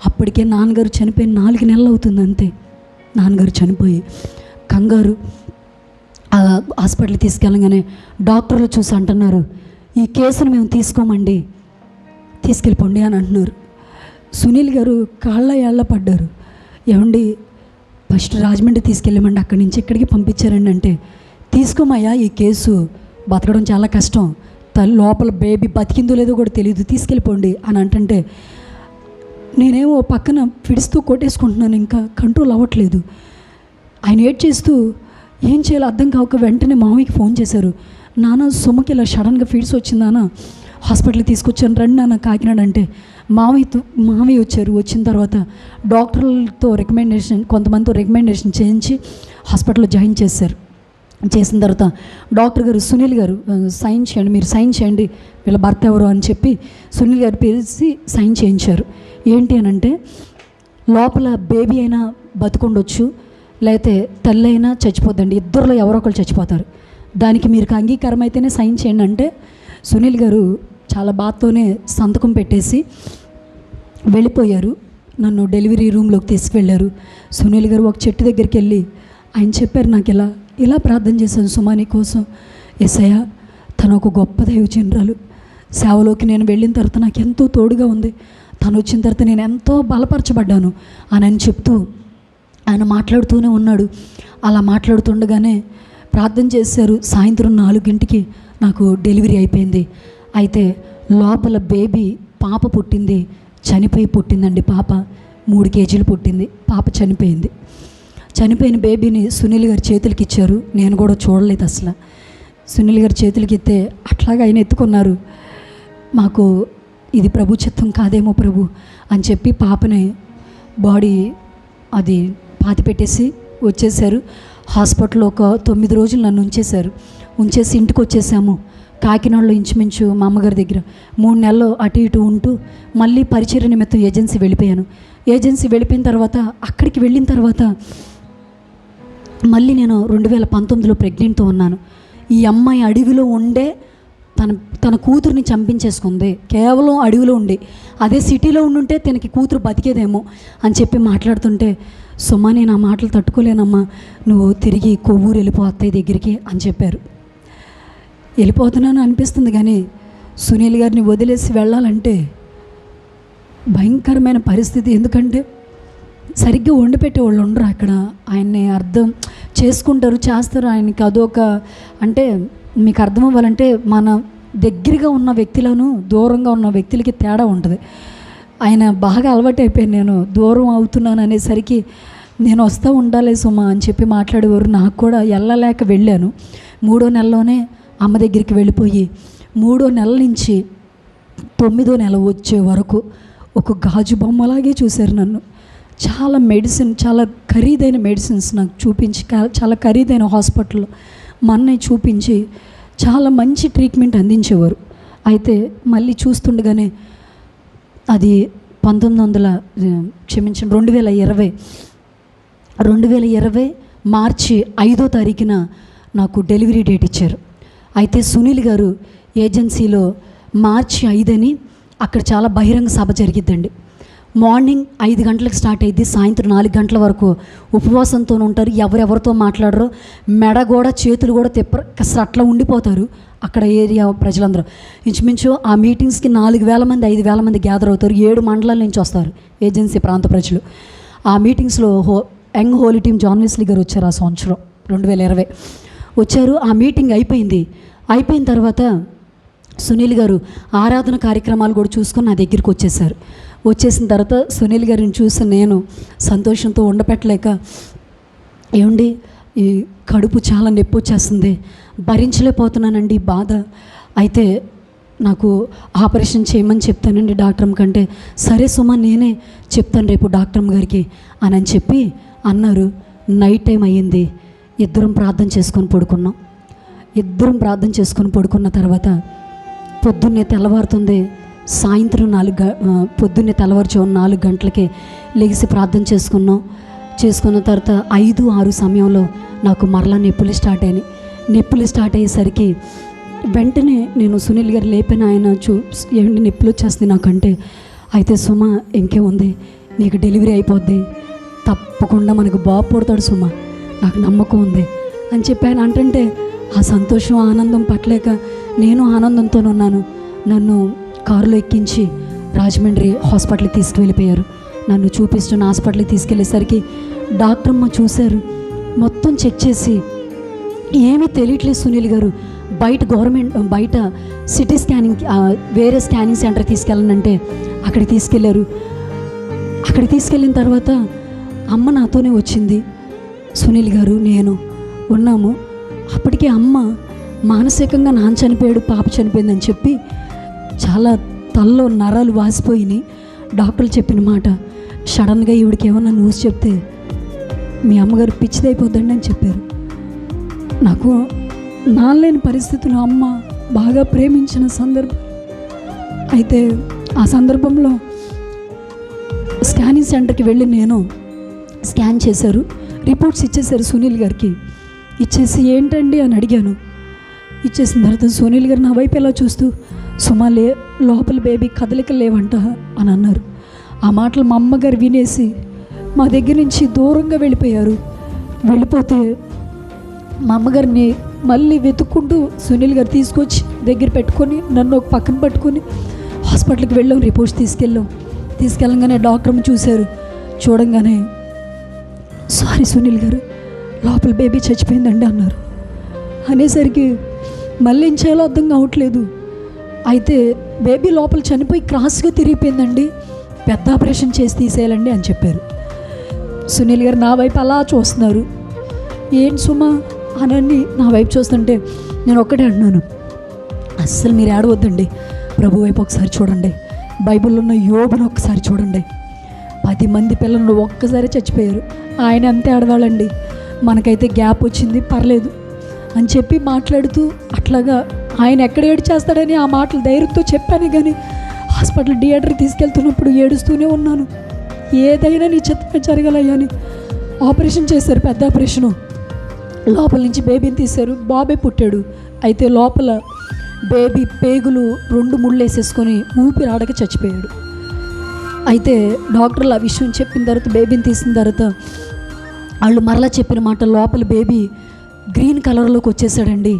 అప్పటికే నాన్నగారు చనిపోయి 4 నెలలు అవుతుంది అంతే. నాన్నగారు చనిపోయి కంగారు. హాస్పిటల్కి తీసుకెళ్ళగానే డాక్టర్లు చూసి అంటున్నారు, ఈ కేసును మేము తీసుకోమండి, తీసుకెళ్ళిపోండి అని అంటున్నారు. సునీల్ గారు కాళ్ళ పడ్డారు. ఏమండి ఫస్ట్ రాజమండ్రి తీసుకెళ్ళామండి, అక్కడి నుంచి ఇక్కడికి పంపించారండి అంటే, తీసుకోమయ్యా ఈ కేసు, బతకడం చాలా కష్టం, తల్లి లోపల బేబీ బతికిందో లేదో కూడా తెలియదు, తీసుకెళ్ళిపోండి అని అంటుంటే నేనేమో పక్కన ఫిడుస్తూ కొట్టేసుకుంటున్నాను, ఇంకా కంట్రోల్ అవ్వట్లేదు. ఆయన ఏడ్ చేస్తూ ఏం చేయాలో అర్థం కాక వెంటనే మామయ్యకి ఫోన్ చేశారు. నాన్న సుమకి ఇలా సడన్గా ఫిడ్స్ వచ్చిందానా, హాస్పిటల్కి తీసుకొచ్చాను రండి నాన్న కాకినాడ అంటే మామయ్య వచ్చారు. వచ్చిన తర్వాత డాక్టర్లతో కొంతమందితో రికమెండేషన్ చేయించి హాస్పిటల్లో జాయిన్ చేశారు. చేసిన తర్వాత డాక్టర్ గారు, సునీల్ గారు సైన్ చేయండి, మీరు సైన్ చేయండి, వీళ్ళ భర్త ఎవరు అని చెప్పి సునీల్ గారు పిలిచి సైన్ చేయించారు. ఏంటి అని అంటే, లోపల బేబీ అయినా బతుకుండొచ్చు, లేకపోతే తల్లి అయినా చచ్చిపోద్దండి, ఇద్దరిలో ఎవరో ఒకరు చచ్చిపోతారు, దానికి మీరు అంగీకారం అయితేనే సైన్ చేయండి అంటే సునీల్ గారు చాలా బాధతోనే సంతకం పెట్టేసి వెళ్ళిపోయారు. నన్ను డెలివరీ రూమ్లోకి తీసుకువెళ్ళారు. సునీల్ గారు ఒక చెట్టు దగ్గరికి వెళ్ళి ఆయన చెప్పారు, నాకు ఇలా ప్రార్థన చేశాను సుమాని కోసం, యేసయ్య తను ఒక గొప్ప దైవజనురాలు, సేవలోకి నేను వెళ్ళిన తర్వాత నాకు ఎంతో తోడుగా ఉంది, తను వచ్చిన తర్వాత నేను ఎంతో బలపరచబడ్డాను అని చెప్తూ ఆయన మాట్లాడుతూనే ఉన్నాడు. అలా మాట్లాడుతుండగానే ప్రార్థన చేశారు. సాయంత్రం 4 నాకు డెలివరీ అయిపోయింది. అయితే లోపల బేబీ పాప పుట్టింది, చనిపోయి పుట్టిందండి. పాప 3 కేజీలు పుట్టింది. పాప చనిపోయింది. చనిపోయిన బేబీని సునీల్ గారి చేతులకి ఇచ్చారు. నేను కూడా చూడలేదు అసలు. సునీల్ గారి చేతులకి ఇస్తే అట్లాగా ఆయన ఎత్తుకున్నారు. మాకు ఇది ప్రభు చిత్తం కాదేమో ప్రభు అని చెప్పి పాపని బాడీ అది పాతి పెట్టేసి వచ్చేసారు. హాస్పిటల్లో ఒక 9 రోజులు నన్ను ఉంచేసి ఇంటికి వచ్చేసాము. కాకినాడలో ఇంచుమించు మా అమ్మగారి దగ్గర 3 నెలలు అటు ఇటు ఉంటూ మళ్ళీ పరిచర్య నిమిత్తం ఏజెన్సీ వెళ్ళిపోయాను. ఏజెన్సీ వెళ్ళిపోయిన తర్వాత అక్కడికి వెళ్ళిన తర్వాత మళ్ళీ నేను 2019లో ప్రెగ్నెంట్తో ఉన్నాను. ఈ అమ్మాయి అడవిలో ఉండే తన కూతుర్ని చంపించేసుకుంది, కేవలం అడవిలో ఉండి. అదే సిటీలో ఉండుంటే తనకి కూతురు బతికేదేమో అని చెప్పి మాట్లాడుతుంటే, సుమా నేను ఆ మాటలు తట్టుకోలేనమ్మా, నువ్వు తిరిగి కొవ్వూరు వెళ్ళిపో అత్తయ్య దగ్గరికి అని చెప్పారు. వెళ్ళిపోతున్నాను అనిపిస్తుంది, కానీ సునీల్ గారిని వదిలేసి వెళ్ళాలంటే భయంకరమైన పరిస్థితి. ఎందుకంటే సరిగ్గా వండి పెట్టేవాళ్ళు ఉండరు అక్కడ. ఆయన్ని అర్థం చేసుకుంటారు, చేస్తారు. ఆయనకి అదొక అంటే మీకు అర్థం అవ్వాలంటే మన దగ్గరగా ఉన్న వ్యక్తులను దూరంగా ఉన్న వ్యక్తులకి తేడా ఉంటుంది. ఆయన బాగా అలవాటు అయిపోయాను, నేను దూరం అవుతున్నాను అనేసరికి నేను వస్తూ ఉండాలి సుమా అని చెప్పి మాట్లాడేవారు. నాకు కూడా వెళ్ళలేక వెళ్ళాను. 3వ నెలలోనే అమ్మ దగ్గరికి వెళ్ళిపోయి 3వ నెల నుంచి 9వ నెల వచ్చే వరకు ఒక గాజు బొమ్మలాగే చూశారు నన్ను. చాలా చాలా ఖరీదైన మెడిసిన్స్ నాకు చూపించి, చాలా ఖరీదైన హాస్పిటల్లో మా అన్నయ్య చూపించి చాలా మంచి ట్రీట్మెంట్ అందించేవారు. అయితే మళ్ళీ చూస్తుండగానే అది 2020 మార్చి 5వ తారీఖున నాకు డెలివరీ డేట్ ఇచ్చారు. అయితే సునీల్ గారు ఏజెన్సీలో మార్చి 5 అని అక్కడ చాలా బహిరంగ సభ జరిగిద్దండి. మార్నింగ్ 5 గంటలకు స్టార్ట్ అయ్యింది, సాయంత్రం 4 గంటల వరకు ఉపవాసంతో ఉంటారు. ఎవరెవరితో మాట్లాడరు, మెడ కూడా చేతులు కూడా తిప్పరు, అసలు అట్లా ఉండిపోతారు అక్కడ ఏరియా ప్రజలందరూ. ఇంచుమించు ఆ మీటింగ్స్కి 4,000 మంది 5,000 మంది గ్యాదర్ అవుతారు. 7 మండలాల నుంచి వస్తారు ఏజెన్సీ ప్రాంత ప్రజలు. ఆ మీటింగ్స్లో young holy team John Wesley గారు వచ్చారు. ఆ సంవత్సరం 2020 వచ్చారు. ఆ మీటింగ్ అయిపోయిన తర్వాత సునీల్ గారు ఆరాధన కార్యక్రమాలు కూడా చూసుకొని నా దగ్గరికి వచ్చేసిన తర్వాత సునీల్ గారిని చూసి నేను సంతోషంతో ఉండపెట్టలేక, ఏమండి ఈ కడుపు చాలా నొప్పి వచ్చేస్తుంది, భరించలేకపోతున్నానండి బాధ, అయితే నాకు ఆపరేషన్ చేయమని చెప్తానండి డాక్టర్ కంటే. సరే సుమా నేనే చెప్తాను రేపు డాక్టర్ గారికి అని చెప్పి అన్నారు. నైట్ టైం అయ్యింది, ఇద్దరం ప్రార్థన చేసుకొని పడుకున్న తర్వాత పొద్దున్నే తెల్లవారుతుంది. సాయంత్రం పొద్దున్నే తెల్లవారుజాము 4 గంటలకే లెగిసి ప్రార్థన చేసుకున్న తర్వాత 5-6 సమయంలో నాకు మరలా నొప్పులు స్టార్ట్ అయ్యేసరికి వెంటనే నేను సునీల్ గారు లేపిన ఆయన ఏమండి నొప్పులు వచ్చేస్తుంది నాకంటే, అయితే సుమ ఇంకే ఉంది, నీకు డెలివరీ అయిపోద్ది, తప్పకుండా మనకు బాబు పుడతాడు సుమ, నాకు నమ్మకం ఉంది అని చెప్పి ఆయన అంటే ఆ సంతోషం ఆనందం పట్టలేక నేను ఆనందంతో ఉన్నాను. నన్ను కారులో ఎక్కించి రాజమండ్రి హాస్పిటల్కి తీసుకువెళ్ళిపోయారు. నన్ను చూపిస్తున్న హాస్పిటల్కి తీసుకెళ్ళేసరికి డాక్టర్ అమ్మ చూశారు, మొత్తం చెక్ చేసి ఏమీ తెలియట్లేదు సునీల్ గారు, బయట సిటీ స్కానింగ్ వేరే స్కానింగ్ సెంటర్ తీసుకెళ్ళనంటే అక్కడికి తీసుకెళ్ళారు. అక్కడికి తీసుకెళ్ళిన తర్వాత అమ్మ నాతోనే వచ్చింది. సునీల్ గారు నేను ఉన్నాము. అప్పటికే అమ్మ మానసికంగా నాన్న చనిపోయాడు, పాప చనిపోయిందని చెప్పి చాలా తలలో నరాలు వాసిపోయినాయి. డాక్టర్లు చెప్పిన మాట, సడన్గా ఈవిడికి ఏమన్నా న్యూస్ చెప్తే మీ అమ్మగారు పిచ్చిదైపోద్దండి అని చెప్పారు. నాకు నాన్నలేని పరిస్థితుల్లో అమ్మ బాగా ప్రేమించిన సందర్భం. అయితే ఆ సందర్భంలో స్కానింగ్ సెంటర్కి వెళ్ళి నేను స్కాన్ చేశారు, రిపోర్ట్స్ ఇచ్చేశారు సునీల్ గారికి. ఇచ్చేసి ఏంటండి అని అడిగాను. ఇచ్చేసిన తర్వాత సునీల్ గారు నా వైపు ఎలా చూస్తూ, సుమా లోపల బేబీ కదలికలు లేవంట అని అన్నారు. ఆ మాటలు మా అమ్మగారు వినేసి మా దగ్గర నుంచి దూరంగా వెళ్ళిపోతే మా అమ్మగారిని మళ్ళీ వెతుక్కుంటూ సునీల్ గారు తీసుకొచ్చి దగ్గర పెట్టుకొని నన్ను ఒక పక్కన పట్టుకొని హాస్పిటల్కి వెళ్ళాం. రిపోర్ట్స్ తీసుకెళ్ళంగానే డాక్టర్ చూశారు. చూడంగానే సారీ సునీల్ గారు, లోపల బేబీ చచ్చిపోయిందండి అన్నారు. అనేసరికి మళ్ళీ ఏం చేయాలో అర్థం కావట్లేదు. అయితే బేబీ లోపల చనిపోయి క్రాస్గా తిరిగిపోయిందండి, పెద్ద ఆపరేషన్ చేసి తీసేయాలండి అని చెప్పారు. సునీల్ గారు నా వైపు అలా చూస్తున్నారు. ఏంటి సుమా అని నా వైపు చూస్తుంటే నేను ఒక్కటే అంటున్నాను, అస్సలు మీరు ఏడవద్దండి, ప్రభు వైపు ఒకసారి చూడండి, బైబిల్లో ఉన్న యోబును ఒకసారి చూడండి, 10 మంది పిల్లలు ఒక్కసారి చచ్చిపోయారు, ఆయన అంతే ఆడవాళ్ళండి, మనకైతే గ్యాప్ వచ్చింది పర్లేదు అని చెప్పి మాట్లాడుతూ అట్లాగా ఆయన ఎక్కడ ఏడు చేస్తాడని ఆ మాటలు ధైర్యంతో చెప్పాను. కానీ హాస్పిటల్ థియేటర్కి తీసుకెళ్తున్నప్పుడు ఏడుస్తూనే ఉన్నాను, ఏదైనా నీ చిత్తమే జరగాలని. ఆపరేషన్ చేశారు, పెద్ద ఆపరేషను. లోపల నుంచి బేబీని తీశారు, బాబే పుట్టాడు. అయితే లోపల బేబీ పేగులు 2 ముళ్ళు వేసేసుకొని ఊపిరి ఆడక చచ్చిపోయాడు. అయితే డాక్టర్లు ఆ విషయం చెప్పిన తర్వాత బేబీని తీసిన తర్వాత వాళ్ళు మరలా చెప్పిన మాట, లోపల బేబీ గ్రీన్ కలర్లోకి వచ్చేసాడండి,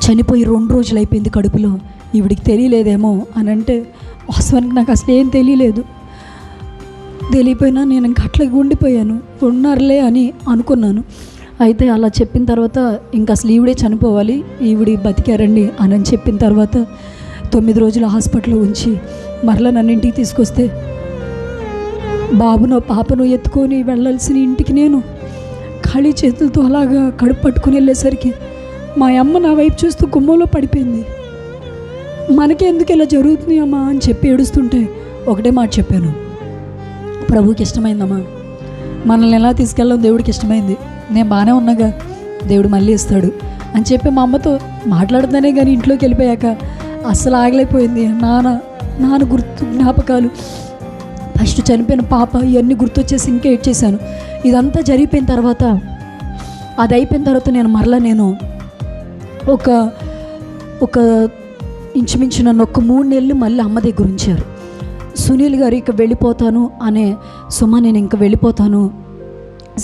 చనిపోయి 2 రోజులు అయిపోయింది కడుపులో, ఈవిడికి తెలియలేదేమో అని అంటే, వాస్తవానికి నాకు అసలు ఏం తెలియపోయినా నేను ఇంక అట్లా ఉండిపోయాను, ఉన్నారులే అని అనుకున్నాను. అయితే అలా చెప్పిన తర్వాత ఇంక అసలు ఈవిడే చనిపోవాలి, ఈవిడి బతికారండి అని చెప్పిన తర్వాత 9 రోజులు హాస్పిటల్లో ఉంచి మరలా నన్ను ఇంటికి తీసుకొస్తే బాబునో పాపను ఎత్తుకొని వెళ్ళాల్సిన ఇంటికి నేను ఖాళీ చేతులతో అలాగా కడుపు పట్టుకుని వెళ్ళేసరికి మా అమ్మ నా వైపు చూస్తూ గుమ్మంలో పడిపోయింది. మనకెందుకు ఇలా జరుగుతుంది అమ్మా అని చెప్పి ఏడుస్తుంటే ఒకటే మాట చెప్పాను, ప్రభువుకి ఇష్టమైందమ్మా, మనల్ని ఎలా తీసుకెళ్ళడం దేవుడికి ఇష్టమైంది, నేను బాగానే ఉన్నాగా, దేవుడు మళ్ళీ ఇస్తాడు అని చెప్పి మా అమ్మతో మాట్లాడుతానే. కానీ ఇంట్లోకి వెళ్ళిపోయాక అస్సలు ఆగలేకపోయింది. నాన్న జ్ఞాపకాలు, ఫస్ట్ చనిపోయిన పాప, ఇవన్నీ గుర్తొచ్చేసి ఇంకా ఏడ్చేశాను. ఇదంతా జరిగిపోయిన తర్వాత, అది అయిపోయిన తర్వాత నేను ఒక ఇంచుమించు నన్ను ఒక 3 నెలలు మళ్ళీ అమ్మ దగ్గర ఉంచారు. సునీల్ గారు ఇక వెళ్ళిపోతాను అనే, సుమ నేను ఇంక వెళ్ళిపోతాను,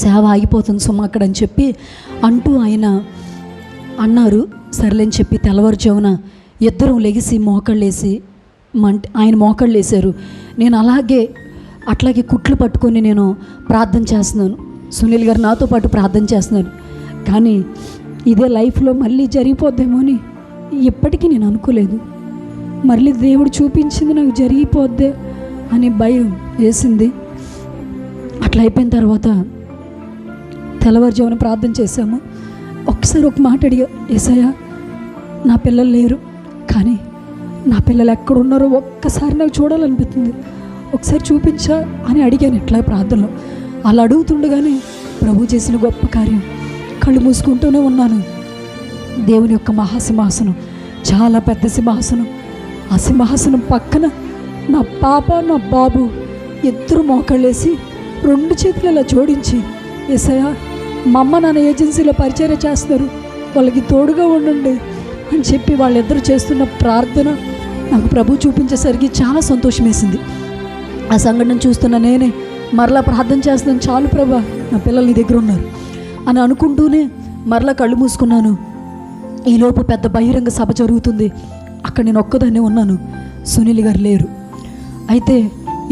సేవ ఆగిపోతుంది సుమ అక్కడ అని చెప్పి ఆయన అన్నారు. సర్లేని చెప్పి తెల్లవారుజామున ఇద్దరం లెగిసి మోకాళ్ళేసి ఆయన మోకాళ్ళు వేశారు. నేను అట్లాగే కుట్లు పట్టుకొని నేను ప్రార్థన చేస్తున్నాను. సునీల్ గారు నాతో పాటు ప్రార్థన చేస్తున్నారు. కానీ ఇదే లైఫ్లో మళ్ళీ జరిగిపోద్దేమో అని ఎప్పటికీ నేను అనుకోలేదు. మళ్ళీ దేవుడు చూపించింది నాకు జరిగిపోద్దే అని భయం వేసింది. అట్లా అయిపోయిన తర్వాత తెల్లవారుజామున ప్రార్థన చేశాము. ఒకసారి ఒక మాట అడిగా, యేసయ్యా నా పిల్లలు లేరు, కానీ నా పిల్లలు ఎక్కడున్నారో ఒక్కసారి నాకు చూడాలనిపిస్తుంది, ఒకసారి చూపించా అని అడిగాను ఇట్లా ప్రార్థనలో. అలా అడుగుతుండగానే ప్రభు చేసిన గొప్ప కార్యం. కళ్ళు మూసుకుంటూనే ఉన్నాను. దేవుని యొక్క మహాసింహాసనం, చాలా పెద్ద సింహాసనం. ఆ సింహాసనం పక్కన నా పాప నా బాబు ఇద్దరు మోకాళ్ళేసి 2 చేతులు ఇలా జోడించి, యేసయ్యా మా అమ్మ నాన్న ఏజెన్సీలో పరిచర్య చేస్తున్నారు, వాళ్ళకి తోడుగా ఉండండి అని చెప్పి వాళ్ళిద్దరూ చేస్తున్న ప్రార్థన నాకు ప్రభు చూపించేసరికి చాలా సంతోషం వేసింది. ఆ సంఘటన చూస్తున్న నేనే మరలా ప్రార్థన చేస్తున్నాను, చాలు ప్రభా నా పిల్లలు నీ దగ్గర ఉన్నారు అని అనుకుంటూనే మరలా కళ్ళు మూసుకున్నాను. ఈలోపు పెద్ద బహిరంగ సభ జరుగుతుంది. అక్కడ నేను ఒక్కదాన్నే ఉన్నాను, సునీల్ గారు లేరు. అయితే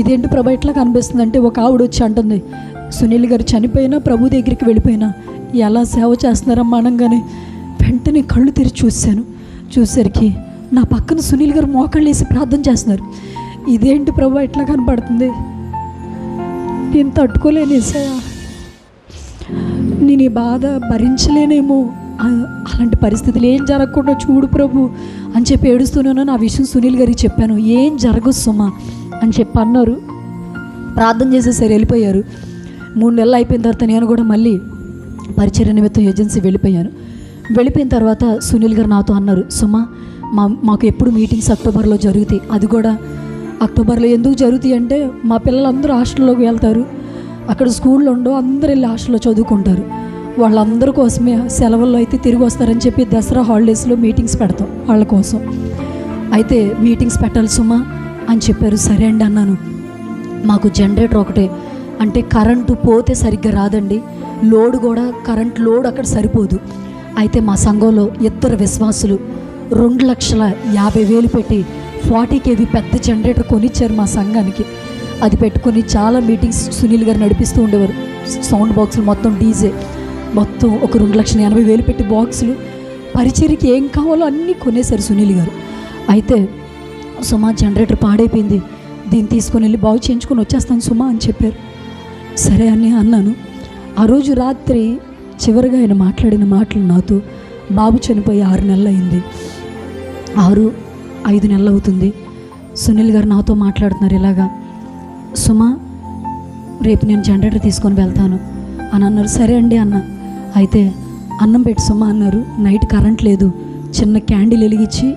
ఇదేంటి ప్రభా ఎట్లా కనిపిస్తుంది అంటే, ఒక ఆవిడ వచ్చి అంటుంది, సునీల్ గారు చనిపోయినా ప్రభు దగ్గరికి వెళ్ళిపోయినా ఎలా సేవ చేస్తున్నారమ్మా అనగానే వెంటనే కళ్ళు తెరిచి చూసేసరికి నా పక్కన సునీల్ గారు మోకాళ్ళు వేసి ప్రార్థన చేస్తున్నారు. ఇదేంటి ప్రభా ఎట్లా కనపడుతుంది, నేను తట్టుకోలేను యేసయ్యా, నేను ఈ బాధ భరించలేనేమో, అలాంటి పరిస్థితులు ఏం జరగకుండా చూడు ప్రభు అని చెప్పి ఏడుస్తున్నాను. ఆ విషయం సునీల్ గారికి చెప్పాను. ఏం జరగదు సుమా అని చెప్పి అన్నారు. ప్రార్థన చేసేసరి వెళ్ళిపోయారు. 3 నెలలు అయిపోయిన తర్వాత నేను కూడా మళ్ళీ పరిచర్య నిమిత్తం ఏజెన్సీ వెళ్ళిపోయిన తర్వాత సునీల్ గారు నాతో అన్నారు, సుమా మాకు ఎప్పుడు మీటింగ్స్ అక్టోబర్లో జరుగుతాయి, అది కూడా అక్టోబర్లో ఎందుకు జరుగుతాయి అంటే మా పిల్లలందరూ హాస్టల్లోకి వెళ్తారు, అక్కడ స్కూల్లో ఉండవు, అందరూ వెళ్ళి హాస్టల్లో చదువుకుంటారు, వాళ్ళందరి కోసమే సెలవుల్లో అయితే తిరిగి వస్తారని చెప్పి దసరా హాలిడేస్లో మీటింగ్స్ పెడతాం వాళ్ళ కోసం. అయితే మీటింగ్స్ పెట్టాలి సుమా అని చెప్పారు. సరే అండి అన్నాను. మాకు జనరేటర్ ఒకటే, అంటే కరెంటు పోతే సరిగ్గా రాదండి, లోడ్ కూడా కరెంట్ లోడ్ అక్కడ సరిపోదు. అయితే మా సంఘంలో 2 విశ్వాసులు 2,50,000 పెట్టి 40 kV పెద్ద జనరేటర్ కొనిచ్చారు మా సంఘానికి. అది పెట్టుకొని చాలా మీటింగ్స్ సునీల్ గారు నడిపిస్తూ ఉండేవారు. సౌండ్ బాక్సులు మొత్తం డీజే మొత్తం ఒక 2,80,000 పెట్టి బాక్సులు, పరిచర్యకి ఏం కావాలో అన్నీ కొనేశారు సునీల్ గారు. అయితే సుమా జనరేటర్ పాడైపోయింది, దీన్ని తీసుకొని వెళ్ళి బాగు చేయించుకొని వచ్చేస్తాను సుమా అని చెప్పారు. సరే అని అన్నాను. ఆ రోజు రాత్రి చివరిగా ఆయన మాట్లాడిన మాటలు నాతో, బాబు చనిపోయి 6 నెలలు అయింది, 5 నెలలు అవుతుంది. సునీల్ గారు నాతో మాట్లాడుతున్నారు ఇలాగా, సుమా రేపు నేను జనరేటర్ తీసుకొని వెళ్తాను అని అన్నారు. సరే అండి అన్న. అయితే అన్నం పెట్టి సుమా అన్నారు. నైట్ కరెంట్ లేదు, చిన్న క్యాండిల్ వెలిగించి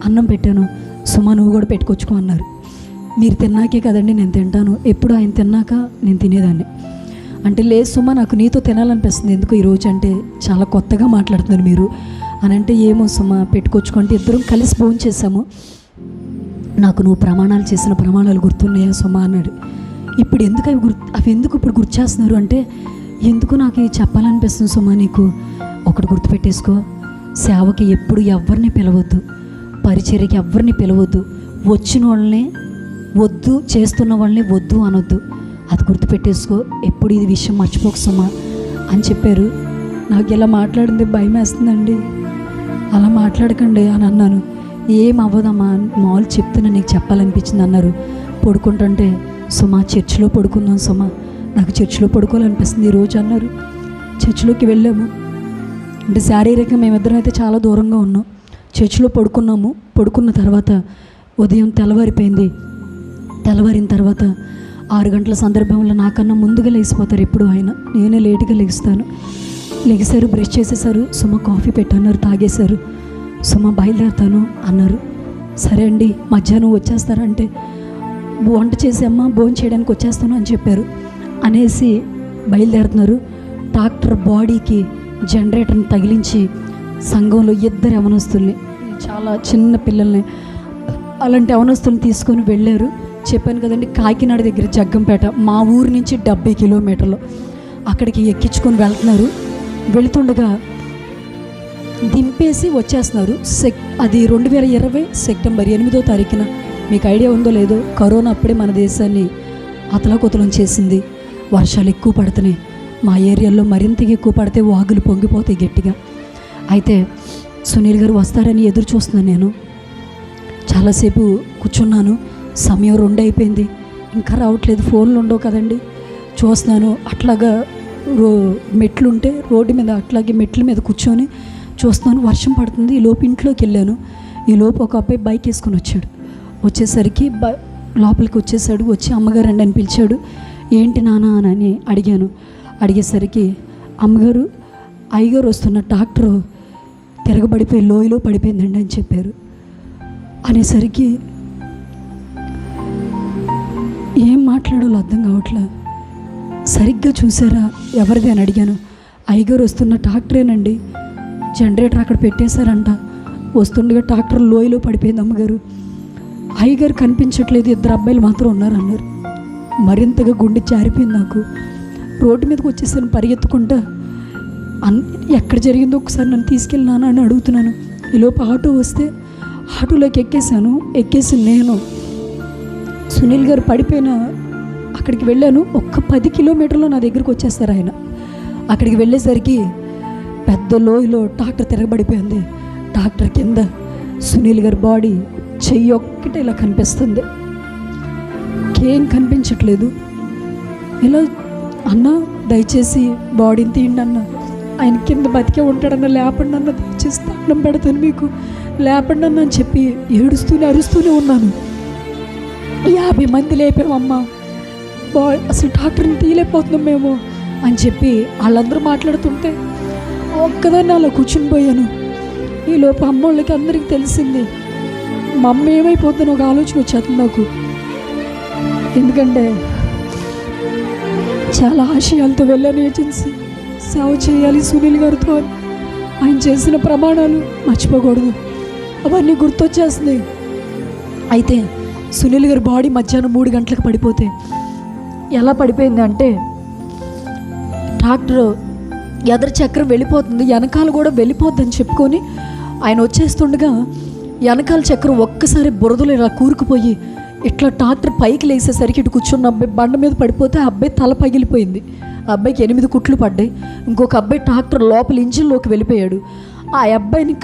అన్నం పెట్టాను. సుమా నువ్వు కూడా పెట్టుకొచ్చుకో అన్నారు. మీరు తిన్నాకే కదండి నేను తింటాను, ఎప్పుడు ఆయన తిన్నాక నేను తినేదాన్ని అంటే, లేదు సుమా నాకు నీతో తినాలనిపిస్తుంది ఎందుకు ఈరోజు అంటే, చాలా కొత్తగా మాట్లాడుతున్నారు మీరు అని అంటే, ఏమో సుమా పెట్టుకొచ్చుకుంటే ఇద్దరం కలిసి భోజనం చేసాము. నాకు నువ్వు ప్రమాణాలు చేసిన ప్రమాణాలు గుర్తున్నాయా సుమా అన్నాడు. ఇప్పుడు ఎందుకు అవి ఎందుకు ఇప్పుడు గుర్తు చేస్తున్నారు అంటే, ఎందుకు నాకు చెప్పాలనిపిస్తుంది సుమా, నీకు ఒకటి గుర్తుపెట్టేసుకో, సేవకి ఎప్పుడు ఎవరిని పిలవద్దు, పరిచర్యకి ఎవరిని పిలవద్దు, వచ్చిన వాళ్ళని వద్దు, చేస్తున్న వాళ్ళని వద్దు అనొద్దు, అది గుర్తుపెట్టేసుకో, ఎప్పుడు ఇది విషయం మర్చిపోకు సుమా అని చెప్పారు. నాకు ఇలా మాట్లాడింది భయం వేస్తుందండి, అలా మాట్లాడకండి అని అన్నాను. ఏం అవ్వదమ్మా, మామూలు చెప్తున్నా, నీకు చెప్పాలనిపించింది అన్నారు. పడుకుంటుంటే సుమా చర్చిలో పడుకుందాం సుమా, నాకు చర్చిలో పడుకోవాలనిపిస్తుంది ఈరోజు అన్నారు. చర్చిలోకి వెళ్ళాము. అంటే శారీరకంగా మేమిద్దరం అయితే చాలా దూరంగా ఉన్నాం. చర్చిలో పడుకున్నాము. పడుకున్న తర్వాత ఉదయం తెల్లవారిపోయింది. తెల్లవారిన తర్వాత 6 గంటల సందర్భంలో నాకన్నా ముందుగా లేచిపోతారు ఎప్పుడు ఆయన, నేనే లేటుగా లెగుస్తాను. లెగిసారు, బ్రష్ చేసేసారు, సుమ కాఫీ పెట్టన్నారు, తాగేశారు. సుమ బయలుదేరుతాను అన్నారు. సరే అండి మధ్యాహ్నం వచ్చేస్తారంటే వంట చేసామ్మా భోజనం చేయడానికి వచ్చేస్తాను అని చెప్పారు. అనేసి బయలుదేరుతున్నారు. డాక్టర్ బాడీకి జనరేటర్ని తగిలించి సంఘంలో 2 యవనస్తుల్ని, చాలా చిన్న పిల్లల్ని, అలాంటి యవనస్తుల్ని తీసుకొని వెళ్ళారు. చెప్పాను కదండి, కాకినాడ దగ్గర జగ్గంపేట, మా ఊరు నుంచి 70 కిలోమీటర్లు. అక్కడికి ఎక్కించుకొని వెళ్తున్నారు. వెళుతుండగా దింపేసి వచ్చేస్తున్నారు. అది 2020 సెప్టెంబర్ 8వ తారీఖున. మీకు ఐడియా ఉందో లేదో, కరోనా అప్పుడే మన దేశాన్ని అతలాకుతలం చేసింది. వర్షాలు ఎక్కువ పడుతున్నాయి. మా ఏరియాలో మరింతగా ఎక్కువ పడితే వాగులు పొంగిపోతాయి గట్టిగా. అయితే సునీల్ గారు వస్తారని ఎదురు చూస్తున్నాను. నేను చాలాసేపు కూర్చున్నాను. సమయం 2 అయిపోయింది, ఇంకా రావట్లేదు. ఫోన్లు ఉండవు కదండి. చూస్తున్నాను. అట్లాగా మెట్లుంటే రోడ్డు మీద అట్లాగే మెట్ల మీద కూర్చొని చూస్తున్నాను. వర్షం పడుతుంది. ఈలోపు ఇంట్లోకి వెళ్ళాను. ఈలోపు ఒక అబ్బాయి బైక్ వేసుకొని వచ్చాడు. వచ్చేసరికి లోపలికి వచ్చేసాడు. వచ్చి అమ్మగారు అండి అని పిలిచాడు. ఏంటి నాన్న అని అడిగాను. అడిగేసరికి అమ్మగారు అయ్యగారు వస్తున్న ట్రాక్టర్ తిరగబడిపోయి లోయలో పడిపోయిందండి అని చెప్పారు. అనేసరికి ఏం మాట్లాడాలో అర్థం కావట్లేదు. సరిగ్గా చూసారా ఎవరిది అని అడిగాను. అయ్యగారు వస్తున్న ట్రాక్టరేనండి, జనరేటర్ అక్కడ పెట్టేశారంట, వస్తుండగా ట్రాక్టర్ లోయలో పడిపోయింది అమ్మగారు. అయ్యగారు కనిపించట్లేదు, 2 అబ్బాయిలు మాత్రం ఉన్నారు అన్నారు. మరింతగా గుండె జారిపోయింది నాకు. రోడ్డు మీదకి వచ్చేసాను పరిగెత్తుకుంటా. ఎక్కడ జరిగిందో ఒకసారి నన్ను తీసుకెళ్ళినానా అని అడుగుతున్నాను. ఈలోపు ఆటో వస్తే ఆటోలోకి ఎక్కేసాను. ఎక్కేసి నేను సునీల్ గారు పడిపోయిన అక్కడికి వెళ్ళాను. ఒక్క 10 కిలోమీటర్లో నా దగ్గరికి వచ్చేస్తారు ఆయన. అక్కడికి వెళ్ళేసరికి పెద్ద లోయలో ట్రాక్టర్ తిరగబడిపోయింది. ట్రాక్టర్ కింద సునీల్ గారి బాడీ చెయ్యి ఒక్కటే ఇలా కనిపిస్తుంది, ఏం కనిపించట్లేదు. ఇలా అన్న దయచేసి బాడీని తీయండి అన్న, ఆయన కింద బతికే ఉంటాడన్న, లేపండి అన్న, దయచేసి దండం పెడతాను మీకు, లేపండి అన్న అని చెప్పి ఏడుస్తూనే అరుస్తూనే ఉన్నాను. 50 మంది లేపామమ్మా, అసలు ట్రాక్టర్ని తీయలేకపోతున్నాం మేము అని చెప్పి వాళ్ళందరూ మాట్లాడుతుంటే ఒక్కదాన్ని అలా కూర్చుని పోయాను. ఈలోపు అమ్మోళ్ళకి అందరికీ తెలిసింది. మా అమ్మ ఏమైపోతుందో ఒక ఆలోచన వచ్చేస్తుంది నాకు. ఎందుకంటే చాలా ఆశయాలతో వెళ్ళాను ఏజెన్సీ, సేవ చేయాలి సునీల్ గారితో. ఆయన చేసిన ప్రమాణాలు మర్చిపోకూడదు, అవన్నీ గుర్తొచ్చేస్తున్నాయి. అయితే సునీల్ గారి బాడీ మధ్యాహ్నం 3 గంటలకు పడిపోతే ఎలా పడిపోయింది అంటే, ట్రాక్టర్ ఎదరు చక్రం వెళ్ళిపోతుంది, వెనకాల కూడా వెళ్ళిపోద్దని చెప్పుకొని ఆయన వచ్చేస్తుండగా వెనకాల చక్రం ఒక్కసారి బురదలో ఇలా కూరుకుపోయి ఇట్లా ట్రాక్టర్ పైకి లేసేసరికి ఇటు కూర్చున్న అబ్బాయి బండ మీద పడిపోతే ఆ అబ్బాయి తల పగిలిపోయింది. ఆ అబ్బాయికి 8 కుట్లు పడ్డాయి. ఇంకొక అబ్బాయి ట్రాక్టర్ లోపల ఇంజిన్లోకి వెళ్ళిపోయాడు. ఆ అబ్బాయిని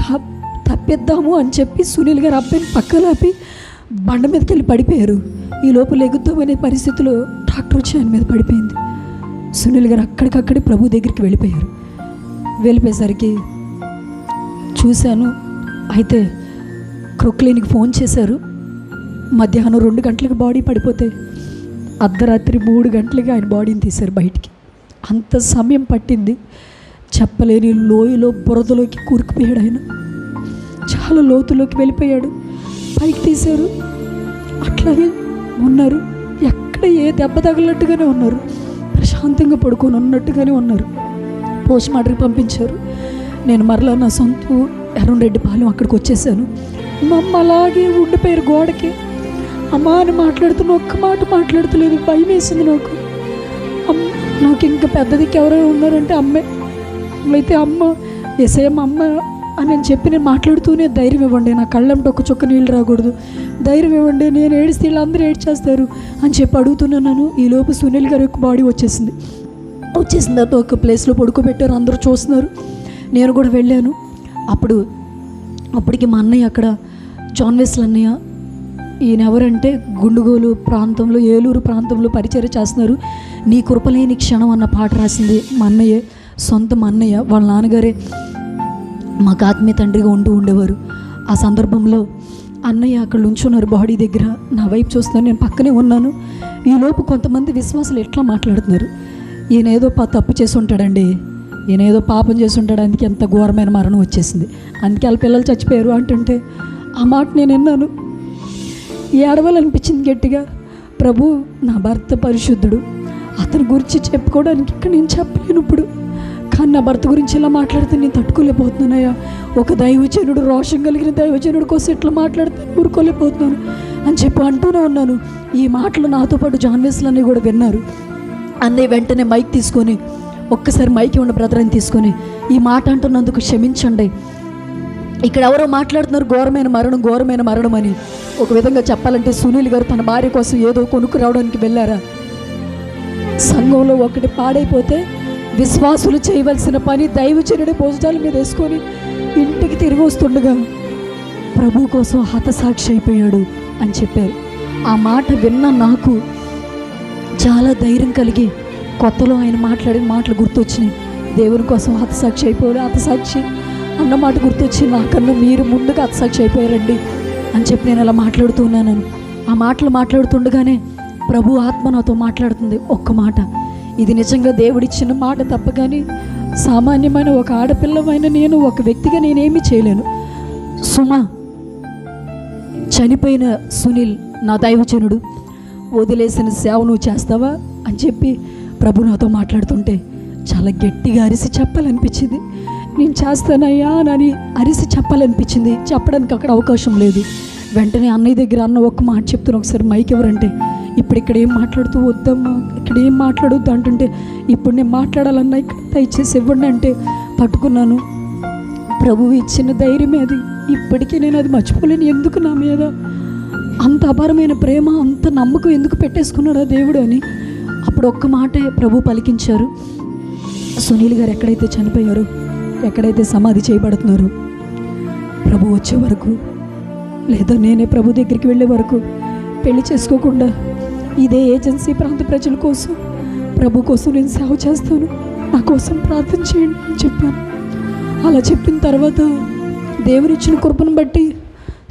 తప్పిద్దాము అని చెప్పి సునీల్ గారు అబ్బాయిని పక్కలాపి బండ మీదకి వెళ్ళి పడిపోయారు. ఈ లోపు లెగుద్దామనే పరిస్థితిలో ట్రాక్టర్ వచ్చి ఆయన మీద పడిపోయింది. సునీల్ గారు అక్కడికక్కడే ప్రభు దగ్గరికి వెళ్ళిపోయారు. వెళ్ళిపోయేసరికి చూశాను. అయితే క్రొక్లీన్కి ఫోన్ చేశారు. మధ్యాహ్నం 2 గంటలకు బాడీ పడిపోతే అర్ధరాత్రి 3 గంటలకి ఆయన బాడీని తీశారు బయటికి. అంత సమయం పట్టింది. చెప్పలేని లోయలో బురదలోకి కూరుకుపోయాడు ఆయన. చాలా లోతులోకి వెళ్ళిపోయాడు. పైకి తీశారు. అట్లాగే ఉన్నారు. ఎక్కడ ఏ దెబ్బ తగిలినట్టుగానే ఉన్నారు. ప్రశాంతంగా పడుకొని ఉన్నట్టుగానే ఉన్నారు. పోస్ట్ మార్టంకి పంపించారు. నేను మరలా నా సొంత ఎర్రంరెడ్డిపాలెం అక్కడికి వచ్చేసాను. మా అమ్మ అలాగే ఉండిపోయారు గోడకి. అమ్మ అని మాట్లాడుతున్న ఒక్క మాట మాట్లాడతలేదు. భయం వేసింది నాకు. నాకు ఇంకా పెద్దదికి ఎవరైనా ఉన్నారంటే అమ్మే. అయితే అమ్మ ఎస్ఐమ్మ అమ్మ అని చెప్పి నేను మాట్లాడుతూనే ధైర్యం ఇవ్వండి, నా కళ్ళంటే ఒక చుక్క నీళ్ళు రాకూడదు, ధైర్యం ఇవ్వండి, నేను ఏడిస్తే వీళ్ళందరూ ఏడ్చేస్తారు అని చెప్పి అడుగుతున్నాను. ఈలోపు సునీల్ గారి యొక్క బాడీ వచ్చేసింది. వచ్చేసిన తర్వాత ఒక ప్లేస్లో పడుకోబెట్టారు. అందరూ చూస్తున్నారు. నేను కూడా వెళ్ళాను. అప్పటికి మా అన్నయ్య అక్కడ జాన్ వెస్లీ అన్నయ్య, ఈయన ఎవరంటే గుండుగోలు ప్రాంతంలో, ఏలూరు ప్రాంతంలో పరిచర్య చేస్తున్నారు. నీ కృపలేని క్షణం అన్న పాట రాసింది మా అన్నయ్య, సొంత మా అన్నయ్య. వాళ్ళ నాన్నగారే మాకు ఆత్మీయ తండ్రిగా ఉండేవారు. ఆ సందర్భంలో అన్నయ్య అక్కడ ఉంచున్నారు బాడీ దగ్గర. నా వైపు చూస్తున్నారు, నేను పక్కనే ఉన్నాను. ఈలోపు కొంతమంది విశ్వాసులు ఎట్లా మాట్లాడుతున్నారు, ఈయన ఏదో తప్పు చేసి ఉంటాడండి, ఈయన ఏదో పాపం చేసి ఉంటాడు, అందుకే ఎంత ఘోరమైన మరణం వచ్చేసింది, అందుకే వాళ్ళ పిల్లలు చచ్చిపోయారు అంటుంటే ఆ మాట నేను విన్నాను. ఏడవాలనిపించింది గట్టిగా. ప్రభు, నా భర్త పరిశుద్ధుడు, అతని గురించి చెప్పుకోవడానికి ఇక్కడ నేను చెప్పలేను ఇప్పుడు. కానీ నా భర్త గురించి ఇలా మాట్లాడితే నేను తట్టుకోలేకపోతున్నానయ్యా. ఒక దైవజనుడు, రోషం కలిగిన దైవజనుడు కోసం ఇట్లా మాట్లాడితే ఊరుకోలేకపోతున్నాను అని చెప్పి అంటూనే ఉన్నాను. ఈ మాటలు నాతో పాటు జాన్ వెస్లీ అన్నయ్య కూడా విన్నారు. అన్నయ్య వెంటనే మైక్ తీసుకొని, ఒక్కసారి మైక్ ఉన్న బ్రదర్ అని తీసుకొని, ఈ మాట అంటున్నందుకు క్షమించండి, ఇక్కడ ఎవరో మాట్లాడుతున్నారు ఘోరమైన మరణం అని. ఒక విధంగా చెప్పాలంటే సునీల్ గారు తన భార్య కోసం ఏదో కొనుక్కు రావడానికి వెళ్ళారా? సంఘంలో ఒకటి పాడైపోతే విశ్వాసులు చేయవలసిన పని దైవజనుడి భోజనాల మీద వేసుకొని ఇంటికి తిరిగి వస్తుండగా ప్రభు కోసం హతసాక్షి అయిపోయాడు అని చెప్పారు. ఆ మాట విన్న నాకు చాలా ధైర్యం కలిగి, కొత్తలో ఆయన మాట్లాడిన మాటలు గుర్తొచ్చినాయి. దేవుని కోసం హతసాక్షి అయిపోయారు, హతసాక్షి అన్న మాట గుర్తొచ్చి, నాకన్నా మీరు ముందుగా హతసాక్షి అయిపోయారండి అని చెప్పి నేను అలా మాట్లాడుతున్నాను. ఆ మాటలు మాట్లాడుతుండగానే ప్రభు ఆత్మ నాతో మాట్లాడుతుంది ఒక్క మాట. ఇది నిజంగా దేవుడిచ్చిన మాట తప్ప కానీ సామాన్యమైన ఒక ఆడపిల్లమైన నేను, ఒక వ్యక్తిగా నేనేమీ చేయలేను. సుమా, చనిపోయిన సునీల్ నా దైవజనుడు, వదిలేసిన సేవ నువ్వు చేస్తావా అని చెప్పి ప్రభు నాతో మాట్లాడుతుంటే చాలా గట్టిగా అరిసి చెప్పాలనిపించింది. నేను చేస్తానయ్యా అని అరిసి చెప్పాలనిపించింది. చెప్పడానికి అక్కడ అవకాశం లేదు. వెంటనే అన్నయ్య దగ్గర అన్న ఒక్క మాట చెప్తున్నా, ఒకసారి మైక్ ఎవరంటే, ఇప్పుడు ఇక్కడ ఏం మాట్లాడుతూ వద్దమ్మా, ఇక్కడ ఏం మాట్లాడొద్దు అంటుంటే, ఇప్పుడు నేను మాట్లాడాలన్నా ఇక్కడ దయచేసి ఇవ్వండి అంటే పట్టుకున్నాను. ప్రభువు ఇచ్చిన ధైర్యమే అది. ఇప్పటికీ నేను అది మర్చిపోలేను. ఎందుకు నా మీద అంత అపారమైన ప్రేమ, అంత నమ్మకం ఎందుకు పెట్టేసుకున్నాడా దేవుడు అని. అప్పుడు ఒక్క మాటే ప్రభు పలికించారు. సునీల్ గారు ఎక్కడైతే చనిపోయారో, ఎక్కడైతే సమాధి చేయబడుతున్నారో, ప్రభు వచ్చే వరకు లేదా నేనే ప్రభు దగ్గరికి వెళ్ళే వరకు పెళ్లి చేసుకోకుండా ఇదే ఏజెన్సీ ప్రాంత ప్రజల కోసం, ప్రభు కోసం నేను సేవ చేస్తాను, నా కోసం ప్రార్థన చేయండి అని చెప్పాను. అలా చెప్పిన తర్వాత దేవునిచ్చిన కృపను బట్టి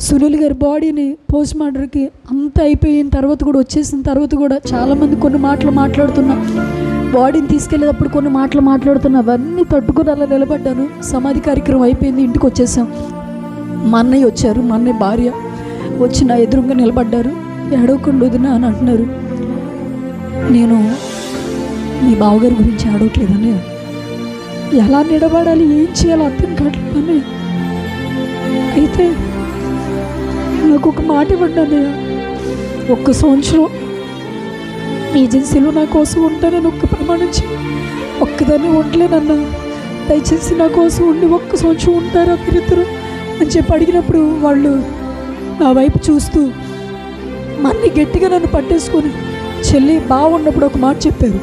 సునీల్ గారి బాడీని పోస్ట్ మార్టంకి అంతా అయిపోయిన తర్వాత కూడా, వచ్చేసిన తర్వాత కూడా చాలామంది కొన్ని మాటలు మాట్లాడుతున్నా, బాడీని తీసుకెళ్ళేటప్పుడు కొన్ని మాటలు మాట్లాడుతున్నా, అవన్నీ తట్టుకొని అలా నిలబడ్డాను. సమాధి కార్యక్రమం అయిపోయింది, ఇంటికి వచ్చేసాం. మా అన్నయ్య వచ్చారు, మా అన్నయ్య భార్య వచ్చి నా ఎదురుగా నిలబడ్డారు. ఏడవకుండా వదినా అని అంటున్నారు. నేను మీ బావగారి గురించి ఆడవట్లేదని, ఎలా నిలబడాలి, ఏం చేయాలో అర్థం కావట్లేదని. అయితే నాకు ఒక మాట ఇవ్వండి అన్నయ్య, ఒక్క సంవత్సరం ఏజెన్సీలో నా కోసం ఉంటానని ఒక్క ప్రమాణించి, ఒక్కదాన్ని ఉండలేనన్నా, దయచేసి నా కోసం ఉండి ఒక్క సంవత్సరం ఉంటారా మీరిద్దరు అని చెప్పి అడిగినప్పుడు వాళ్ళు నా వైపు చూస్తూ మన్ని గట్టిగా నన్ను పట్టేసుకొని, చెల్లి బాగున్నప్పుడు ఒక మాట చెప్పారు,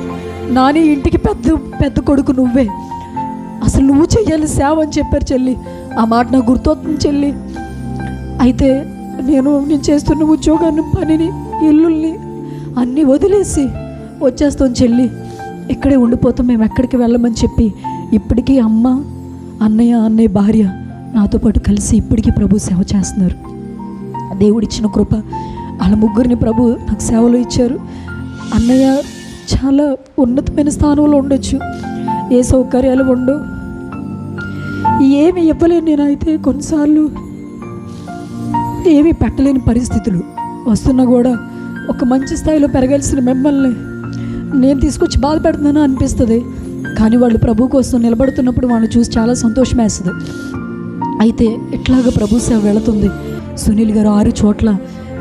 నాని ఇంటికి పెద్ద కొడుకు నువ్వే, అసలు నువ్వు చెయ్యాలి సేవ అని చెప్పారు చెల్లి. ఆ మాట నాకు గుర్తొస్తుంది చెల్లి. అయితే నేను చేస్తున్న ఉద్యోగాన్ని, పనిని, ఇల్లుల్ని అన్నీ వదిలేసి వచ్చేస్తాం చెల్లి, ఇక్కడే ఉండిపోతాం, మేము ఎక్కడికి వెళ్ళమని చెప్పి ఇప్పటికీ అమ్మ, అన్నయ్య భార్య నాతో పాటు కలిసి ఇప్పటికీ ప్రభు సేవ చేస్తున్నారు. దేవుడిచ్చిన కృప, వాళ్ళ ముగ్గురిని ప్రభు నాకు సేవలు ఇచ్చారు. అన్నయ్య చాలా ఉన్నతమైన స్థానంలో ఉండొచ్చు, ఏ సౌకర్యాలు ఉండవు, ఏమి ఇవ్వలేను నేనైతే, కొన్నిసార్లు ఏమీ పెట్టలేని పరిస్థితులు వస్తున్నా కూడా ఒక మంచి స్థాయిలో పెరగాల్సిన మిమ్మల్ని నేను తీసుకొచ్చి బాధ పెడుతున్నాను అనిపిస్తుంది. కానీ వాళ్ళు ప్రభు కోసం నిలబడుతున్నప్పుడు వాళ్ళని చూసి చాలా సంతోషం వేస్తుంది. అయితే ఇట్లాగా ప్రభు సేవ వెళుతుంది. సునీల్ గారు 6 చోట్ల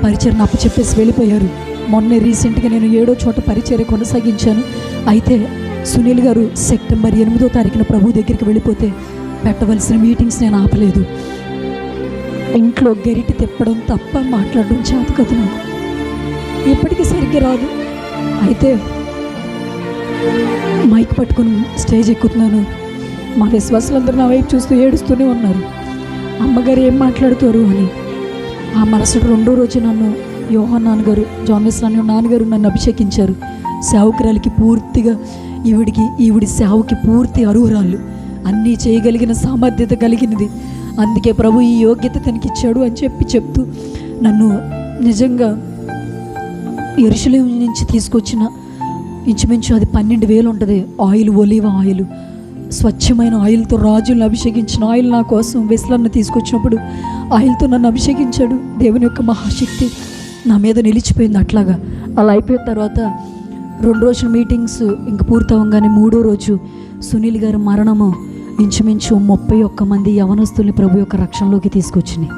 పరిచర్ను అప్పచెప్పేసి వెళ్ళిపోయారు. మొన్నే రీసెంట్గా నేను 7వ చోట పరిచర్య కొనసాగించాను. అయితే సునీల్ గారు సెప్టెంబర్ 8వ తారీఖున ప్రభు దగ్గరికి వెళ్ళిపోతే పెట్టవలసిన మీటింగ్స్ నేను ఆపలేదు. ఇంట్లో గరిటి తిప్పడం తప్ప మాట్లాడడం చేత కదా నాకు, ఇప్పటికీ సరిగ్గా రాదు. అయితే మైక్ పట్టుకుని స్టేజ్ ఎక్కుతున్నాను. మా విశ్వాసులందరూ నా వైపు చూస్తూ ఏడుస్తూనే ఉన్నారు, అమ్మగారు ఏం మాట్లాడుతారు అని. ఆ మరుసటి 2వ రోజు నన్ను యోహాన్ నాన్నగారు, జాన్ వెస్లీ నాన్నగారు నన్ను అభిషేకించారు. సేవకురాలికి పూర్తిగా ఈవిడి సేవకి పూర్తి అర్హురాలు, అన్నీ చేయగలిగిన సామర్థ్యత కలిగినది, అందుకే ప్రభు ఈ యోగ్యత తనకిచ్చాడు అని చెప్తూ నన్ను నిజంగా యెరూషలేము నుంచి తీసుకొచ్చిన ఇంచుమించు అది 12,000 ఉంటుంది ఆయిల్, ఒలీవ ఆయిల్, స్వచ్ఛమైన ఆయిల్తో రాజులను అభిషేకించిన ఆయిల్ నా కోసం వెస్లన్న తీసుకొచ్చినప్పుడు ఆయిల్తో నన్ను అభిషేకించాడు. దేవుని యొక్క మహాశక్తి నా మీద నిలిచిపోయింది అట్లాగా. అలా అయిపోయిన తర్వాత 2 రోజుల మీటింగ్స్ ఇంక పూర్తవగానే 3వ రోజు సునీల్ గారి మరణము ఇంచుమించు 31 మంది యవనస్తుల్ని ప్రభు యొక్క రక్షణలోకి తీసుకొచ్చినాయి.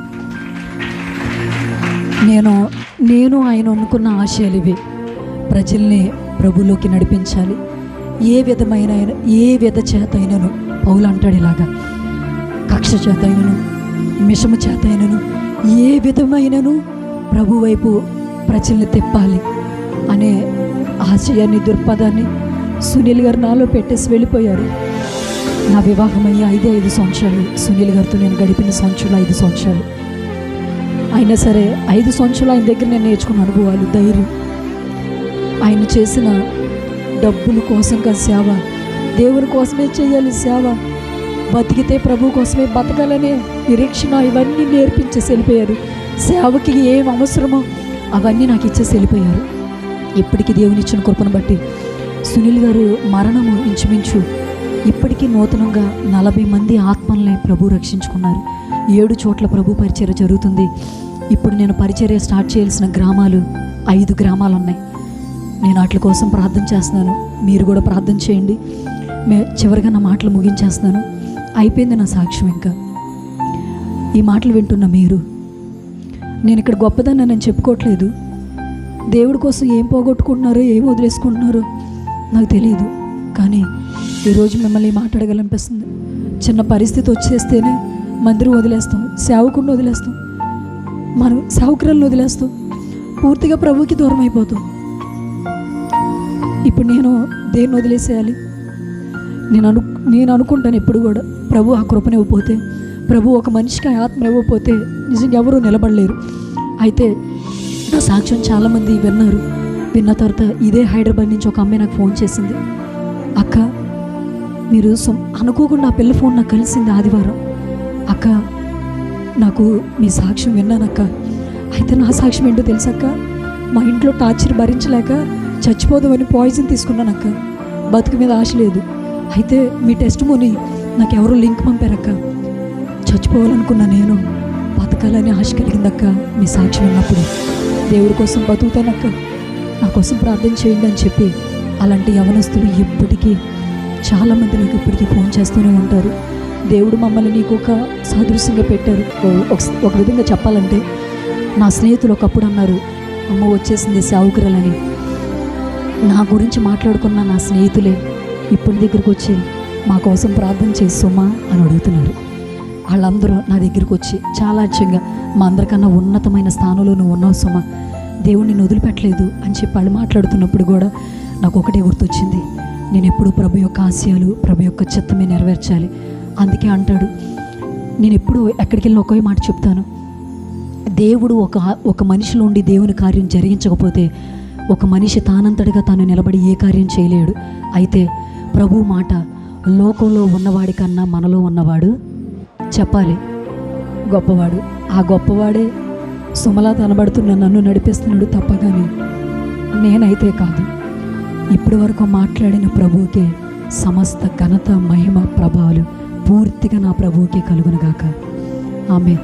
నేను ఆయన అనుకున్న ఆశయాలు ఇవి. ప్రజల్ని ప్రభులోకి నడిపించాలి. ఏ విధ చేత అయినను, పౌలు అంటాడు ఇలాగా, కక్ష చేత అయినను, మిషము చేత అయినను, ఏ విధమైనను ప్రభు వైపు ప్రజల్ని తిప్పాలి అనే ఆశయాన్ని, దృక్పథాన్ని సునీల్ గారు నాలో పెట్టేసి వెళ్ళిపోయారు. నా వివాహం అయ్యి 5 సంవత్సరాలు, సునీల్ గారితో నేను గడిపిన సంవత్సరాలు 5 సంవత్సరాలు. అయినా సరే 5 సంవత్సరాలు ఆయన దగ్గర నేను నేర్చుకున్న అనుభవాలు, ధైర్యం, ఆయన చేసిన డబ్బుల కోసం కాదు సేవ, దేవుని కోసమే చేయాలి సేవ, బతికితే ప్రభు కోసమే బతకాలనే నిరీక్షణ, ఇవన్నీ నేర్పించేసి వెళ్ళిపోయారు. సేవకి ఏం అవసరమో అవన్నీ నాకు ఇచ్చేసి వెళ్ళిపోయారు. ఇప్పటికీ దేవుని ఇచ్చిన కృపను బట్టి సునీల్ గారు మరణము ఇంచుమించు ఇప్పటికీ నూతనంగా 40 మంది ఆత్మల్ని ప్రభు రక్షించుకున్నారు. 7 చోట్ల ప్రభు పరిచర్య జరుగుతుంది. ఇప్పుడు నేను పరిచర్య స్టార్ట్ చేయాల్సిన గ్రామాలు 5 గ్రామాలు ఉన్నాయి. నేను వాటి కోసం ప్రార్థన చేస్తున్నాను. మీరు కూడా ప్రార్థన చేయండి. చివరిగా నా మాటలు ముగించేస్తున్నాను. అయిపోయింది నా సాక్ష్యం. ఇంకా ఈ మాటలు వింటున్న మీరు, నేను ఇక్కడ గొప్పదని నేను చెప్పుకోవట్లేదు. దేవుడి కోసం ఏం పోగొట్టుకుంటున్నారో, ఏం వదిలేసుకుంటున్నారో నాకు తెలియదు. కానీ ఈరోజు మిమ్మల్ని మాట్లాడగలనిపిస్తుంది. చిన్న పరిస్థితి వచ్చేస్తేనే మందిరం వదిలేస్తాం, సేవకుడిని వదిలేస్తాం, మనం సేవకురాలను వదిలేస్తాం, పూర్తిగా ప్రభువుకి దూరం అయిపోతాం. ఇప్పుడు నేను దేన్ని వదిలేసేయాలి? నేను అనుకుంటాను ఎప్పుడు కూడా, ప్రభు ఆ కృపను ఇవ్వకపోతే, ప్రభు ఒక మనిషికి ఆ ఆత్మ ఇవ్వకపోతే నిజంగా ఎవరూ నిలబడలేరు. అయితే నా సాక్ష్యం చాలామంది విన్నారు. విన్న తర్వాత ఇదే హైదరాబాద్ నుంచి ఒక అమ్మాయి నాకు ఫోన్ చేసింది. అక్క, మీరు అనుకోకుండా ఆ పిల్ల ఫోన్ నాకు కలిసింది ఆదివారం. అక్క, నాకు మీ సాక్ష్యం విన్నానక్క. అయితే నా సాక్ష్యం ఏంటో తెలుసక్క, మా ఇంట్లో టార్చర్ భరించలేక చచ్చిపోదామని పాయిజన్ తీసుకున్నానక్క. బతుకు మీద ఆశ లేదు. అయితే మీ టెస్ట్ మోని నాకు ఎవరో లింక్ పంపారక్క. చచ్చిపోవాలనుకున్నా నేను, బతకాలని ఆశ కలిగిందక్క. మీ సాక్ష్యం విన్నప్పుడు దేవుడి కోసం బతుకుతానక్క, నా కోసం ప్రార్థన చేయండి అని చెప్పి అలాంటి యవనస్తులు ఇప్పటికీ చాలామంది నాకు ఇప్పటికీ ఫోన్ చేస్తూనే ఉంటారు. దేవుడు మమ్మల్ని నీకు ఒక సాదృశ్యంగా పెట్టారు. ఒక విధంగా చెప్పాలంటే నా స్నేహితులు ఒకప్పుడు అన్నారు, అమ్మ వచ్చేసింది సేవకురాలని. నా గురించి మాట్లాడుకున్న నా స్నేహితులే ఇప్పటి దగ్గరకు వచ్చి మా కోసం ప్రార్థన చేస్తామా అని అడుగుతున్నారు. వాళ్ళందరూ నా దగ్గరికి వచ్చి చాలా ఆశ్చర్యంగా, మా అందరికన్నా ఉన్నతమైన స్థానంలో నువ్వు ఉన్నావు సుమా, దేవుడిని వదిలిపెట్టలేదు అని చెప్పి వాళ్ళు మాట్లాడుతున్నప్పుడు కూడా నాకు ఒకటే గుర్తొచ్చింది, నేను ఎప్పుడు ప్రభు యొక్క ఆశయాలు, ప్రభు యొక్క చిత్తమే నెరవేర్చాలి. అందుకే అంటాడు, నేను ఎప్పుడు ఎక్కడికి వెళ్ళిన ఒకే మాట చెప్తాను, దేవుడు ఒక మనిషిలో ఉండి దేవుని కార్యం జరిగించకపోతే ఒక మనిషి తానంతటిగా తాను నిలబడి ఏ కార్యం చేయలేడు. అయితే ప్రభు మాట, లోకంలో ఉన్నవాడి కన్నా మనలో ఉన్నవాడు చెప్పాలి గొప్పవాడు. ఆ గొప్పవాడే సుమలా కనబడుతున్న నన్ను నడిపిస్తున్నాడు తప్ప కానీ నేనైతే కాదు. ఇప్పటి వరకు మాట్లాడిన ప్రభువుకే సమస్త ఘనత, మహిమ, ప్రభావాలు పూర్తిగా నా ప్రభువుకే కలుగునుగాక. ఆమేన్.